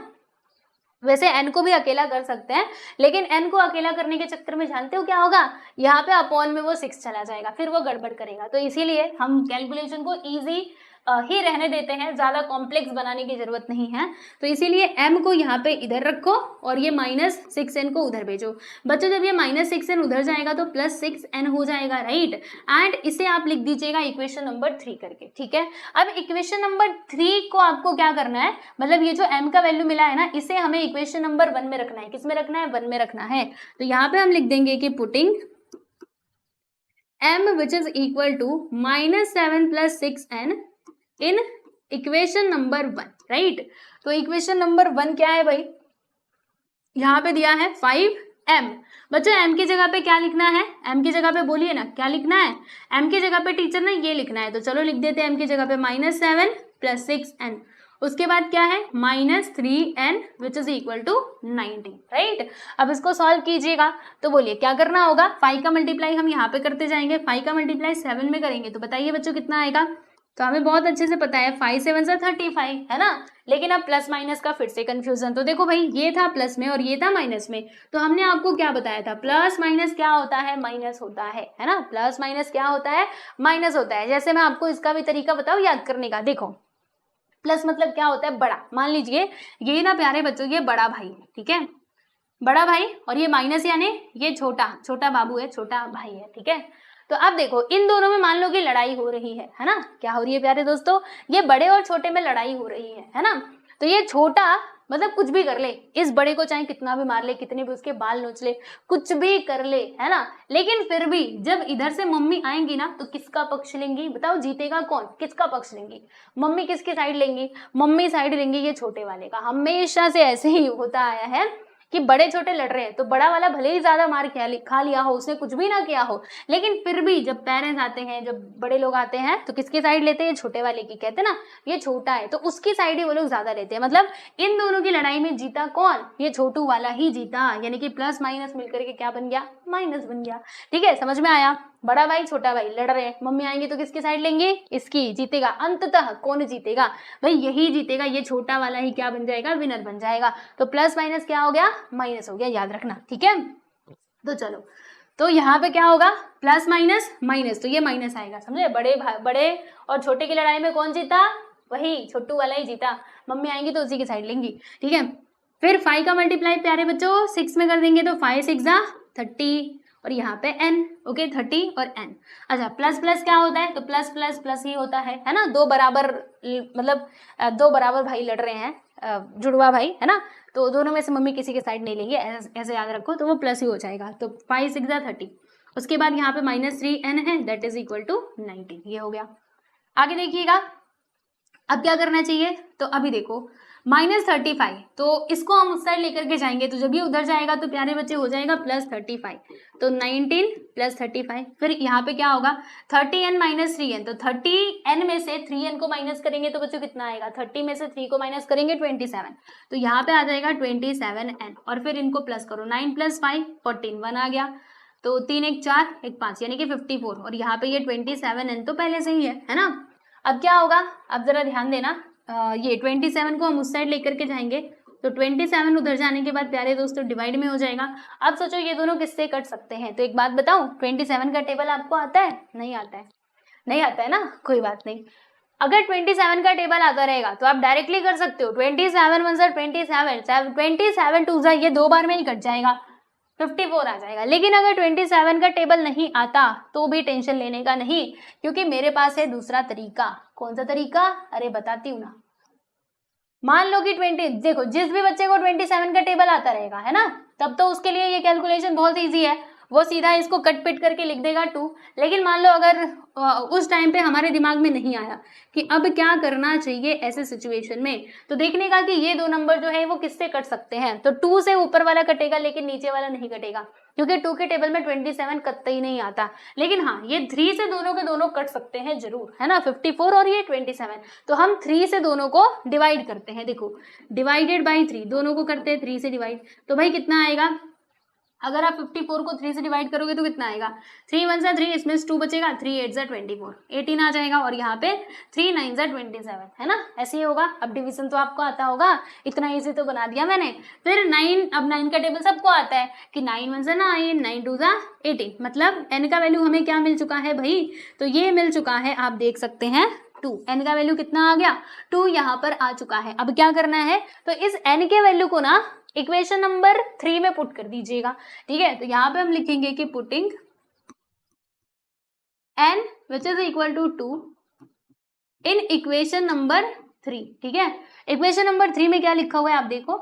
वैसे n को भी अकेला कर सकते हैं, लेकिन n को अकेला करने के चक्कर में जानते हो क्या होगा, यहाँ पे अपॉन में वो 6 चला जाएगा, फिर वो गड़बड़ करेगा। तो इसीलिए हम कैलकुलेशन को इजी ही रहने देते हैं, ज़्यादा कॉम्प्लेक्स बनाने की ज़रूरत नहीं है। तो इसीलिए m को यहाँ पे इधर रखो और ये -6n को उधर भेजो। बच्चों जब ये -6n उधर जाएगा तो +6n हो जाएगा, राइट। एंड इसे आप लिख दीजिएगा इक्वेशन नंबर 3 करके, ठीक है। अब इक्वेशन नंबर 3 को आपको क्या करना है, मतलब ये जो m का वैल्यू मिला है ना, इसे हमें इक्वेशन नंबर 1 में रखना है। किस में रखना है? 1 में रखना है। तो यहाँ पे हम लिख देंगे कि putting m which is equal to -7 + 6n in equation number 1, right. तो इक्वेशन नंबर 1 क्या है भाई, यहाँ पे दिया है 5m। बच्चों m की जगह पे क्या लिखना है, m की जगह पे बोलिए ना क्या लिखना है, m की जगह पे टीचर ने ये लिखना है, तो चलो लिख देते हैं m की जगह पे -7 + 6n। उसके बाद क्या है -3n which is equal to 90, right. अब इसको सॉल्व कीजिएगा तो बोलिए क्या करना होगा, 5 का मल्टीप्लाई हम यहाँ पे करते जाएंगे, 5 का मल्टीप्लाई 7 में करेंगे तो बताइए बच्चों कितना आएगा। तो हमें बहुत अच्छे से पता है 5 7 से 35 है ना, लेकिन अब प्लस माइनस का फिर से कंफ्यूजन। तो देखो भाई ये था प्लस में और ये था माइनस में, तो हमने आपको क्या बताया था, प्लस माइनस क्या होता है, माइनस होता है ना। प्लस माइनस क्या होता है, माइनस होता है। जैसे मैं आपको इसका भी तरीका बताऊँ याद करने का, देखो प्लस मतलब क्या होता है, बड़ा। मान लीजिए ये ना प्यारे बच्चों ये बड़ा भाई है, ठीक है, बड़ा भाई, और ये माइनस यानी ये छोटा, छोटा बाबू है, छोटा भाई है, ठीक है। तो अब देखो इन दोनों में मान लो कि लड़ाई हो रही है ना, क्या हो रही है प्यारे दोस्तों, ये बड़े और छोटे में लड़ाई हो रही है ना। तो ये छोटा मतलब कुछ भी कर ले, इस बड़े को चाहे कितना भी मार ले, कितने भी उसके बाल नोच ले, कुछ भी कर ले, है ना, लेकिन फिर भी जब इधर से मम्मी आएंगी ना तो किसका पक्ष लेंगी, बताओ जीतेगा कौन, किसका पक्ष लेंगी, मम्मी किसकी साइड लेंगी, मम्मी साइड लेंगी ये छोटे वाले का। हमेशा से ऐसे ही होता आया है कि बड़े छोटे लड़ रहे हैं तो बड़ा वाला भले ही ज्यादा मार खा लिया हो, उसने कुछ भी ना किया हो, लेकिन फिर भी जब पेरेंट्स आते हैं, जब बड़े लोग आते हैं तो किसकी साइड लेते हैं, छोटे वाले की। कहते हैं ना ये छोटा है तो उसकी साइड ही वो लोग ज्यादा लेते हैं। मतलब इन दोनों की लड़ाई में जीता कौन, ये छोटू वाला ही जीता, यानी कि प्लस माइनस मिलकर के क्या बन गया, माइनस बन गया। ठीक है, समझ में आया। बड़ा भाई छोटा भाई लड़ रहे हैं, मम्मी आएंगी तो किसकी साइड लेंगे, इसकी। जीतेगा अंततः कौन जीतेगा, भाई यही जीतेगा, ये छोटा वाला ही क्या बन जाएगा, विनर बन जाएगा। तो प्लस माइनस क्या हो गया, माइनस हो गया, याद रखना, ठीक है। तो चलो, तो यहाँ पे क्या होगा, प्लस माइनस माइनस, तो ये माइनस आएगा, समझे। बड़े और छोटे की लड़ाई में कौन जीता, वही छोटू वाला ही जीता, मम्मी आएंगी तो उसी की साइड लेंगी, ठीक है। फिर 5 का मल्टीप्लाई प्यारे बच्चों 6 में कर देंगे तो 5 6 30 और यहाँ पे n, ओके 30 और n। अच्छा प्लस प्लस क्या होता है, तो प्लस प्लस प्लस ही होता है ना। दो बराबर मतलब दो बराबर भाई लड़ रहे हैं, जुड़वा भाई है ना, तो दोनों में से मम्मी किसी के साइड नहीं लेंगे, ऐसे याद रखो, तो वो प्लस ही हो जाएगा। तो 5 6 30। उसके बाद यहाँ पे -3n है, दैट इज इक्वल टू 90, ये हो गया। आगे देखिएगा अब क्या करना चाहिए, तो अभी देखो -35, तो इसको हम उस साइड लेकर के जाएंगे, तो जब ये उधर जाएगा तो प्यारे बच्चे हो जाएगा +35, तो 19 + 35। फिर यहाँ पे क्या होगा 30n - 3n, तो 30n में से 3n को माइनस करेंगे तो बच्चों कितना आएगा, 30 में से 3 को माइनस करेंगे 27, तो यहाँ पे आ जाएगा 27n। और फिर इनको प्लस करो, 9 + 5 14, 1 आ गया, तो 3 1 4 1 5 यानी कि 54, और यहाँ पे ये 27n तो पहले से ही है ना। अब क्या होगा, अब जरा ध्यान देना, ये 27 को हम उस साइड लेकर के जाएंगे, तो 27 उधर जाने के बाद प्यारे दोस्तों डिवाइड में हो जाएगा। अब सोचो ये दोनों किससे कट सकते हैं, तो एक बात बताऊं, 27 का टेबल आपको आता है, नहीं आता है, नहीं आता है ना, कोई बात नहीं। अगर 27 का टेबल आता रहेगा तो आप डायरेक्टली कर सकते हो, 27 1 27 27 2 ये 2 बार में ही कट जाएगा, 54 आ जाएगा। लेकिन अगर 27 का टेबल नहीं आता तो भी टेंशन लेने का नहीं, क्योंकि मेरे पास है दूसरा तरीका। कौन सा तरीका, अरे बताती हूँ ना। मान लो कि 20, देखो जिस भी बच्चे को 27 का टेबल आता रहेगा है ना, तब तो उसके लिए ये कैलकुलेशन बहुत ईजी है, वो सीधा इसको कट पिट करके लिख देगा 2। लेकिन मान लो अगर उस टाइम पे हमारे दिमाग में नहीं आया कि अब क्या करना चाहिए ऐसे सिचुएशन में, तो देखने का कि ये दो नंबर जो है वो किससे कट सकते हैं, तो 2 से ऊपर वाला कटेगा लेकिन नीचे वाला नहीं कटेगा, क्योंकि 2 के टेबल में 27 कतई नहीं आता। लेकिन हाँ ये 3 से दोनों के दोनों कट सकते हैं जरूर, है ना, 54 और ये 27। तो हम 3 से दोनों को डिवाइड करते हैं, देखो डिवाइडेड बाई 3, दोनों को करते हैं 3 से डिवाइड, तो भाई कितना आएगा, अगर आप 54 को 3 से डिवाइड करोगे तो कितना आएगा, 3 1 3, इसमें 2 बचेगा, 3 8 24, 18 आ जाएगा, और यहाँ पे 3 9 27, है ना, ऐसे ही होगा। अब डिवीजन तो आपको आता होगा, इतना इजी तो बना दिया मैंने। फिर 9, अब 9 का टेबल सबको आता है कि 9 1 9, 9 2 18, मतलब n का वैल्यू हमें क्या मिल चुका है भाई, तो ये मिल चुका है, आप देख सकते हैं 2, n का वैल्यू कितना आ गया 2 यहाँ पर आ चुका है। अब क्या करना है, तो इस n के वैल्यू को ना इक्वेशन नंबर 3 में पुट कर दीजिएगा, ठीक है। तो यहाँ पे हम लिखेंगे कि putting n which is equal to 2 in equation number 3, ठीक है। इक्वेशन नंबर 3 में क्या लिखा हुआ है आप देखो,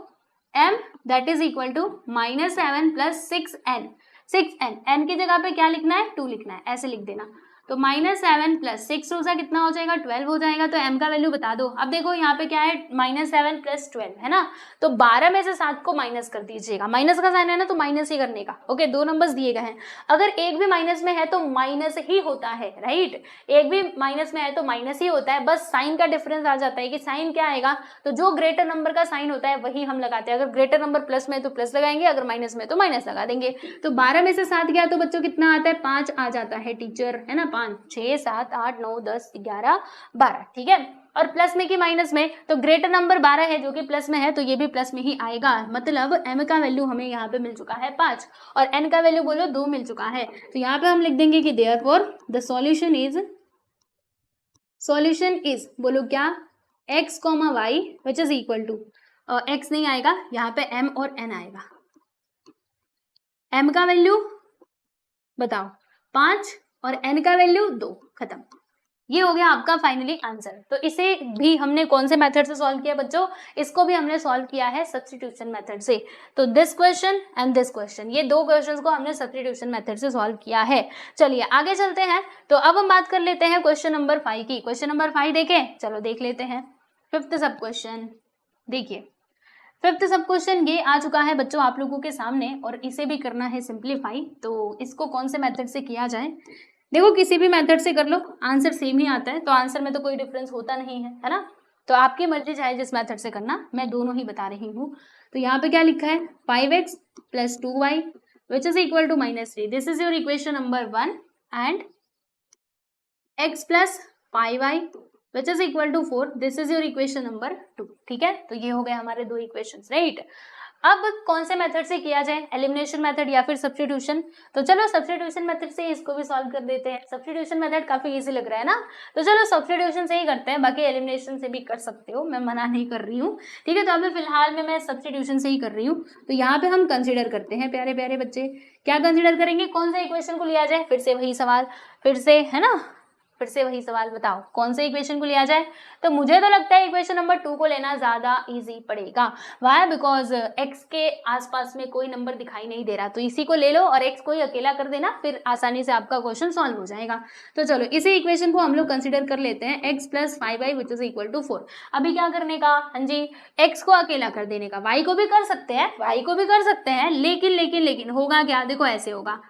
m that is equal to -7 plus 6n, 6n, n की जगह पे क्या लिखना है 2 लिखना है, ऐसे लिख देना। तो -7 प्लस 6 हो कितना हो जाएगा 12 हो जाएगा। तो m का वैल्यू बता दो। अब देखो यहाँ पे क्या है -7 प्लस 12 है ना, तो 12 में से 7 को माइनस कर दीजिएगा, माइनस का साइन है ना तो माइनस ही करने का, ओके। 2 नंबर्स दिए गए हैं, अगर एक भी माइनस में है तो माइनस ही होता है, राइट, एक भी माइनस में है तो माइनस ही होता है, बस साइन का डिफरेंस आ जाता है कि साइन क्या आएगा, तो जो ग्रेटर नंबर का साइन होता है वही हम लगाते हैं। अगर ग्रेटर नंबर प्लस में है तो प्लस लगाएंगे, अगर माइनस में तो माइनस लगा देंगे। तो 12 में से 7 गया तो बच्चों कितना आता है 5 आ जाता है टीचर, है ना, 5 6 7 8 9 10 11 12, ठीक है। और प्लस में कि माइनस में, तो ग्रेटर नंबर 12 है जो कि प्लस में है, तो ये भी प्लस में ही आएगा। मतलब m का वैल्यू हमें यहाँ पे मिल चुका है 5 और n का वैल्यू बोलो 2 मिल चुका है। तो यहाँ पे हम लिख देंगे कि देयरफॉर द सॉल्यूशन इज बोलो क्या x, y which is equal to x नहीं आएगा यहाँ पे m और n आएगा। m का वैल्यू बताओ 5 और n का वैल्यू 2, खत्म। ये हो गया आपका फाइनली आंसर। तो इसे भी हमने कौन से मेथड से सॉल्व किया बच्चों, इसको भी हमने सॉल्व किया है सब्स्टिट्यूशन मेथड से। तो this question and this question, ये 2 क्वेश्चंस को हमने सब्स्टिट्यूशन मेथड से सॉल्व किया है। चलिए आगे चलते हैं। तो अब हम बात कर लेते हैं क्वेश्चन नंबर 5 की। क्वेश्चन नंबर 5 देखें, चलो देख लेते हैं। 5th सब क्वेश्चन देखिए, 5th सब क्वेश्चन ये आ चुका है बच्चों आप लोगों के सामने और इसे भी करना है सिंप्लीफाई। तो इसको कौन से मेथड से किया जाए, देखो किसी भी मेथड से कर लो, आंसर सेम ही आता है, तो आंसर में तो कोई डिफरेंस होता नहीं है ना। तो आपकी मर्जी चाहे जिस मेथड से करना, मैं दोनों ही बता रही हूँ। तो यहाँ पे क्या लिखा है 5x plus 2y which is equal to -3, this is your equation number 1 and x plus 5y which is equal to 4, this is your equation number 2, ठीक है। तो ये हो गए हमारे 2 इक्वेशंस, राइट। अब कौन से मेथड से किया जाए, एलिमिनेशन मेथड या फिर सब्स्टिट्यूशन। तो चलो सब्स्टिट्यूशन मेथड से इसको भी सॉल्व कर देते हैं। सब्स्टिट्यूशन मेथड काफी इजी लग रहा है ना, तो चलो सब्स्टिट्यूशन से ही करते हैं, बाकी एलिमिनेशन से भी कर सकते हो, मैं मना नहीं कर रही हूँ, ठीक है। तो अभी फिलहाल में मैं सब्स्टिट्यूशन से ही कर रही हूँ। तो यहाँ पे हम कंसिडर करते हैं प्यारे प्यारे बच्चे, क्या कंसिडर करेंगे, कौन सा इक्वेशन को लिया जाए, फिर से वही सवाल, फिर से है ना, फिर से वही सवाल, बताओ कौन से इक्वेशन को लिया जाए। तो मुझे तो लगता है इक्वेशन नंबर 2 को लेना ज्यादा इजी पड़ेगा। वाई, बिकॉज x के आसपास में कोई नंबर दिखाई नहीं दे रहा, तो इसी को ले लो और x को ही अकेला कर देना, फिर आसानी से आपका क्वेश्चन सॉल्व हो जाएगा। तो चलो इसी इक्वेशन को हम लोग कंसिडर कर लेते हैं, x plus 5y which is equal to 4। अभी क्या करने का, हाँ जी, x को अकेला कर देने का, y को भी कर सकते हैं, y को भी कर सकते हैं, लेकिन होगा क्या, देखो ऐसे होगा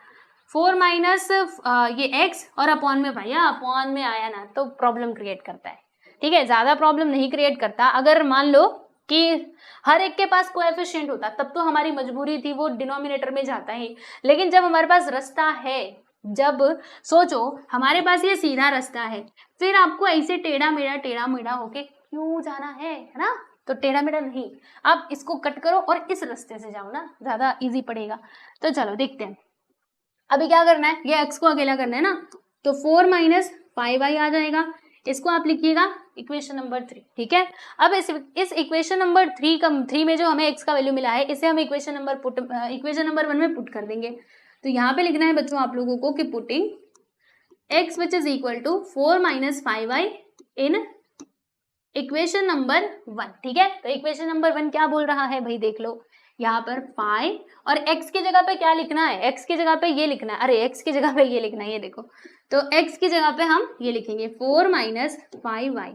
4 माइनस ये x और अपॉन में, भैया अपॉन में आया ना तो प्रॉब्लम क्रिएट करता है, ठीक है, ज्यादा प्रॉब्लम नहीं क्रिएट करता। अगर मान लो कि हर एक के पास कोएफिशिएंट होता तब तो हमारी मजबूरी थी वो डिनोमिनेटर में जाता ही, लेकिन जब हमारे पास रास्ता है, जब सोचो हमारे पास ये सीधा रास्ता है, फिर आपको ऐसे टेढ़ा मेढ़ा होके क्यों जाना है ना, तो टेढ़ा मेढ़ा नहीं, आप इसको कट करो और इस रास्ते से जाओ ना, ज्यादा इजी पड़ेगा। तो चलो देखते हैं अभी क्या करना है, ये x को अकेला करना है ना, तो 4 माइनस 5y आ जाएगा, इसको आप लिखिएगा इक्वेशन नंबर 3, ठीक है। अब इस इक्वेशन नंबर 3 में जो हमें x का वैल्यू मिला है, इसे हम इक्वेशन नंबर 1 में पुट कर देंगे। तो यहाँ पे लिखना है बच्चों आप लोगों को कि putting x which is equal to 4 minus 5y in equation number 1, ठीक है। तो इक्वेशन नंबर 1 क्या बोल रहा है भाई, देख लो यहाँ पर 5 और x की जगह पे क्या लिखना है, x की जगह पे ये लिखना है, अरे x की जगह पे ये लिखना है, ये देखो, तो x की जगह पे हम ये लिखेंगे 4 माइनस 5y,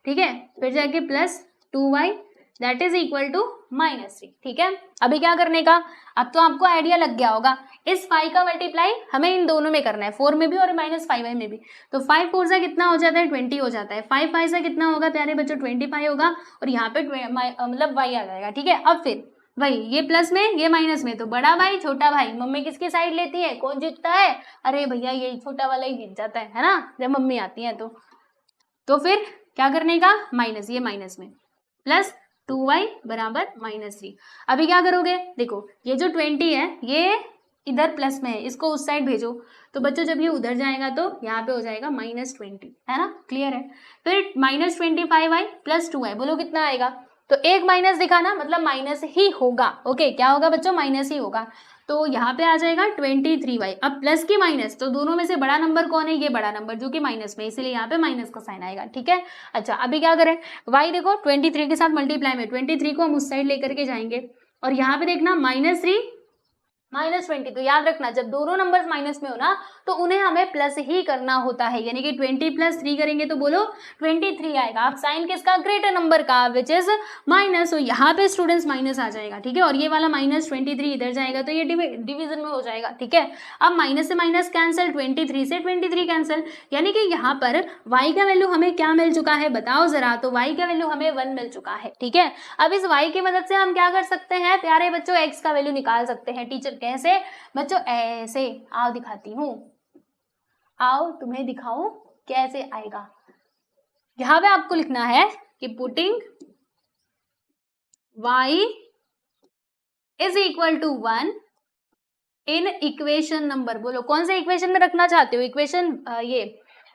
ठीक है, फिर जाके plus 2y that is equal to -3, ठीक है। अभी क्या करने का, अब तो आपको आइडिया लग गया होगा, इस 5 का मल्टीप्लाई हमें इन दोनों में करना है, 4 में भी और -5y में भी। तो 5 4 से कितना हो जाता है 20 हो जाता है, 5 5 से कितना होगा प्यारे बच्चों 25 होगा, और यहाँ पे मतलब y आ जाएगा, ठीक है। अब फिर वही ये प्लस में ये माइनस में, तो बड़ा भाई छोटा भाई, मम्मी किसकी साइड लेती है, कौन जीतता है, अरे भैया ये छोटा वाला ही जीत जाता है ना, जब मम्मी आती है तो फिर क्या करने का, माइनस, ये माइनस में प्लस 2y बराबर -3। अभी क्या करोगे, देखो ये जो 20 है ये इधर प्लस में है, इसको उस साइड भेजो। तो बच्चों जब ये उधर जाएगा तो यहाँ पे हो जाएगा -20, है ना, क्लियर है। फिर -25y प्लस 2y, बोलो कितना आएगा। तो एक माइनस दिखाना मतलब माइनस ही होगा। ओके, क्या होगा बच्चों, माइनस ही होगा। तो यहाँ पे आ जाएगा 23y। अब प्लस की माइनस, तो दोनों में से बड़ा नंबर कौन है, ये बड़ा नंबर जो कि माइनस में, इसलिए यहाँ पे माइनस का साइन आएगा। ठीक है, अच्छा अभी क्या करें, y देखो 23 के साथ मल्टीप्लाई में 23 को हम उस साइड लेकर के जाएंगे, और यहाँ पे देखना -3 -20। तो याद रखना जब दोनों नंबर्स माइनस में हो ना तो उन्हें हमें प्लस ही करना होता है, यानी कि 20 + 3 करेंगे तो बोलो 23 आएगा। अब साइन किसका, ग्रेटर नंबर का, विच इज माइनस। तो यहाँ पे स्टूडेंट्स माइनस आ जाएगा। ठीक है, और ये वाला -23 इधर जाएगा तो ये डिवीजन में हो जाएगा। ठीक है, अब माइनस से माइनस कैंसिल, 23 से 23 कैंसिल, यानी कि यहाँ पर y का वैल्यू हमें क्या मिल चुका है बताओ जरा। तो y का वैल्यू हमें 1 मिल चुका है। ठीक है, अब इस y की मदद से हम क्या कर सकते हैं प्यारे बच्चों, x का वैल्यू निकाल सकते हैं। टीचर कैसे बच्चों, ऐसे, आओ दिखाती हूँ, आओ तुम्हें दिखाऊं कैसे आएगा। यहां पे आपको लिखना है कि putting y is equal to 1 in equation number, बोलो कौन से इक्वेशन में रखना चाहते हो, इक्वेशन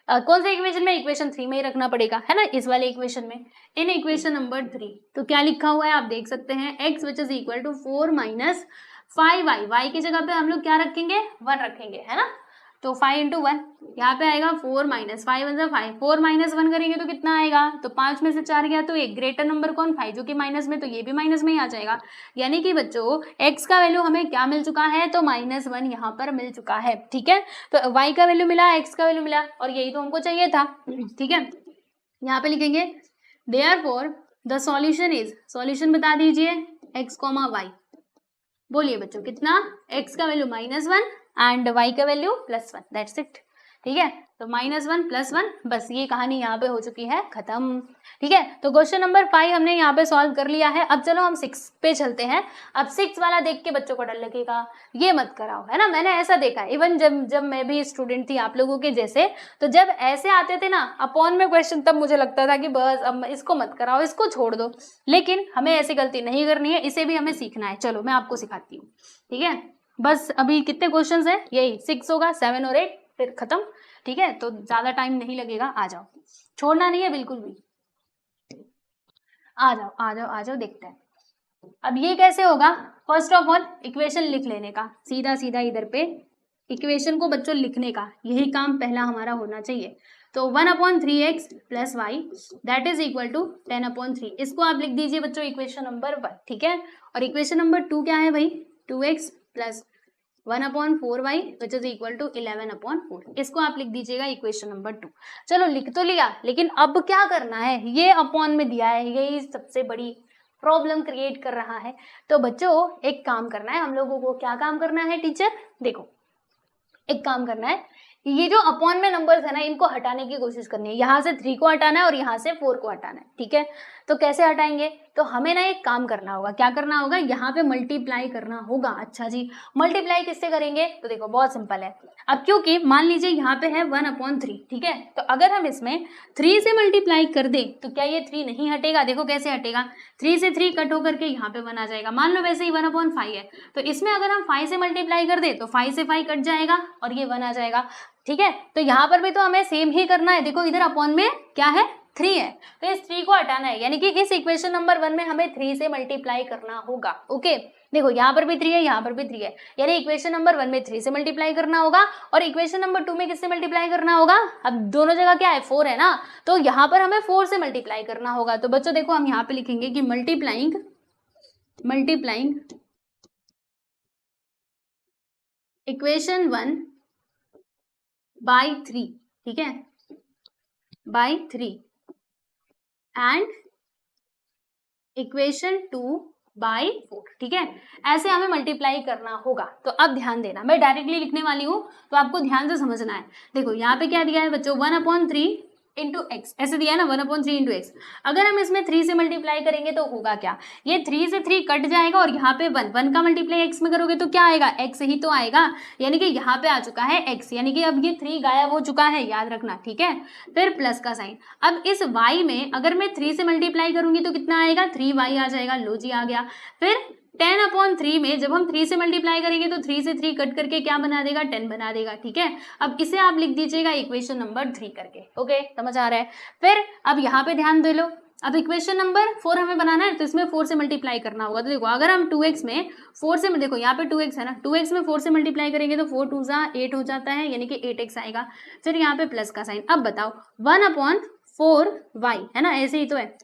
कौन से इक्वेशन में, इक्वेशन 3 में ही रखना पड़ेगा, है ना, इस वाले इक्वेशन में, इन इक्वेशन नंबर 3। तो क्या लिखा हुआ है आप देख सकते हैं, x which is equal to 4 - 5y, y की जगह पे हम लोग क्या रखेंगे, 1 रखेंगे, है ना। तो 5 × 1 यहाँ पे आएगा 4 - 5 × 5, 4 - 1 करेंगे तो कितना आएगा, तो 5 में से 4 गया तो एक ग्रेटर नंबर कौन, 5 जो कि माइनस में, तो ये भी माइनस में ही आ जाएगा। यानी कि बच्चों x का वैल्यू हमें क्या मिल चुका है, तो -1 यहाँ पर मिल चुका है। ठीक है, तो y का वैल्यू मिला, x का वैल्यू मिला, और यही तो हमको चाहिए था। ठीक है, यहाँ पे लिखेंगे therefore the solution is, solution बता दीजिए x, y, बोलिए बच्चों कितना, x का वैल्यू -1 एंड y का वैल्यू +1, दैट्स इट। ठीक है, तो -1 +1, बस ये कहानी यहाँ पे हो चुकी है खत्म। ठीक है, तो क्वेश्चन नंबर 5 हमने यहाँ पे सॉल्व कर लिया है। अब चलो हम 6 पे चलते हैं। अब 6 वाला देख के बच्चों को डर लगेगा, ये मत कराओ, है ना, मैंने ऐसा देखा है, इवन जब मैं भी स्टूडेंट थी आप लोगों के जैसे, तो जब ऐसे आते थे ना अपॉन में क्वेश्चन, तब मुझे लगता था कि बस अब इसको मत कराओ, इसको छोड़ दो। लेकिन हमें ऐसी गलती नहीं करनी है, इसे भी हमें सीखना है। चलो मैं आपको सिखाती हूँ। ठीक है, बस अभी कितने क्वेश्चंस हैं, यही 6 होगा, 7 और 8 फिर खत्म। ठीक है, तो ज्यादा टाइम नहीं लगेगा, आ जाओ, छोड़ना नहीं है बिल्कुल भी, आ जाओ आ जाओ आ जाओ, देखते हैं। अब ये कैसे होगा, फर्स्ट ऑफ ऑल इक्वेशन लिख लेने का, सीधा सीधा इधर पे इक्वेशन को बच्चों लिखने का, यही काम पहला हमारा होना चाहिए। तो 1/3x + y that is equal to 10/3, इसको आप लिख दीजिए बच्चों इक्वेशन नंबर 1। ठीक है, और इक्वेशन नंबर 2 क्या है भाई, 2x + 1/4y which is equal to 11/4, इसको आप लिख दीजिएगा इक्वेशन नंबर 2। चलो लिख तो लिया, लेकिन अब क्या करना है, ये अपॉन में दिया है, यही सबसे बड़ी प्रॉब्लम क्रिएट कर रहा है। तो बच्चों एक काम करना है हम लोगों को, क्या काम करना है टीचर, देखो एक काम करना है, ये जो अपॉन में नंबर्स है ना इनको हटाने की कोशिश करनी है। यहाँ से 3 को हटाना है और यहाँ से 4 को हटाना है। ठीक है, तो कैसे हटाएंगे, तो हमें ना एक काम करना होगा, क्या करना होगा, यहाँ पे मल्टीप्लाई करना होगा। अच्छा जी, मल्टीप्लाई किससे करेंगे, तो देखो बहुत सिंपल है। अब क्योंकि मान लीजिए यहाँ पे है 1/3, ठीक है, तो अगर हम इसमें 3 से मल्टीप्लाई कर दे तो क्या ये 3 नहीं हटेगा, देखो कैसे हटेगा, 3 से 3 कट होकर के यहाँ पे 1 आ जाएगा। मान लो वैसे ही 1/5 है, तो इसमें अगर हम 5 से मल्टीप्लाई कर दे तो 5 से 5 कट जाएगा और ये 1 आ जाएगा। ठीक है, तो यहाँ पर भी तो हमें सेम ही करना है। देखो इधर अपॉन में क्या है, 3 है, तो इस 3 को हटाना है, यानी कि इस इक्वेशन नंबर 1 में हमें 3 से मल्टीप्लाई करना होगा। ओके, देखो यहाँ पर भी 3 है, यहाँ पर भी 3 है, यानी इक्वेशन नंबर 1 में 3 से मल्टीप्लाई करना होगा और इक्वेशन नंबर 2 में किससे मल्टीप्लाई करना होगा। अब दोनों जगह क्या है, 4 है ना, तो यहाँ पर हमें 4 से मल्टीप्लाई करना होगा। तो बच्चों देखो हम यहाँ पे लिखेंगे कि मल्टीप्लाइंग इक्वेशन 1 बाई 3, ठीक है, बाई 3 एंड इक्वेशन 2 बाई 4, ठीक है, ऐसे हमें मल्टीप्लाई करना होगा। तो अब ध्यान देना, मैं डायरेक्टली लिखने वाली हूं तो आपको ध्यान से समझना है। देखो यहाँ पे क्या दिया है बच्चों, 1/3 इंटू एक्स, ऐसे दिया है ना, 1/3 इंटू एक्स। अगर हम इसमें 3 से मल्टीप्लाई करेंगे तो होगा क्या, ये 3 से 3 कट जाएगा और यहाँ पे 1 का मल्टीप्लाई एक्स में करोगे तो क्या आएगा, एक्स ही तो आएगा, यानी कि यहाँ पे आ चुका है एक्स, यानी कि अब ये 3 गायब हो चुका है, याद रखना। ठीक है, फिर प्लस का साइन। अब इस y में अगर मैं 3 से मल्टीप्लाई करूंगी तो कितना आएगा, 3y आ जाएगा, लो जी आ गया। फिर 10/3 में जब हम 3 से मल्टीप्लाई करेंगे तो 3 से 3 कट करके क्या बना देगा, 10 बना देगा। ठीक है, अब इसे आप लिख दीजिएगा इक्वेशन नंबर 3 करके। ओके, समझ आ रहा है। फिर अब यहाँ पे ध्यान दे लो, अब इक्वेशन नंबर 4 हमें बनाना है तो इसमें 4 से मल्टीप्लाई करना होगा। तो देखो अगर हम 2x में 4 से, देखो यहाँ पे 2x है ना, 2x में 4 से मल्टीप्लाई करेंगे तो 4 2 8 हो जाता है, यानी कि 8x आएगा। फिर यहाँ पे प्लस का साइन। अब बताओ 1/4y है ना, ऐसे ही तो है।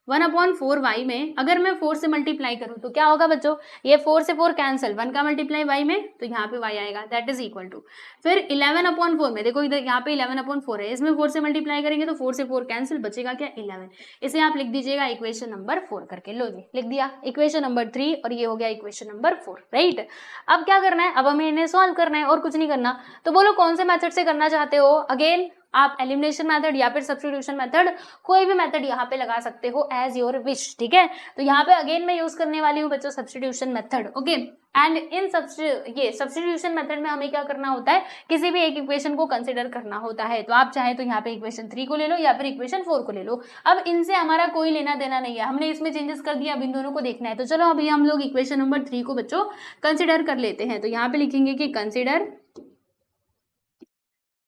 1/4y में अगर मैं 4 से मल्टीप्लाई करूं तो क्या होगा बच्चों, ये 4 से 4 कैंसिल, 1 का मल्टीप्लाई y में तो यहाँ पे y आएगा, दैट इज इक्वल टू। फिर 11/4 में देखो इधर यहाँ पे 11/4 है, इसमें 4 से मल्टीप्लाई करेंगे तो 4 से 4 कैंसिल, बचेगा क्या, 11। इसे आप लिख दीजिएगा इक्वेशन नंबर 4 करके। लो जी, लिख दिया इक्वेशन नंबर 3 और ये हो गया इक्वेशन नंबर 4, राइट। अब क्या करना है, अब हमें इन्हें सॉल्व करना है और कुछ नहीं करना। तो बोलो कौन से मेथड से करना चाहते हो। अगेन आप एलिमिनेशन मेथड या फिर सब्स्टिट्यूशन मेथड, कोई भी मेथड यहाँ पे लगा सकते हो एज योर विश। ठीक है, तो यहाँ पे अगेन मैं यूज करने वाली हूँ बच्चों substitution method. Okay, and in substitution method में हमें क्या करना होता है, किसी भी एक इक्वेशन को कंसिडर करना होता है। तो आप चाहे तो यहाँ पे इक्वेशन 3 को ले लो या फिर इक्वेशन 4 को ले लो। अब इनसे हमारा कोई लेना देना नहीं है, हमने इसमें चेंजेस कर दिया, अब इन दोनों को देखना है। तो चलो अभी हम लोग इक्वेशन नंबर 3 को बच्चों कंसिडर कर लेते हैं। तो यहाँ पे लिखेंगे कि कंसिडर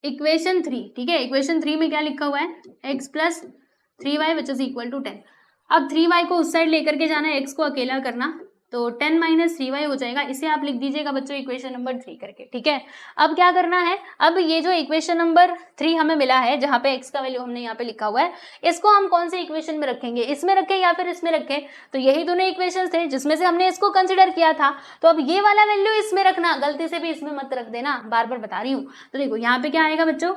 इक्वेशन 3। ठीक है, इक्वेशन 3 में क्या लिखा हुआ है, x plus 3y which is equal to 10। अब 3y को उस साइड लेकर के जाना है, x को अकेला करना, तो 10 माइनस 3y हो जाएगा। इसे आप लिख दीजिएगा बच्चों इक्वेशन नंबर 3 करके। ठीक है, अब क्या करना है, अब ये जो इक्वेशन नंबर 3 हमें मिला है, जहाँ पे x का वैल्यू हमने यहाँ पे लिखा हुआ है, इसको हम कौन से इक्वेशन में रखेंगे, इसमें रखें या फिर इसमें रखें। तो यही दोनों इक्वेशन थे जिसमें से हमने इसको कंसिडर किया था। तो अब ये वाला वैल्यू इसमें रखना, गलती से भी इसमें मत रख देना, बार बार बता रही हूँ। तो देखो यहाँ पे क्या आएगा बच्चों,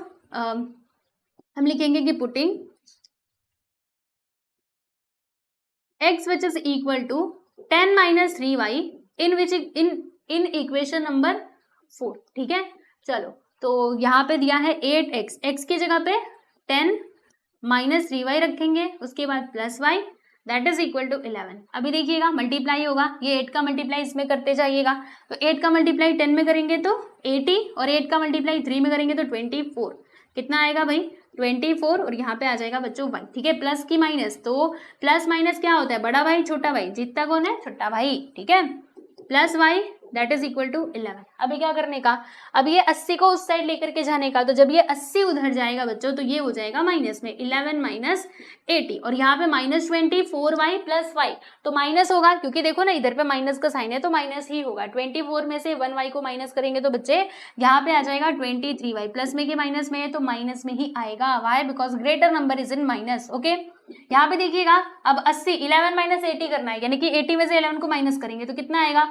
हम लिखेंगे कि putting x which is equal to 10 minus 3y in equation number 4। ठीक है, चलो तो यहाँ पे दिया है 8x, x की जगह पे 10 माइनस 3y रखेंगे, उसके बाद plus y, that is equal to 11। अभी देखिएगा मल्टीप्लाई होगा, ये 8 का मल्टीप्लाई इसमें करते जाइएगा। तो 8 का मल्टीप्लाई 10 में करेंगे तो 80 और 8 का मल्टीप्लाई 3 में करेंगे तो 24। कितना आएगा भाई, 24, और यहाँ पे आ जाएगा बच्चों y। ठीक है, प्लस की माइनस, तो प्लस माइनस क्या होता है, बड़ा भाई छोटा भाई, जीतता कौन है, छोटा भाई। ठीक है, plus y that is equal to 11। अभी क्या करने का, अब ये 80 को उस साइड लेकर के जाने का। तो जब ये 80 उधर जाएगा बच्चों तो ये हो जाएगा माइनस में, 11 माइनस 80, और यहाँ पे माइनस 24y प्लस y, तो माइनस होगा क्योंकि देखो ना इधर पे माइनस का साइन है तो माइनस ही होगा। 24 में से 1y को माइनस करेंगे तो बच्चे यहाँ पे आ जाएगा 23y, प्लस में कि माइनस में है तो माइनस में ही आएगा। Why, because greater number is in minus. Okay, यहाँ पे देखिएगा अब 80, 11 माइनस 80 करना है, यानी कि 80 में से 11 को माइनस करेंगे तो कितना आएगा,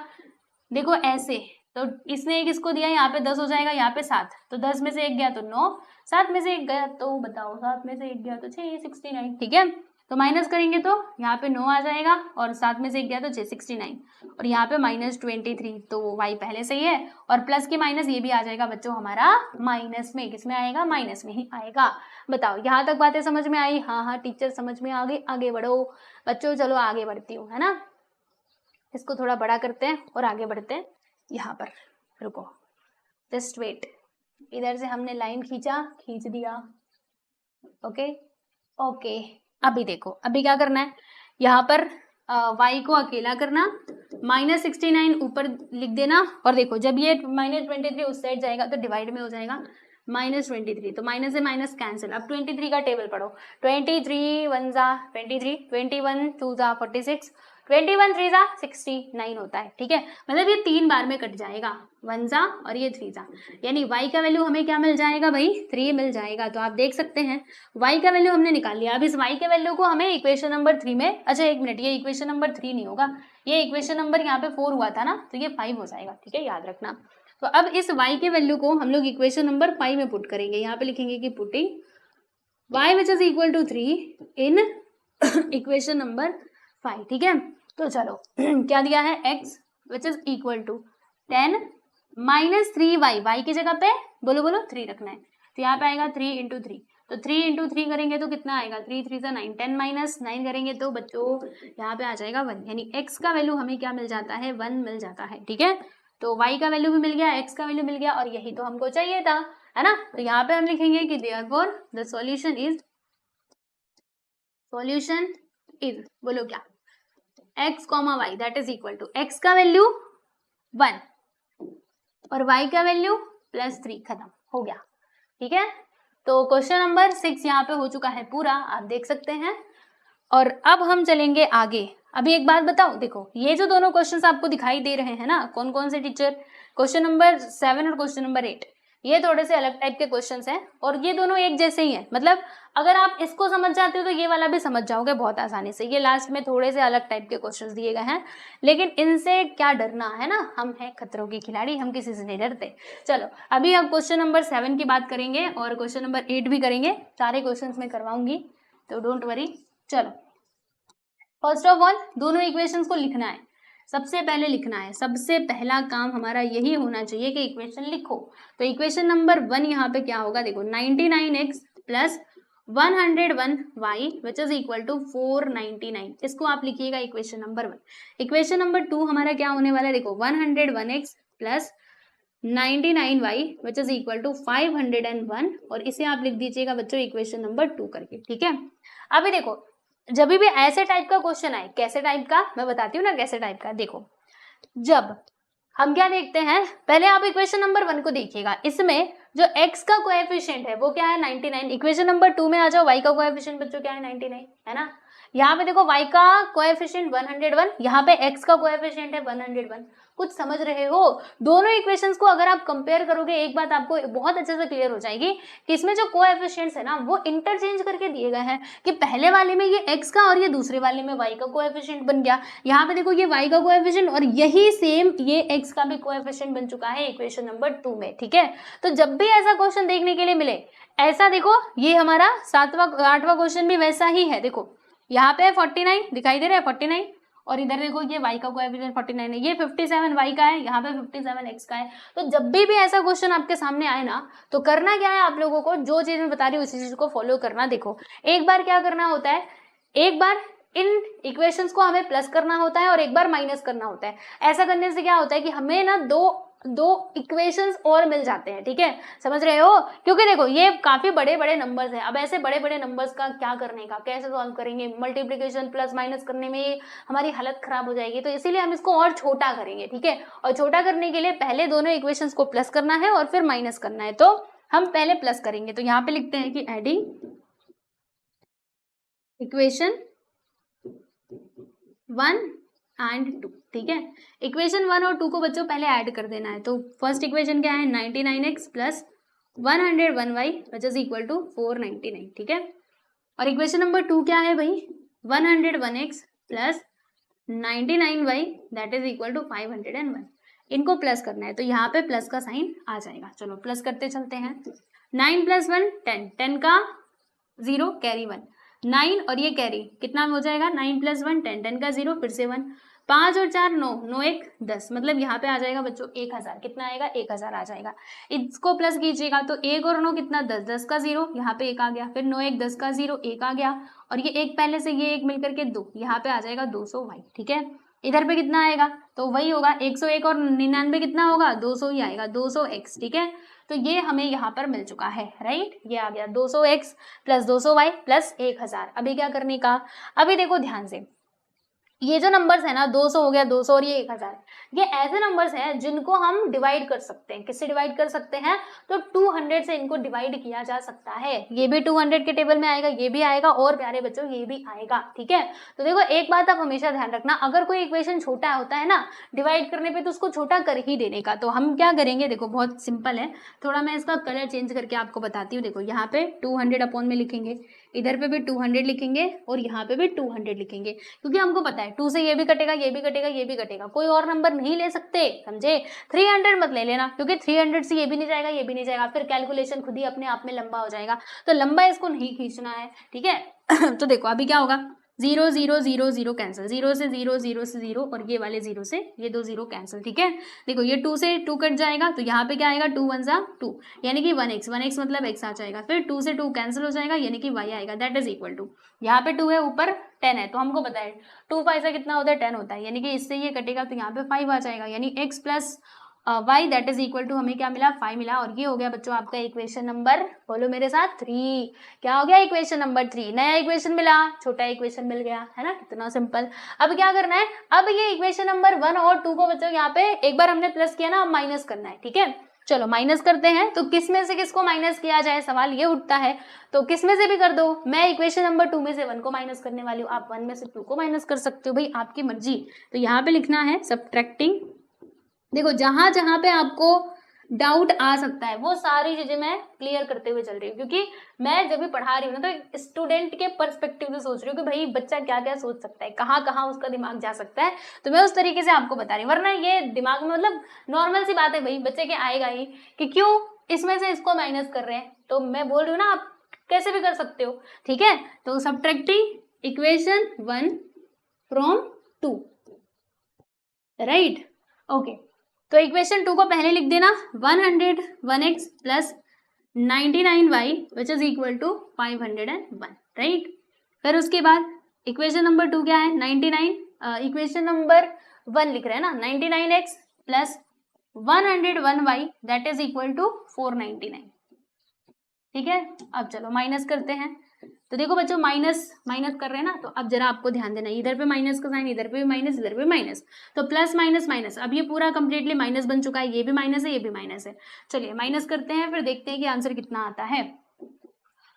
देखो ऐसे। तो इसने एक इसको दिया, यहाँ पे 10 हो जाएगा, यहाँ पे 7, तो 10 में से 1 गया तो 9, 7 में से 1 गया तो बताओ, 7 में से 1 गया तो 6, 69। ठीक है, तो माइनस करेंगे तो यहाँ पे 9 आ जाएगा और 7 में से 1 गया तो 6, 69, और यहाँ पे माइनस 23, तो y पहले से ही है, और प्लस की माइनस ये भी आ जाएगा बच्चों हमारा माइनस में। किसमें आएगा, माइनस में ही आएगा। बताओ यहाँ तक बातें समझ में आई, हाँ हाँ टीचर समझ में आ गई, आगे बढ़ो बच्चों। चलो आगे बढ़ती हूँ, है ना, इसको थोड़ा बड़ा करते हैं और आगे बढ़ते हैं। यहाँ पर रुको, जस्ट वेट, इधर से हमने लाइन खींच दिया। ओके ओके, अभी देखो अभी क्या करना है, यहाँ पर y को अकेला करना, माइनस 69 ऊपर लिख देना, और देखो जब ये माइनस 23 उस साइड जाएगा तो डिवाइड में हो जाएगा माइनस 23, तो माइनस से माइनस कैंसिल। अब 23 का टेबल पढ़ो, 23 1 जा 23, 21 2 जा 46, 21 3 जा 69 होता है। ठीक है, मतलब ये 3 बार में कट जाएगा, 1 जा और ये 3 जा, यानी y का वैल्यू हमें क्या मिल जाएगा भाई, 3 मिल जाएगा। तो आप देख सकते हैं y का वैल्यू हमने निकाल लिया। अब इस y के वैल्यू को हमें इक्वेशन नंबर 3 में, अच्छा एक मिनट, ये इक्वेशन नंबर 3 नहीं होगा, ये इक्वेशन नंबर यहाँ पे 4 हुआ था ना, तो ये 5 हो जाएगा। ठीक है, याद रखना। तो अब इस y के वैल्यू को हम लोग इक्वेशन नंबर 5 में पुट करेंगे। यहाँ पे लिखेंगे कि putting y which is equal to 3 in equation number 5। ठीक है, तो चलो क्या दिया है, x which is equal to 10 minus 3y, y की जगह पे बोलो 3 रखना है, तो यहाँ पे आएगा 3 इंटू 3, तो 3 इंटू 3 करेंगे तो कितना आएगा, 3 3 से 9, 10 माइनस 9 करेंगे तो बच्चों यहाँ पे आ जाएगा 1, यानी x का वैल्यू हमें क्या मिल जाता है, 1 मिल जाता है। ठीक है, तो y का वैल्यू भी मिल गया, x का वैल्यू मिल गया, और यही तो हमको चाहिए था, है ना। तो यहाँ पे हम लिखेंगे कि देयरफॉर द सॉल्यूशन इज बोलो क्या, x comma y that is equal to x का वैल्यू 1 और y का वैल्यू +3, खत्म हो गया। ठीक है, तो क्वेश्चन नंबर 6 यहाँ पे हो चुका है पूरा, आप देख सकते हैं। और अब हम चलेंगे आगे। अभी एक बात बताओ, देखो ये जो दोनों क्वेश्चंस आपको दिखाई दे रहे हैं ना, कौन कौन से टीचर, क्वेश्चन नंबर 7 और क्वेश्चन नंबर 8, ये थोड़े से अलग टाइप के क्वेश्चंस हैं और ये दोनों एक जैसे ही हैं। मतलब अगर आप इसको समझ जाते हो तो ये वाला भी समझ जाओगे बहुत आसानी से। ये लास्ट में थोड़े से अलग टाइप के क्वेश्चंस दिए गए हैं, लेकिन इनसे क्या डरना है ना, हम हैं खतरों के खिलाड़ी, हम किसी से नहीं डरते। चलो अभी हम क्वेश्चन नंबर 7 की बात करेंगे और क्वेश्चन नंबर 8 भी करेंगे, सारे क्वेश्चन मैं करवाऊंगी, तो डोंट वरी। चलो फर्स्ट ऑफ ऑल दोनों इक्वेशंस को लिखना है, सबसे पहले लिखना है, सबसे पहला काम हमारा यही होना चाहिए कि इक्वेशन लिखो। तो इक्वेशन नंबर 1 यहाँ पे क्या होगा, देखो 99x plus 101y which is equal to 499, इसको आप लिखिएगा इक्वेशन नंबर 1। इक्वेशन नंबर 2 हमारा क्या होने वाला है, देखो 101x plus 99y which is equal to 501 और इसे आप लिख दीजिएगा बच्चों इक्वेशन नंबर 2 करके। ठीक है, अभी देखो जब भी ऐसे टाइप का क्वेश्चन आए, कैसे टाइप का मैं बताती हूँ ना, कैसे टाइप का, देखो जब हम क्या देखते हैं, पहले आप इक्वेशन नंबर 1 को देखिएगा, इसमें जो x का कोएफिशिएंट है वो क्या है 99। इक्वेशन नंबर 2 में आ जाओ, y का कोएफिशिएंट बच्चों क्या है 99, है ना। यहाँ पे देखो y का कोएफिशिएंट 101, यहाँ पे x का कोएफिशिएंट है 101। कुछ समझ रहे हो, दोनों इक्वेशंस को अगर आप कंपेयर करोगे, एक बात आपको बहुत अच्छे से क्लियर हो जाएगी कि इसमें जो कोएफिशिएंट्स है ना वो इंटरचेंज करके दिए गए हैं, कि पहले वाले में ये x का और ये दूसरे वाले में y का कोएफिशिएंट बन गया। यहाँ पे देखो ये y का कोएफिशिएंट और यही सेम ये x का भी कोएफिशिएंट बन चुका है इक्वेशन नंबर 2 में। ठीक है, तो जब भी ऐसा क्वेश्चन देखने के लिए मिले, ऐसा देखो ये हमारा 7वां 8वां क्वेश्चन भी वैसा ही है। देखो यहाँ पे 49 दिखाई दे रहा है 49, और इधर देखो ये y का कोएफिशिएंट 49 है, ये 57 y का है, यहाँ पे 57 x का है। तो जब भी ऐसा क्वेश्चन आपके सामने आए ना, तो करना क्या है आप लोगों को, जो चीज मैं बता रही हूँ उसी चीज को फॉलो करना। देखो एक बार क्या करना होता है, एक बार इन इक्वेशंस को हमें प्लस करना होता है और एक बार माइनस करना होता है। ऐसा करने से क्या होता है कि हमें ना दो इक्वेशंस और मिल जाते हैं। ठीक है, समझ रहे हो, क्योंकि देखो ये काफी बड़े बड़े नंबर्स हैं। अब ऐसे बड़े बड़े नंबर्स का क्या करने का, कैसे सॉल्व करेंगे, मल्टीप्लिकेशन प्लस माइनस करने में हमारी हालत खराब हो जाएगी, तो इसीलिए हम इसको और छोटा करेंगे। ठीक है, और छोटा करने के लिए पहले दोनों इक्वेशंस को प्लस करना है और फिर माइनस करना है, तो हम पहले प्लस करेंगे। तो यहाँ पे लिखते हैं कि एडिंग इक्वेशन 1 एंड 2। ठीक है, इक्वेशन 1 और 2 को बच्चों पहले ऐड कर देना है। तो फर्स्ट इक्वेशन क्या है 99x plus 101y which is equal to 499। ठीक है, और इक्वेशन नंबर 2 क्या है भाई 101x plus 99y that is equal to 501। इनको प्लस करना है, तो यहाँ पे प्लस का साइन आ जाएगा। चलो प्लस करते चलते हैं, 9 + 1 10, 10 का 0 कैरी 1, 9 और ये कैरी कितना हो जाएगा 9 + 1 10, 10 का 0 फिर से 1, 5 और 4 9, 9 1 10, मतलब यहाँ पे आ जाएगा बच्चों 1000। कितना आएगा 1000 आ जाएगा। इसको प्लस कीजिएगा तो 1 और 9 कितना 10, 10 का 0 यहाँ पे 1 आ गया, फिर 9 1 10 का 0 1 आ गया, और ये 1 पहले से ये 1 मिलकर के 2, यहाँ पे आ जाएगा 200y। ठीक है, इधर पे कितना आएगा तो वही होगा 101 और 99 कितना होगा 200 ही आएगा 200x। ठीक है, तो ये हमें यहाँ पर मिल चुका है, राइट, ये आ गया 200x प्लस 200y प्लस 1000। अभी क्या करने का, अभी देखो ध्यान से, ये जो नंबर्स है ना 200 हो गया 200 और ये 1000, ये ऐसे नंबर्स हैं जिनको हम डिवाइड कर सकते हैं। किससे डिवाइड कर सकते हैं, तो 200 से इनको डिवाइड किया जा सकता है। ये भी 200 के टेबल में आएगा, ये भी आएगा, और प्यारे बच्चों ये भी आएगा। ठीक है, तो देखो एक बात आप हमेशा ध्यान रखना, अगर कोई इक्वेशन छोटा होता है ना डिवाइड करने पे, तो उसको छोटा कर ही देने का। तो हम क्या करेंगे, देखो बहुत सिंपल है, थोड़ा मैं इसका कलर चेंज करके आपको बताती हूँ। देखो यहाँ पे 200 अपॉन में लिखेंगे, इधर पे भी 200 लिखेंगे और यहाँ पे भी 200 लिखेंगे, क्योंकि हमको पता है 2 से ये भी कटेगा, ये भी कटेगा, ये भी कटेगा, कोई और नंबर नहीं ले सकते, समझे। 300 मत ले लेना, क्योंकि 300 से ये भी नहीं जाएगा, ये भी नहीं जाएगा, फिर कैलकुलेशन खुद ही अपने आप में लंबा हो जाएगा, तो लंबा इसको नहीं खींचना है। ठीक है तो देखो अभी क्या होगा 0 0 0 0 कैंसिल, 0 से 0 0 से 0 और ये वाले 0 से ये 2 0 कैंसिल। ठीक है, देखो ये 2 से 2 कट जाएगा, तो यहाँ पे क्या आएगा 2 1 सा 2, यानी कि 1x, 1x मतलब x आ जाएगा, फिर 2 से 2 कैंसिल हो जाएगा, यानी कि y आएगा, दैट इज इक्वल टू, यहाँ पे 2 है ऊपर 10 है, तो हमको पता है 2 5 से कितना होता है 10 होता है, यानी कि इससे ये कटेगा तो यहाँ पे 5 आ जाएगा, यानी x plus y that is equal to हमें क्या मिला 5 मिला, और ये हो गया बच्चों आपका इक्वेशन नंबर, बोलो मेरे साथ 3। क्या हो गया इक्वेशन नंबर 3, नया इक्वेशन मिला, छोटा इक्वेशन मिल गया, है ना, कितना सिंपल। अब क्या करना है, अब ये इक्वेशन नंबर 1 और 2 को बच्चों यहाँ पे एक बार हमने प्लस किया ना, अब माइनस करना है, ठीक है। चलो माइनस करते हैं, तो किस में से किसको माइनस किया जाए, सवाल ये उठता है। तो किस में से भी कर दो, मैं इक्वेशन नंबर 2 में से 1 को माइनस करने वाली हूँ, आप 1 में से 2 को माइनस कर सकते हो, भाई आपकी मर्जी। तो यहाँ पे लिखना है सब्ट्रैक्टिंग। देखो जहां जहां पे आपको डाउट आ सकता है वो सारी चीजें मैं क्लियर करते हुए चल रही हूँ, क्योंकि मैं जब भी पढ़ा रही हूँ ना तो स्टूडेंट के पर्सपेक्टिव से सोच रही हूँ कि भाई बच्चा क्या क्या सोच सकता है, कहाँ कहाँ उसका दिमाग जा सकता है, तो मैं उस तरीके से आपको बता रही हूँ। वरना ये दिमाग में मतलब नॉर्मल सी बात है भाई, बच्चे के आएगा ही कि क्यों इसमें से इसको माइनस कर रहे हैं, तो मैं बोल रही हूँ ना आप कैसे भी कर सकते हो, ठीक है। तो subtracting equation 1 from 2, right, okay. तो इक्वेशन 2 को पहले लिख देना 101x plus 99y which is equal to 501, right. फिर उसके बाद इक्वेशन नंबर 2 क्या है 99, इक्वेशन नंबर 1 लिख रहे हैं ना 99x plus 101y that is equal to 499, ठीक है। अब चलो माइनस करते हैं, तो देखो बच्चों माइनस माइनस कर रहे हैं ना, तो अब जरा आपको ध्यान देना, इधर पे माइनस का साइन, इधर पे भी माइनस, इधर पे माइनस, तो प्लस माइनस माइनस, अब ये पूरा कंप्लीटली माइनस बन चुका है, ये भी माइनस है, ये भी माइनस है। चलिए माइनस करते हैं, फिर देखते हैं कि आंसर कितना आता है।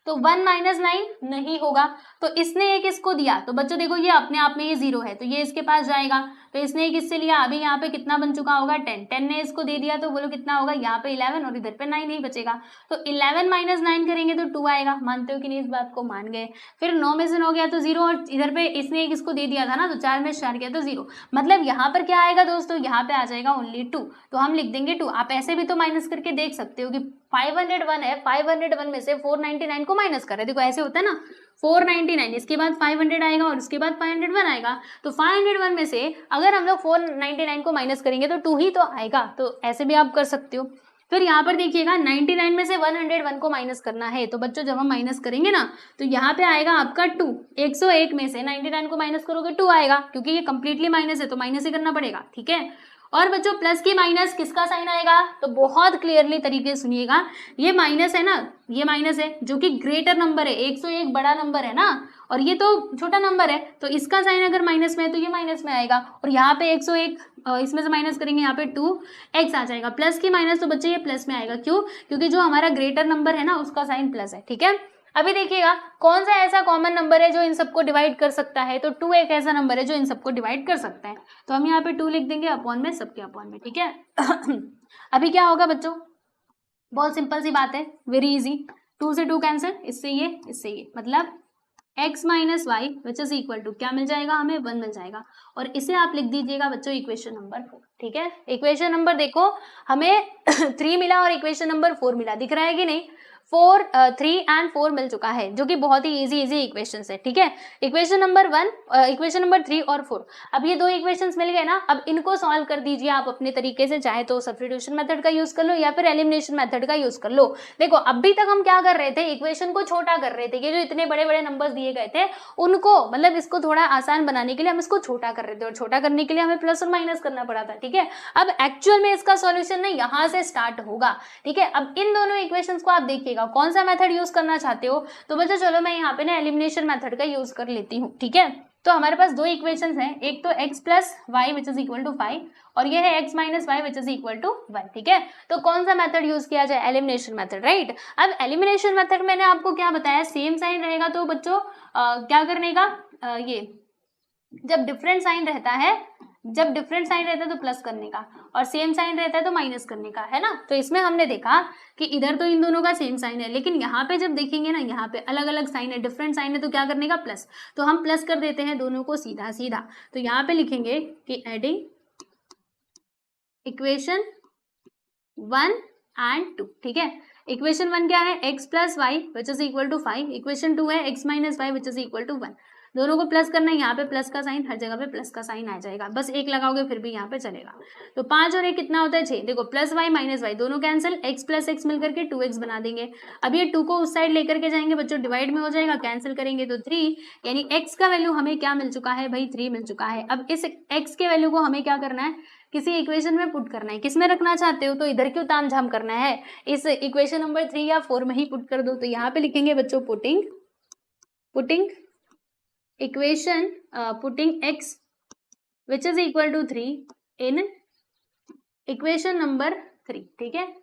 तो 1 माइनस 9 नहीं होगा, तो इसने एक इसको दिया, तो बच्चों देखो ये अपने आप में ये 0 है, तो ये इसके पास जाएगा, तो इसने एक इससे लिया, अभी यहाँ पे कितना बन चुका होगा 10, 10 ने इसको दे दिया, तो बोलो कितना होगा यहाँ पे 11 और इधर पे 9 नहीं बचेगा, तो 11 माइनस 9 करेंगे तो 2 आएगा, मानते हो कि नहीं, इस बात को मान गए। फिर 9 में से 9 गया तो 0, और इधर पे इसने एक इसको दे दिया था ना, तो 4 में 4 गया तो 0, मतलब यहाँ पर क्या आएगा दोस्तों, यहाँ पे आ जाएगा ओनली 2, तो हम लिख देंगे 2। आप ऐसे भी तो माइनस करके देख सकते हो कि 501 है, 501 में से 499 को माइनस कर रहे हैं, देखो ऐसे होता है ना, 499 इसके बाद 500 आएगा और उसके बाद 501 आएगा, तो 501 में से अगर हम लोग 499 को माइनस करेंगे तो 2 ही तो आएगा, तो ऐसे भी आप कर सकते हो। फिर यहाँ पर देखिएगा 99 में से 101 को माइनस करना है, तो बच्चों जब हम माइनस करेंगे ना तो यहाँ पे आएगा आपका 2, 101 में से 99 को माइनस करोगे 2 आएगा, क्योंकि ये कंप्लीटली माइनस है तो माइनस ही करना पड़ेगा, ठीक है। और बच्चों प्लस की माइनस किसका साइन आएगा, तो बहुत क्लियरली तरीके से सुनिएगा, ये माइनस है ना, ये माइनस है जो कि ग्रेटर नंबर है, 101 बड़ा नंबर है ना, और ये तो छोटा नंबर है, तो इसका साइन अगर माइनस में है तो ये माइनस में आएगा, और यहाँ पे 101 इसमें से माइनस करेंगे, यहाँ पे 2x आ जाएगा, प्लस की माइनस तो बच्चे ये प्लस में आएगा, क्यों, क्योंकि जो हमारा ग्रेटर नंबर है ना उसका साइन प्लस है, ठीक है। अभी देखिएगा कौन सा ऐसा कॉमन नंबर है जो इन सबको डिवाइड कर सकता है, तो 2 एक ऐसा नंबर है जो इन सबको डिवाइड कर सकता है, तो हम यहाँ पे 2 लिख देंगे अपॉन में, सबके अपॉन में, ठीक है। अभी क्या होगा बच्चों, बहुत सिंपल सी बात है, वेरी इजी, 2 से 2 कैंसिल, इससे ये, मतलब x minus y which is equal to क्या मिल जाएगा हमें 1 मिल जाएगा, और इसे आप लिख दीजिएगा बच्चों इक्वेशन नंबर 4, ठीक है। इक्वेशन नंबर देखो हमें 3 मिला और इक्वेशन नंबर 4 मिला, दिख रहा है कि नहीं, 3 एंड 4 मिल चुका है, जो कि बहुत ही इजी इक्वेशन है, ठीक है। इक्वेशन नंबर 1, इक्वेशन नंबर 3 और 4, अब ये 2 इक्वेशंस मिल गए ना, अब इनको सॉल्व कर दीजिए आप अपने तरीके से, चाहे तो सब्स्टिट्यूशन मेथड का यूज कर लो या फिर एलिमिनेशन मेथड का यूज कर लो। देखो अभी तक हम क्या कर रहे थे, इक्वेशन को छोटा कर रहे थे, ये जो इतने बड़े बड़े नंबर्स दिए गए थे उनको मतलब इसको थोड़ा आसान बनाने के लिए हम इसको छोटा कर रहे थे, और छोटा करने के लिए हमें प्लस और माइनस करना पड़ा था, ठीक है। अब एक्चुअल में इसका सॉल्यूशन ना यहाँ से स्टार्ट होगा, ठीक है। अब इन दोनों इक्वेशंस को आप देखिएगा कौन सा मेथड यूज करना चाहते हो, तो बच्चों चलो मैं यहाँ पे ना एलिमिनेशन मेथड का यूज कर लेती हूँ, ठीक है। तो हमारे पास 2 इक्वेशंस हैं, एक तो x plus y which is equal to 5 और ये है x minus y which is equal to 1, ठीक है। तो कौन सा मेथड यूज किया जाए, एलिमिनेशन मेथड, राइट। अब एलिमिनेशन मेथड मैंने आपको क्या बताया, सेम साइन रहेगा तो बच्चों क्या करने का, ये जब डिफरेंट साइन रहता है तो प्लस करने का, और सेम साइन रहता है तो माइनस करने का, है ना। तो इसमें हमने देखा कि इधर तो इन दोनों का सेम साइन है, लेकिन यहाँ पे जब देखेंगे ना, यहाँ पे अलग अलग साइन है, डिफरेंट साइन है, तो क्या करने का, प्लस, तो हम प्लस कर देते हैं दोनों को सीधा सीधा, तो यहाँ पे लिखेंगे कि एडिंग इक्वेशन 1 एंड 2, ठीक है। इक्वेशन 1 क्या है, x plus y which is equal to 5, equation 2 है x minus y which is equal to 1, दोनों को प्लस करना है, यहाँ पे प्लस का साइन, हर जगह पे प्लस का साइन आ जाएगा, बस एक लगाओगे फिर भी यहाँ पे चलेगा। तो 5 और 1 कितना होता है 6, देखो प्लस वाई माइनस वाई दोनों कैंसिल, x प्लस एक्स मिलकर के 2x बना देंगे। अब ये 2 को उस साइड लेकर के जाएंगे बच्चों, डिवाइड में हो जाएगा, कैंसिल करेंगे तो 3, यानी x का वैल्यू हमें क्या मिल चुका है भाई, 3 मिल चुका है। अब इस x के वैल्यू को हमें क्या करना है, किसी इक्वेशन में पुट करना है, किस में रखना चाहते हो तो इधर क्यों तामझाम करना है, इस इक्वेशन नंबर 3 या 4 में ही पुट कर दो। तो यहाँ पे लिखेंगे बच्चों putting equation putting x which is equal to 3 in equation number 3। ठीक है,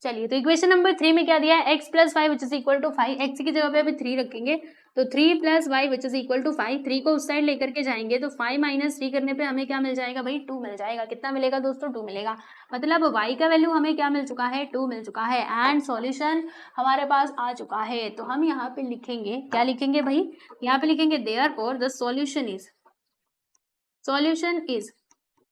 चलिए तो इक्वेशन नंबर 3 में क्या दिया है, x plus 5 which is equal to 5, x की जगह पे अभी 3 रखेंगे तो 3 plus y which is equal to 5, 3 को उस साइड लेकर के जाएंगे तो 5 माइनस 3 करने पे हमें क्या मिल जाएगा भाई, 2 मिल जाएगा। कितना मिलेगा दोस्तों, 2 मिलेगा। मतलब y का वैल्यू हमें क्या मिल चुका है, 2 मिल चुका है एंड सॉल्यूशन हमारे पास आ चुका है। तो हम यहाँ पे लिखेंगे, क्या लिखेंगे भाई, यहाँ पे लिखेंगे देयरफॉर द सॉल्यूशन इज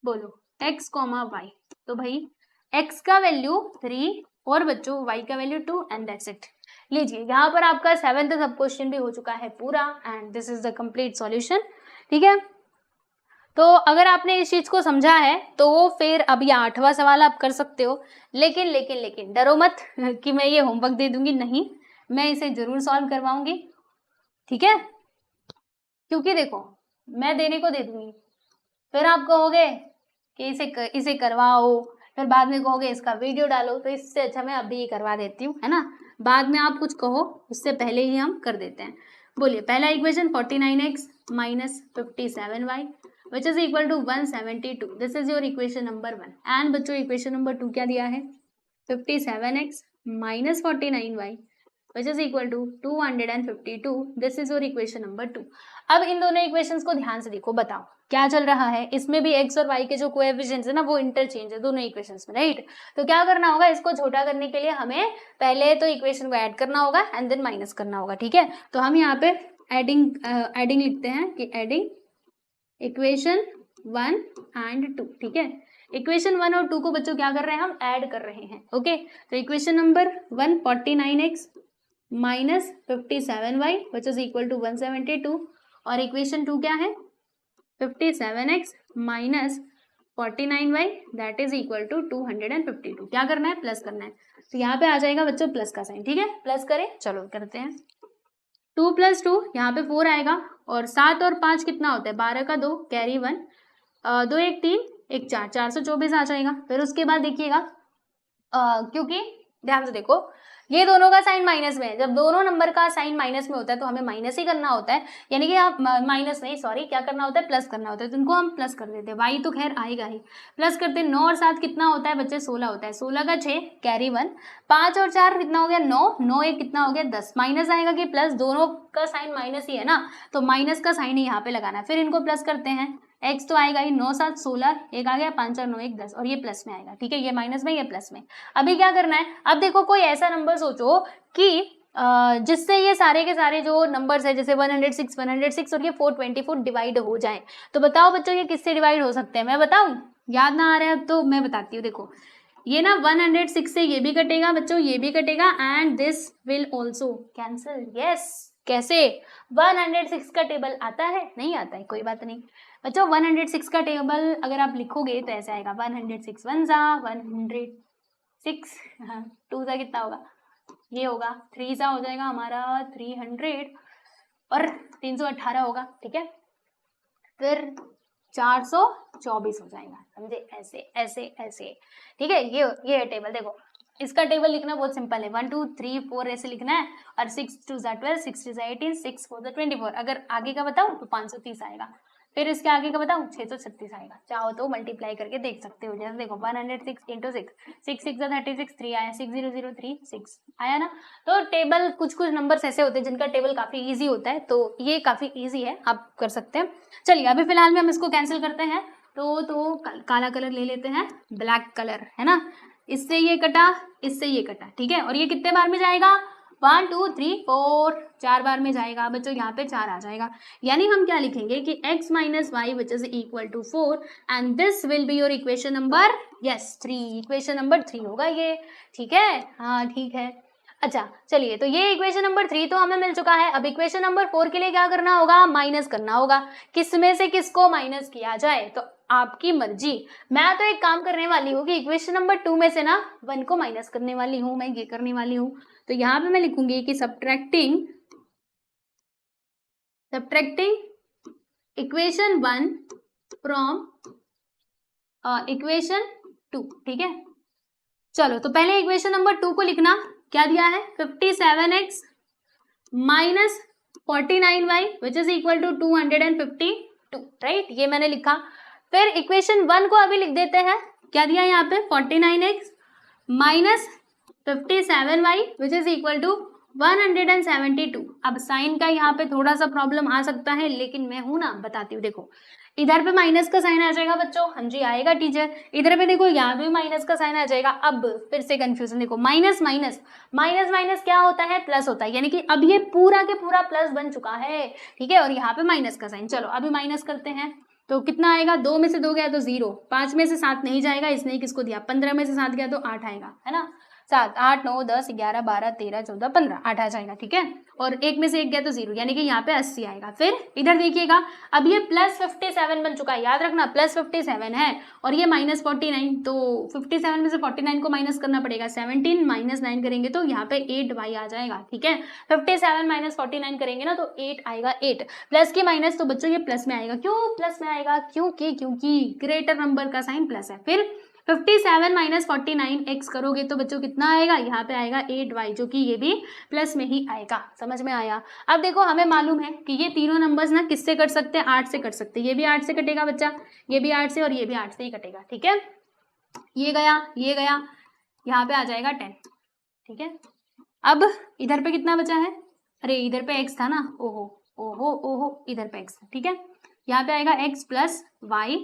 बोलो x कॉमा y। तो भाई x का वैल्यू 3 और बच्चों y का वैल्यू 2 एंड दैट्स इट। लीजिए यहाँ पर आपका 7th सब क्वेश्चन भी हो चुका है पूरा and this is the complete solution. ठीक है, तो अगर आपने इस चीज को समझा है तो फिर अब ये 8वां सवाल आप कर सकते हो। लेकिन डरो मत कि मैं ये होमवर्क दे दूंगी, नहीं, मैं इसे जरूर सॉल्व करवाऊंगी। ठीक है, क्योंकि देखो मैं देने को दे दूंगी, फिर आप कहोगे कि इसे करवाओ, फिर बाद में कहोगे इसका वीडियो डालो, तो इससे अच्छा मैं अभी ही करवा देती हूँ, है ना। बाद में आप कुछ कहो उससे पहले ही हम कर देते हैं। बोलिए पहला equation 49x minus 57y which is equal to 172, this is your equation number 1। And बच्चों इक्वेशन नंबर 2 क्या दिया है, 57x minus 49y which is equal to 252, this is your equation number 2। अब इन दोनों इक्वेशंस को ध्यान से देखो, बताओ क्या चल रहा है, इसमें भी x और y के जो कोएफिशिएंट्स है ना वो इंटरचेंज है दोनों इक्वेशंस में, राइट। तो क्या करना होगा, इसको छोटा करने के लिए हमें पहले तो इक्वेशन को ऐड करना होगा एंड देन माइनस करना होगा। ठीक है, तो हम यहाँ पे एडिंग लिखते हैं कि एडिंग इक्वेशन 1 एंड 2। ठीक है, इक्वेशन 1 और 2 को बच्चों क्या कर रहे हैं, हम ऐड कर रहे हैं। ओके, तो equation number 1 49x minus 57y which is equal to 172 और इक्वेशन 2 क्या है 57x minus 49y that is equal to 252। क्या करना है, प्लस करना है। तो यहाँ पे आ जाएगा बच्चों प्लस का साइन। ठीक है, प्लस करें, चलो करते हैं। 2 प्लस 2 यहाँ पे 4 आएगा और 7 और 5 कितना होता है, 12 का 2 कैरी 1, 2 1 3 1 4, 424 आ जाएगा। फिर उसके बाद देखिएगा क्योंकि ध्यान से देखो ये दोनों का साइन माइनस में है, जब दोनों नंबर का साइन माइनस में होता है तो हमें माइनस ही करना होता है, यानी कि आप माइनस नहीं सॉरी क्या करना होता है, प्लस करना होता है। तो इनको हम प्लस कर देते हैं, वाई तो खैर आएगा ही, प्लस करते हैं। 9 और 7 कितना होता है बच्चे, 16 होता है, 16 का 6 कैरी 1, 5 और 4 कितना हो गया 9, 9 1 कितना हो गया 10, माइनस आएगा कि प्लस, दोनों का साइन माइनस ही है ना, तो माइनस का साइन ही यहाँ पे लगाना है। फिर इनको प्लस करते हैं, x तो आएगा ही 9 7 16, एक आ गया 5 और 9 1 10 और ये प्लस में आएगा। ठीक है, ये माइनस में ये प्लस में। अभी क्या करना है, अब देखो कोई ऐसा नंबर सोचो कि जिससे ये सारे के सारे जो नंबर्स है जैसे 106 और ये 424 डिवाइड हो जाए। तो बताओ बच्चों ये किससे डिवाइड हो सकते हैं, मैं बताऊं, याद ना आ रहा है तो मैं बताती हूँ। देखो ये ना 106 से ये भी कटेगा बच्चों, ये भी कटेगा and this will also cancel. Yes, कैसे, 106 का टेबल आता है, नहीं आता है, कोई बात नहीं बच्चों। 106 का टेबल अगर आप लिखोगे तो ऐसे आएगा 106 1 जा 106, 2 जा कितना होगा, ये होगा 3 जा हो जाएगा हमारा 300 और 318 होगा। ठीक है, फिर 424 हो जाएगा, समझे, ऐसे ऐसे ऐसे। ठीक है, ये टेबल देखो, इसका टेबल लिखना बहुत सिंपल है, 1 2 3 4 ऐसे लिखना है और 6 2 जा 12, 6 2 जा 18, 6 4 जा 24। अगर आगे का बताऊं तो 530 आएगा, फिर इसके आगे का बताऊं 636 आएगा। चाहो तो मल्टीप्लाई करके देख सकते हो, जैसे देखो 106 इंटू 6, 6 6 36, 3 आया, 6003 आया ना। तो टेबल कुछ नंबर्स ऐसे होते हैं जिनका टेबल काफी इजी होता है, तो ये काफी इजी है, आप कर सकते हैं। चलिए अभी फिलहाल में हम इसको कैंसिल करते हैं, तो काला कलर ले लेते हैं, ब्लैक कलर, है ना। इससे ये कटा, इससे ये कटा, ठीक है, और ये कितने बार में जाएगा, 1 2 3 4, 4 बार में जाएगा बच्चों, यहाँ पे 4 आ जाएगा। यानी हम क्या लिखेंगे कि x minus y which is equal to 4 and this will be your equation number, yes 3, equation number 3 होगा ये। ठीक है, हाँ ठीक है। अच्छा चलिए, तो ये इक्वेशन नंबर 3 तो हमें मिल चुका है। अब इक्वेशन नंबर 4 के लिए क्या करना होगा, माइनस करना होगा। किस में से किसको माइनस किया जाए, तो आपकी मर्जी। मैं तो एक काम करने वाली हूँ कि इक्वेशन नंबर 2 में से ना 1 को माइनस करने वाली हूँ, मैं ये करने वाली हूँ। तो यहाँ पे मैं लिखूंगी कि सब्ट्रैक्टिंग इक्वेशन 1 फ्रॉम इक्वेशन 2, ठीक है। चलो तो पहले इक्वेशन नंबर 2 को लिखना, क्या दिया है 57x minus 49y which is equal to 252, right, ये मैंने लिखा। फिर इक्वेशन 1 को अभी लिख देते हैं, क्या दिया है यहाँ पे 49x minus 57y which is equal to 172। अब साइन का यहाँ पे थोड़ा सा प्रॉब्लम आ सकता है, लेकिन मैं हूं ना, बताती हूँ। देखो इधर पे माइनस का साइन आ जाएगा बच्चों, हाँ जी आएगा टीचर। इधर पे देखो यहाँ पे माइनस का साइन आ जाएगा। अब फिर से कंफ्यूजन, देखो माइनस माइनस माइनस माइनस क्या होता है, प्लस होता है, यानी कि अब ये पूरा के पूरा प्लस बन चुका है, ठीक है। और यहाँ पे माइनस का साइन, चलो अभी माइनस करते हैं तो कितना आएगा, 2 में से 2 गया तो 0, 5 में से 7 नहीं जाएगा, इसने किसको दिया, 15 में से 7 गया तो 8 आएगा, है ना। 7 8 9 10 11 12 13 14 15, 8 आ जाएगा, ठीक है। और 1 में से 1 गया तो 0, यानी कि यहाँ पे 80 आएगा। फिर इधर देखिएगा, अब ये प्लस 57 बन चुका है, याद रखना प्लस 57 है, और ये माइनस 49, तो 57 में से 49 को माइनस करना पड़ेगा, 17 माइनस 9 करेंगे तो यहाँ पे 8y आ जाएगा, ठीक है। 57 माइनस 49 करेंगे ना तो 8 आएगा, 8 प्लस की माइनस, तो बच्चों ये प्लस में आएगा। क्यों प्लस में आएगा, क्योंकि ग्रेटर नंबर का साइन प्लस है। फिर 57 माइनस 49 x करोगे तो बच्चों कितना आएगा, यहाँ पे आएगा 8y, जो कि ये भी प्लस में ही आएगा। समझ में आया। अब देखो हमें मालूम है कि ये तीनों नंबर्स ना किससे कट सकते हैं, 8 से कट सकते हैं। ये भी 8 से कटेगा बच्चा, ये भी 8 से, और ये भी 8 से ही कटेगा, ठीक है। ये गया, यहाँ पे आ जाएगा 10, ठीक है। अब इधर पे कितना बचा है, अरे इधर पे x था ना, ओहो ओहो ओहो, इधर पे x, ठीक है। यहाँ पे आएगा x plus y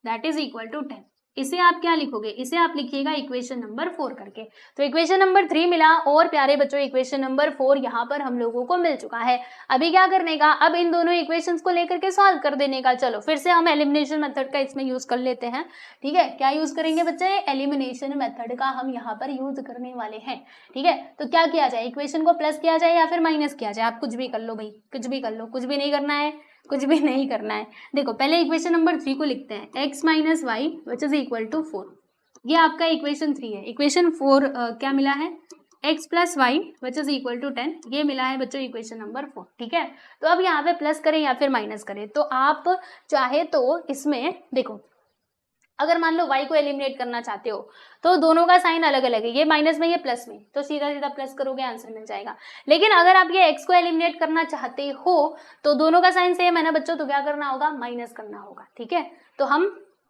that is equal to 10। इसे आप क्या लिखोगे, इसे आप लिखिएगा इक्वेशन नंबर 4 करके। तो इक्वेशन नंबर 3 मिला, और प्यारे बच्चों इक्वेशन नंबर 4 यहाँ पर हम लोगों को मिल चुका है। अभी क्या करने का, अब इन दोनों इक्वेशंस को लेकर के सॉल्व कर देने का। चलो फिर से हम एलिमिनेशन मेथड का इसमें यूज कर लेते हैं, ठीक है। क्या यूज करेंगे बच्चे, एलिमिनेशन मेथड का हम यहाँ पर यूज करने वाले हैं, ठीक है। तो क्या किया जाए, इक्वेशन को प्लस किया जाए या फिर माइनस किया जाए, आप कुछ भी कर लो भाई, कुछ भी कर लो, कुछ भी नहीं करना है, कुछ भी नहीं करना है। देखो पहले इक्वेशन नंबर 3 को लिखते हैं, x minus y which is equal to 4, ये आपका इक्वेशन 3 है। इक्वेशन 4 क्या मिला है, x plus y which is equal to 10, ये मिला है बच्चों इक्वेशन नंबर 4, ठीक है। तो अब यहाँ पे प्लस करें या फिर माइनस करें, तो आप चाहे तो इसमें देखो, अगर मान लो y को एलिमिनेट करना चाहते हो तो दोनों का साइन अलग अलग है, ये माइनस में ये प्लस में, तो सीधा सीधा प्लस करोगे आंसर मिल जाएगा। लेकिन अगर आप ये x को एलिमिनेट करना चाहते हो तो दोनों का साइन सेम है ना बच्चों, तो क्या करना होगा, माइनस करना होगा, ठीक है। तो हम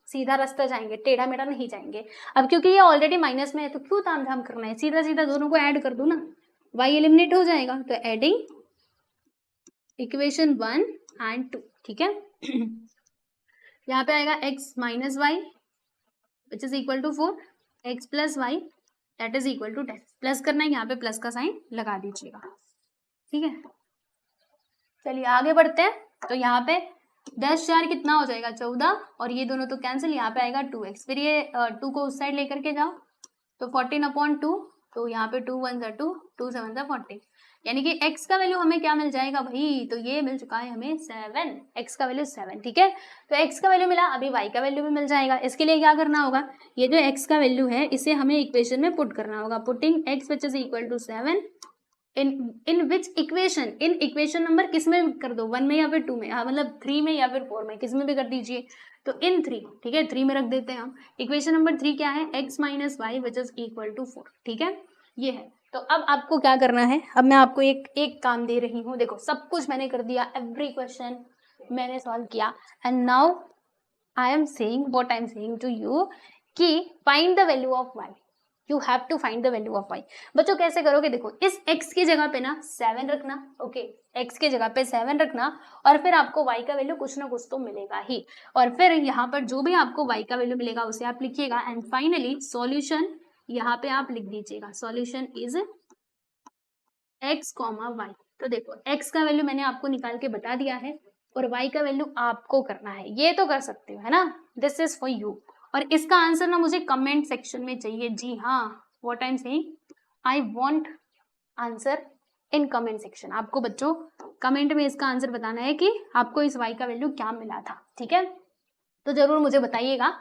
सीधा रास्ता जाएंगे, टेढ़ा मेढ़ा नहीं जाएंगे। अब क्योंकि ये ऑलरेडी माइनस में है तो क्यों तामझाम करना है, सीधा सीधा दोनों को ऐड कर दो ना, y एलिमिनेट हो जाएगा। तो एडिंग इक्वेशन 1 एंड 2, ठीक है। यहाँ पे आएगा x minus y which is equal to 4, x plus y that is equal to 10। Plus करना है, यहाँ पे प्लस का साइन लगा दीजिएगा, ठीक है। चलिए आगे बढ़ते हैं। तो यहाँ पे 10 4 कितना हो जाएगा 14, और ये दोनों तो कैंसिल, यहाँ पे आएगा 2x। फिर ये 2 को उस साइड लेकर के जाओ तो 14/2, तो यहाँ पे 2 1 2 2 7 40, यानी कि x का वैल्यू हमें क्या मिल जाएगा भाई, तो ये मिल चुका है हमें 7, x का वैल्यू 7, ठीक है। तो x का वैल्यू मिला, अभी y का वैल्यू भी मिल जाएगा। इसके लिए क्या करना होगा, ये जो x का वैल्यू है इसे हमें इक्वेशन में पुट करना होगा। Putting x which is equal to 7 in which equation, in equation number किस में कर दो, 1 में या फिर 2 में, हाँ मतलब 3 में या फिर 4 में, किस में भी कर दीजिए। तो इन 3, ठीक है, 3 में रख देते हैं हम। इक्वेशन नंबर 3 क्या है, x minus y which is equal to 4, ठीक है, ये है। तो अब आपको क्या करना है, अब मैं आपको एक काम दे रही हूँ। देखो सब कुछ मैंने कर दिया, एवरी क्वेश्चन मैंने सॉल्व किया, and now I am saying what I am saying to you कि find the value of y, you have to find the value of y। बच्चों कैसे करोगे, देखो इस x की जगह पे ना 7 रखना, ओके, x की जगह पे 7 रखना, और फिर आपको y का वैल्यू कुछ ना कुछ तो मिलेगा ही, और फिर यहाँ पर जो भी आपको y का वैल्यू मिलेगा उसे आप लिखिएगा, एंड फाइनली सॉल्यूशन यहाँ पे आप लिख दीजिएगा, सॉल्यूशन इज x, y। तो देखो x का वैल्यू मैंने आपको निकाल के बता दिया है, और y का वैल्यू आपको करना है, ये तो कर सकते हो, है ना, दिस इज फॉर यू। और इसका आंसर ना मुझे कमेंट सेक्शन में चाहिए, जी हाँ, what I am saying, I want answer in comment section. आपको बच्चों कमेंट में इसका आंसर बताना है कि आपको इस y का वैल्यू क्या मिला था, ठीक है। तो जरूर मुझे बताइएगा,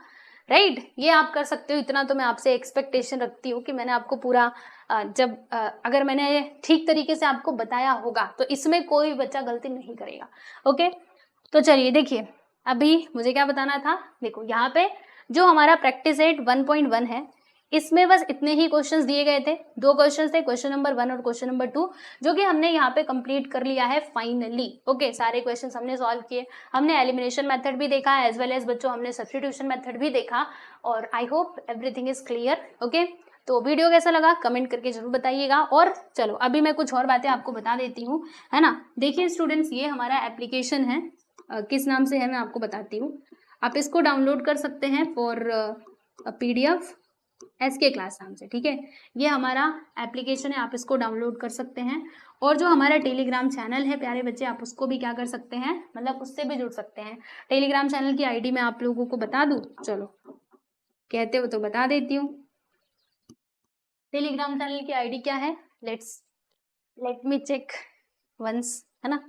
राइट। ये आप कर सकते हो, इतना तो मैं आपसे एक्सपेक्टेशन रखती हूँ कि मैंने आपको पूरा अगर मैंने ठीक तरीके से आपको बताया होगा तो इसमें कोई बच्चा गलती नहीं करेगा, ओके। तो चलिए देखिए, अभी मुझे क्या बताना था, देखो यहाँ पे जो हमारा प्रैक्टिस सेट 1.1 है, इसमें बस इतने ही क्वेश्चंस दिए गए थे। 2 क्वेश्चंस थे, क्वेश्चन नंबर 1 और क्वेश्चन नंबर 2, जो कि हमने यहाँ पे कंप्लीट कर लिया है फाइनली। ओके, सारे क्वेश्चंस हमने सॉल्व किए, हमने एलिमिनेशन मेथड भी देखा एज वेल एज बच्चों हमने सब्स्टिट्यूशन मेथड भी देखा, और I hope everything is clear. Okay, तो वीडियो कैसा लगा कमेंट करके जरूर बताइएगा। और चलो अभी मैं कुछ और बातें आपको बता देती हूँ, है ना। देखिए स्टूडेंट्स, ये हमारा एप्लीकेशन है, किस नाम से है मैं आपको बताती हूँ। आप इसको डाउनलोड कर सकते हैं फॉर PDF SK क्लास नाम से, ठीक है। ये हमारा एप्लीकेशन है, आप इसको डाउनलोड कर सकते हैं। और जो हमारा टेलीग्राम चैनल है प्यारे बच्चे, आप उसको भी क्या कर सकते हैं, मतलब उससे भी जुड़ सकते हैं। टेलीग्राम चैनल की ID मैं आप लोगों को बता दूं, चलो कहते हो तो बता देती हूँ। टेलीग्राम चैनल की ID क्या है, लेट मी चेक वंस, है ना,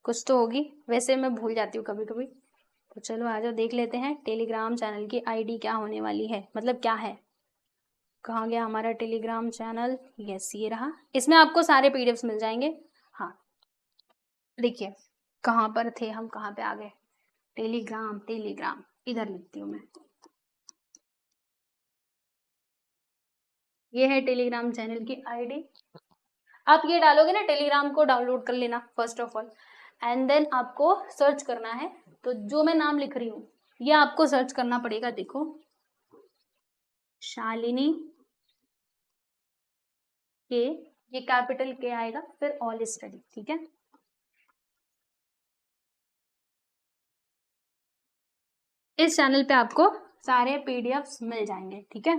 कुछ तो होगी, वैसे मैं भूल जाती हूँ कभी कभी। तो चलो आ जाओ देख लेते हैं टेलीग्राम चैनल की ID क्या होने वाली है, मतलब क्या है। कहाँ गया हमारा टेलीग्राम चैनल, यस ये रहा। इसमें आपको सारे PDFs मिल जाएंगे। हाँ देखिए कहाँ पर थे हम, कहाँ पे आ गए, टेलीग्राम इधर लिखती हूँ मैं। ये है टेलीग्राम चैनल की ID। आप ये डालोगे ना, टेलीग्राम को डाउनलोड कर लेना first of all, and then आपको सर्च करना है। तो जो मैं नाम लिख रही हूँ ये आपको सर्च करना पड़ेगा। देखो शालिनी के, ये कैपिटल के आएगा, फिर ऑल स्टडी, ठीक है। इस चैनल पे आपको सारे PDFs मिल जाएंगे, ठीक है।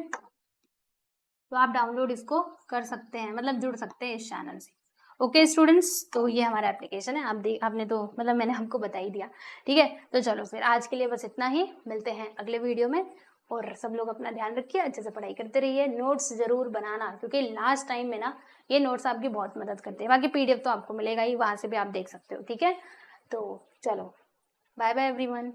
तो आप डाउनलोड इसको कर सकते हैं, मतलब जुड़ सकते हैं इस चैनल से। ओके स्टूडेंट्स, तो ये हमारा एप्लीकेशन है, आपने तो मतलब मैंने हमको बता ही दिया, ठीक है। तो चलो फिर आज के लिए बस इतना ही, मिलते हैं अगले वीडियो में। और सब लोग अपना ध्यान रखिए, अच्छे से पढ़ाई करते रहिए, नोट्स जरूर बनाना, क्योंकि लास्ट टाइम में ना ये नोट्स आपकी बहुत मदद करते हैं। बाकी PDF तो आपको मिलेगा ही, वहां से भी आप देख सकते हो, ठीक है। तो चलो बाय बाय एवरीवन।